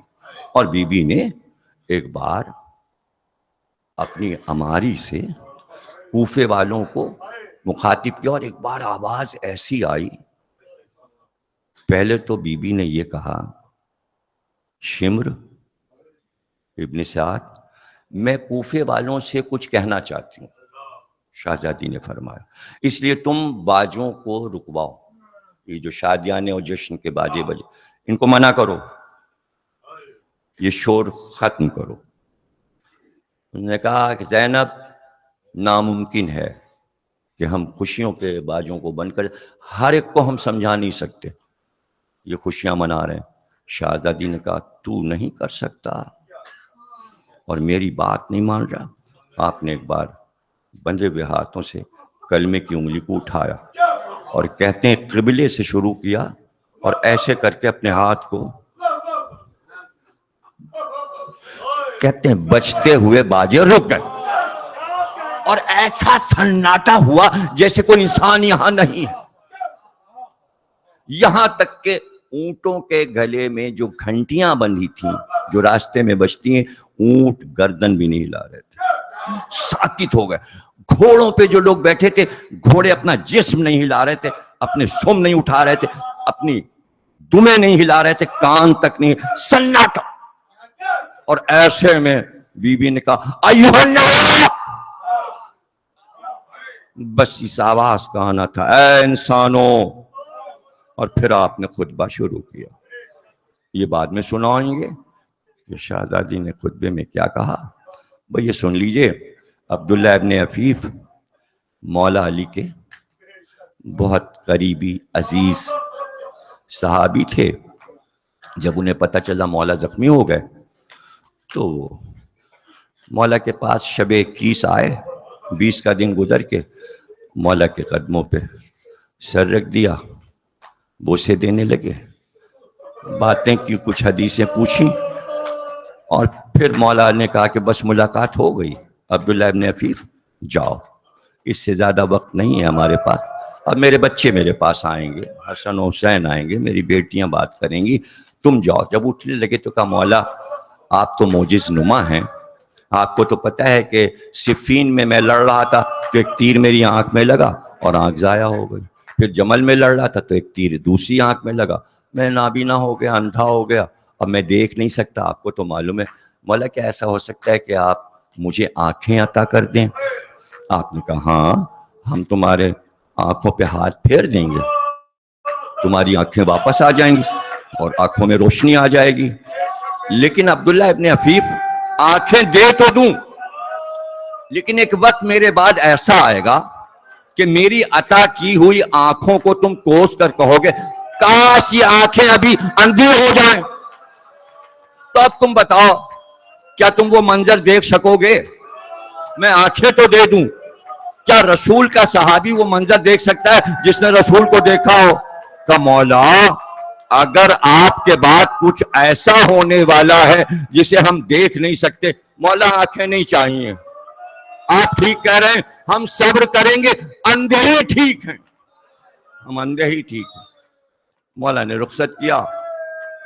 اور بی بی نے ایک بار اپنی اماری سے کوفے والوں کو مخاطب کیا، اور ایک بار آواز ایسی آئی. پہلے تو بی بی نے یہ کہا شمر ابن سعد میں کوفے والوں سے کچھ کہنا چاہتی ہوں. شہزادی نے فرمایا اس لیے تم باجوں کو رکواؤ، یہ جو شادیانے اور جشن کے باجے بجے ان کو منع کرو، یہ شور ختم کرو. انہوں نے کہا کہ زینب ناممکن ہے کہ ہم خوشیوں کے باجوں کو بند کریں، ہر ایک کو ہم سمجھا نہیں سکتے، یہ خوشیاں منا رہے ہیں. شہزادی نے کہا تو نہیں کر سکتا اور میری بات نہیں مان رہا. آپ نے ایک بار بندھے ہوئے ہاتھوں سے کلمے کی انگلی کو اٹھایا اور کہتے ہیں قبلے سے شروع کیا اور ایسے کر کے اپنے ہاتھ کو کہتے ہیں بجتے ہوئے باجے رک گئے اور ایسا سناٹا ہوا جیسے کوئی انسان یہاں نہیں ہے. یہاں تک کہ اونٹوں کے گلے میں جو گھنٹیاں بندھی تھیں جو راستے میں بجتی ہیں، اونٹ گردن بھی نہیں ہلا رہے تھے، ساکت ہو گئے. گھوڑوں پہ جو لوگ بیٹھے تھے گھوڑے اپنا جسم نہیں ہلا رہے تھے، اپنے سم نہیں اٹھا رہے تھے، اپنی دمیں نہیں ہلا رہے تھے، کان تک نہیں، سناٹا. اور ایسے میں بی بی نے کہا ایھا الناس، بس اس آواز کا آنا تھا اے انسانوں. اور پھر آپ نے خطبہ شروع کیا. یہ بعد میں سنائیں گے کہ شہزادی نے خطبے میں کیا کہا. بھئی یہ سن لیجئے. عبداللہ ابن عفیف مولا علی کے بہت قریبی عزیز صحابی تھے. جب انہیں پتہ چلا مولا زخمی ہو گئے تو مولا کے پاس شب 21 آئے. 20 کا دن گزر کے مولا کے قدموں پہ سر رکھ دیا، بوسے دینے لگے، باتیں کی، کچھ حدیثیں پوچھی اور پھر مولا نے کہا کہ بس ملاقات ہو گئی، عبداللہ ابن عفیف جاؤ، اس سے زیادہ وقت نہیں ہے ہمارے پاس. اب میرے بچے میرے پاس آئیں گے، حسن و حسین آئیں گے، میری بیٹیاں بات کریں گی، تم جاؤ. جب اٹھنے لگے تو کہا مولا آپ تو معجز نما ہیں، آپ کو تو پتہ ہے کہ صفین میں لڑ رہا تھا تو ایک تیر میری آنکھ میں لگا اور آنکھ ضائع ہو گئی. پھر جمل میں لڑ رہا تھا تو ایک تیر دوسری آنکھ میں لگا، میں نابینا ہو گیا، اندھا ہو گیا، اب میں دیکھ نہیں سکتا. آپ کو تو معلوم ہے. مولا کیا ایسا ہو سکتا ہے کہ آپ مجھے آنکھیں عطا کر دیں؟ آپ نے کہا ہاں، ہم تمہارے آنکھوں پہ ہاتھ پھیر دیں گے، تمہاری آنکھیں واپس آ جائیں گی اور آنکھوں میں روشنی آ جائے گی. لیکن عبداللہ ابن عفیف آنکھیں دے تو دوں، لیکن ایک وقت میرے بعد ایسا آئے گا کہ میری عطا کی ہوئی آنکھوں کو تم کوس کر کہو گے کاش یہ آنکھیں ابھی اندھی ہو جائیں. تو اب تم بتاؤ کیا تم وہ منظر دیکھ سکو گے؟ میں آنکھیں تو دے دوں، کیا رسول کا صحابی وہ منظر دیکھ سکتا ہے جس نے رسول کو دیکھا ہو؟ کہ مولا اگر آپ کے بعد کچھ ایسا ہونے والا ہے جسے ہم دیکھ نہیں سکتے، مولا آنکھیں نہیں چاہیے. آپ ٹھیک کہہ رہے ہیں، ہم صبر کریں گے، اندھے ہی ٹھیک ہیں، ہم اندھے ہی ٹھیک ہیں. مولا نے رخصت کیا.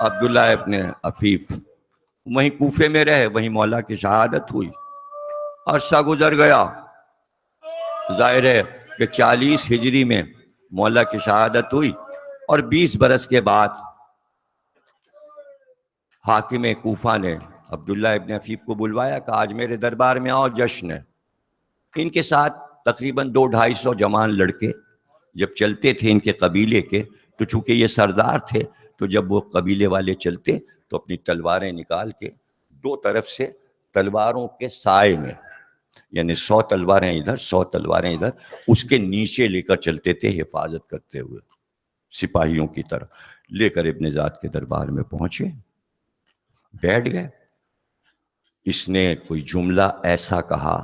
عبداللہ ابن عفیف وہیں کوفے میں رہے، وہیں مولا کی شہادت ہوئی. عرصہ گزر گیا. ظاہر ہے کہ 40 ہجری میں مولا کی شہادت ہوئی اور 20 برس کے بعد حاکم کوفہ نے عبداللہ ابن عفیف کو بلوایا کہ آج میرے دربار میں آؤ، جشن ہے. ان کے ساتھ تقریباً 200-250 جوان لڑکے جب چلتے تھے ان کے قبیلے کے، تو چونکہ یہ سردار تھے تو جب وہ قبیلے والے چلتے تو اپنی تلواریں نکال کے دو طرف سے تلواروں کے سائے میں، یعنی 100 تلواریں ادھر 100 تلواریں ادھر، اس کے نیچے لے کر چلتے تھے حفاظت کرتے ہوئے سپاہیوں کی طرح. لے کر ابن ذات کے دربار میں پہنچے، بیٹھ گئے. اس نے کوئی جملہ ایسا کہا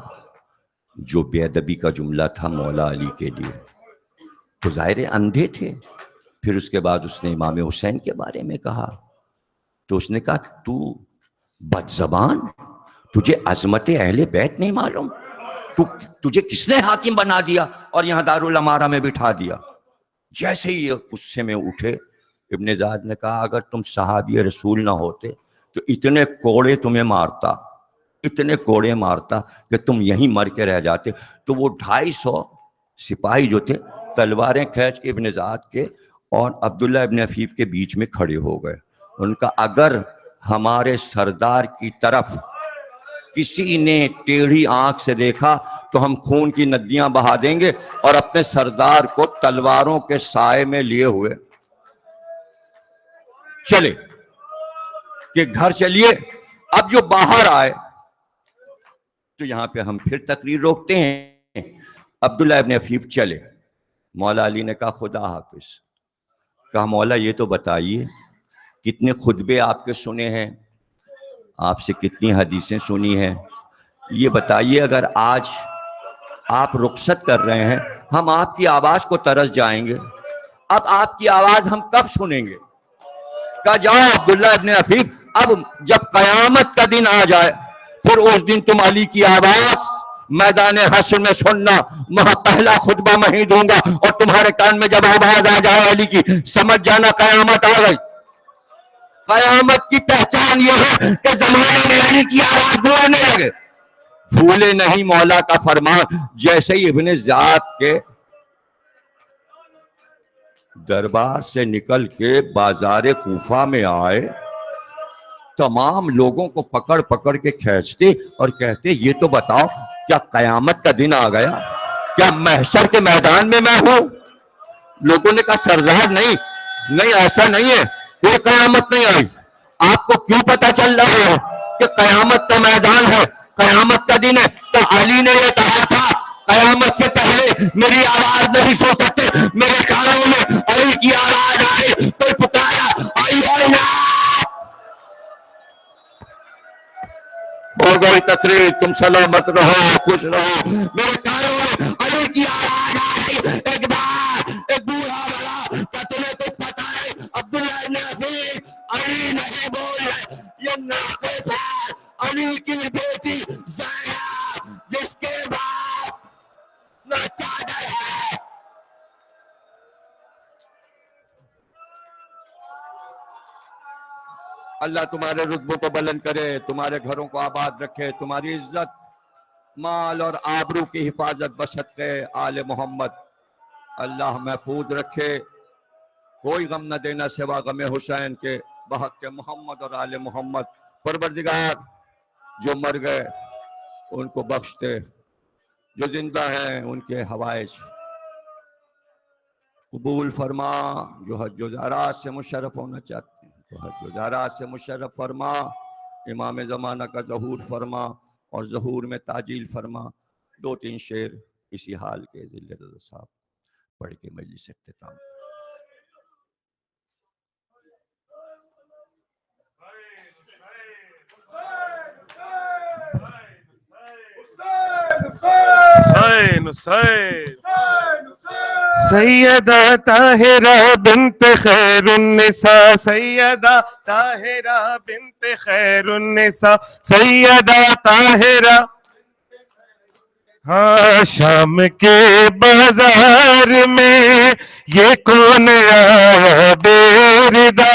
جو بے ادبی کا جملہ تھا مولا علی کے لیے. تو ظاہر اندھے تھے. پھر اس کے بعد اس نے امام حسین کے بارے میں کہا تو اس نے کہا تو بد زبان، تجھے عظمت اہل بیت نہیں معلوم؟ تجھے کس نے حاکم بنا دیا اور یہاں دارالامارہ میں بٹھا دیا؟ جیسے ہی غصے میں اٹھے ابن ذات نے کہا اگر تم صحابی رسول نہ ہوتے تو اتنے کوڑے تمہیں مارتا، اتنے کوڑے مارتا کہ تم یہیں مر کے رہ جاتے. تو وہ 250 سپاہی جو تھے تلواریں کھینچ کے ابن ذات کے اور عبداللہ ابن عفیف کے بیچ میں کھڑے ہو گئے. ان کا اگر ہمارے سردار کی طرف کسی نے ٹیڑھی آنکھ سے دیکھا تو ہم خون کی ندیاں بہا دیں گے. اور اپنے سردار کو تلواروں کے سائے میں لیے ہوئے چلے کہ گھر چلیے. اب جو باہر آئے تو یہاں پہ ہم پھر تقریر روکتے ہیں. عبداللہ ابن عفیف چلے. مولا علی نے کہا خدا حافظ. کہا مولا یہ تو بتائیے کتنے خطبے آپ کے سنے ہیں، آپ سے کتنی حدیثیں سنی ہیں، یہ بتائیے اگر آج آپ رخصت کر رہے ہیں ہم آپ کی آواز کو ترس جائیں گے، اب آپ کی آواز ہم کب سنیں گے؟ کہا جاؤ عبداللہ ابن عفیف، اب جب قیامت کا دن آ جائے پھر اس دن تم علی کی آواز میدان حشر میں سننا. وہاں پہلا خطبہ میں ہی دوں گا اور تمہارے کان میں جب آواز آ جائے علی کی سمجھ جانا قیامت آ گئی. قیامت کی پہچان یہ ہے کہ زمانے میں علی کی آواز گونجنے لگے. بھولے نہیں مولا کا فرمان. جیسے ہی ابن ذات کے دربار سے نکل کے بازار کوفہ میں آئے تمام لوگوں کو پکڑ پکڑ کے کھینچتے اور کہتے یہ تو بتاؤ کیا قیامت کا دن آ گیا؟ کیا محشر کے میدان میں ہوں؟ لوگوں نے کہا سردار نہیں ایسا نہیں ہے، کوئی قیامت نہیں آئی. آپ کو کیوں پتا چل رہا ہے کہ قیامت کا میدان ہے، قیامت کا دن ہے؟ تو علی نے یہ کہا تھا قیامت سے پہلے میری آواز نہیں سو سکتے. میرے کانوں میں علی کی آواز آئی تو پکارا آئی ہے نا. ہو گئی تقریر، تم سلامت رہو، خوش رہو. میرے کانوں میں علی کی آواز آئی. ایک بار ایک بوڑھا بڑا کیا تمہیں تو پتا ہے عبداللہ ابن عفیف علی نہیں بول رہے، یہ ناقص ہے علی کی بیٹی زینب جس کے بعد نہ چادر ہے. اللہ تمہارے رتبوں کو بلند کرے، تمہارے گھروں کو آباد رکھے، تمہاری عزت مال اور آبرو کی حفاظت بصدقے آل محمد اللہ محفوظ رکھے. کوئی غم نہ دینا سوا غم حسین کے بحق محمد اور آل محمد. پروردگار جو مر گئے ان کو بخش دے، جو زندہ ہیں ان کے حوائج قبول فرما. جو حج و زیارات سے مشرف ہونا چاہتے ہیں تو حج و زیارات سے مشرف فرما. امام زمانہ کا ظہور فرما اور ظہور میں تعجیل فرما. 2-3 شعر اسی حال کے ذل رضا صاحب پڑھ کے مجلس اختتام. سیدہ طاہرہ بنت خیر النساء، سیدہ طاہرہ بنت خیر النساء، سیدہ طاہرہ. ہاں شام کے بازار میں یہ کون آیا بے ردا،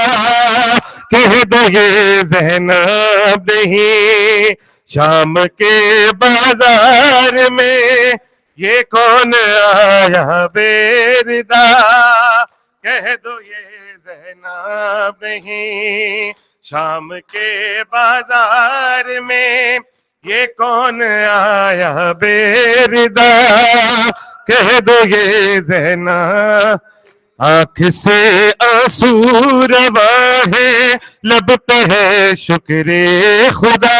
کہہ دو یہ زینب نہیں. شام کے بازار میں یہ کون آیا بے ردا، کہہ دو یہ زینب نہیں. شام کے بازار میں یہ کون آیا بے ردا، کہہ دو یہ زینب. آنکھ سے آنسو روا ہے، لب پہ ہے شکر خدا،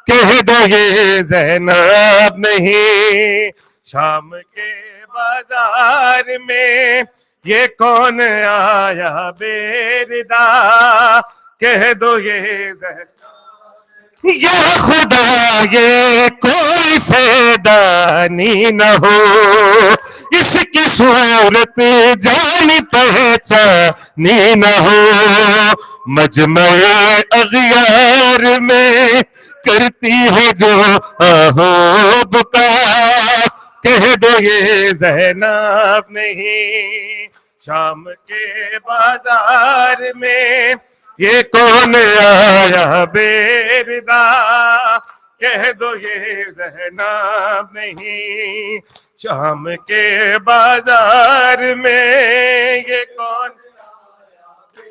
کہہ دو یہ زینب نہیں. شام کے بازار میں یہ کون آیا بے ردا، کہہ دو یہ زینب. یا خدا یہ کوئی سیدانی نہ ہو، اس کی صورت جانی پہچانی نہ ہو. مجمع اغیار میں کرتی ہے جو آہو بکا، کہہ دو یہ زینب نہیں. شام کے بازار میں یہ کون آیا بے ردا، کہہ دو یہ زینب نہیں. شام کے بازار میں یہ کون آیا بے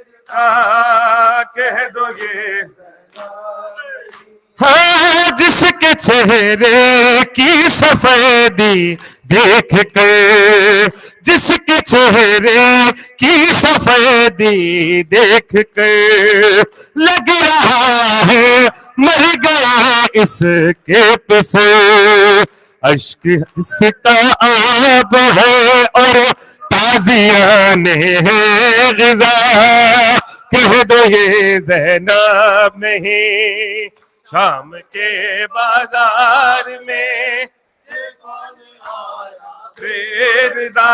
ردا، کہہ دو یہ. ہاں جس کے چہرے کی سفیدی دیکھ کے، جس کے چہرے کی سفیدی دیکھ کے لگ رہا ہے مر گیا اس کے پیچھے. اشک اس کا آب ہے اور تازیانے ہے غذا، کہہ دو یہ زینب نہیں. شام کے بازار میں یہ کون آیا بے ردا،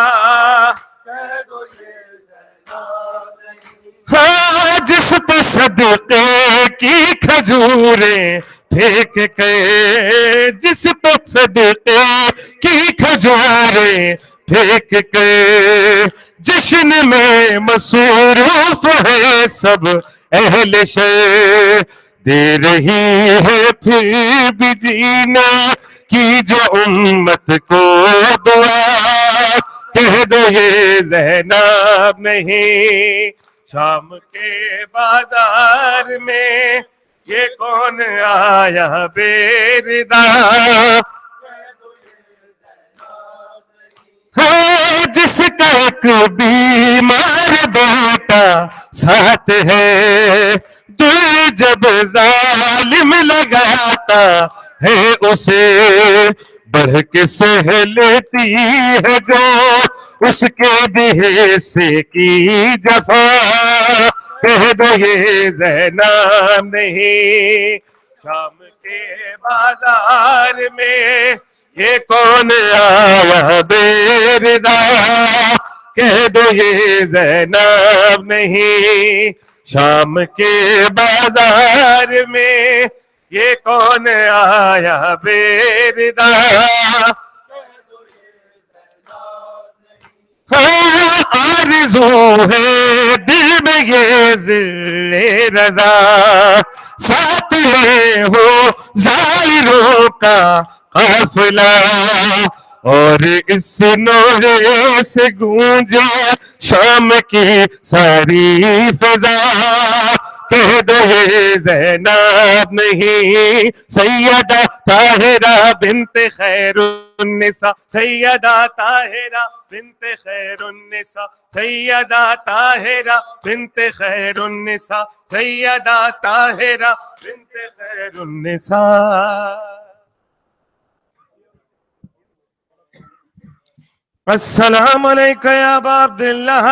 کہہ دو یہ زینب نہیں. ہاں جس پہ صدقے کی کھجوریں پھینک کے، جس پہ صدقے کی کھجوریں پھینک کے جشن میں مصروف ہے سب اہل شہر. دے رہی ہے پھر بھی جینے کی جو امت کو دعا، کہہ دو یہ زینب نہیں. شام کے بازار میں یہ کون آیا بے ردا، ہاں جس کا ایک بیمار بیٹا ساتھ ہے، دل جب ظالم لگاتا ہے اسے بڑھ کے سہ لیتی ہے جو اس کے بھی سے کی جفا، کہہ دو یہ زینب نہیں. شام کے بازار میں یہ کون آیا بے ردا، کہہ دو یہ زینب نہیں. شام کے بازار میں یہ کون آیا بے ردا، آرزو ہے دل میں یہ ذل رضا، ساتھ لے ہو زائروں کا قافلہ، اور اس نورے سے گونجے شام کی ساری فضا، کہہ دو یہ زینب نہیں، سیدہ طاہرہ بنت خیر النساء، سیدہ طاہرہ بنت خیر النساء، سیدہ طاہرہ بنت خیر النساء، سیدہ طاہرہ بنت خیر النساء۔ السلام علیکم یا ابا عبداللہ،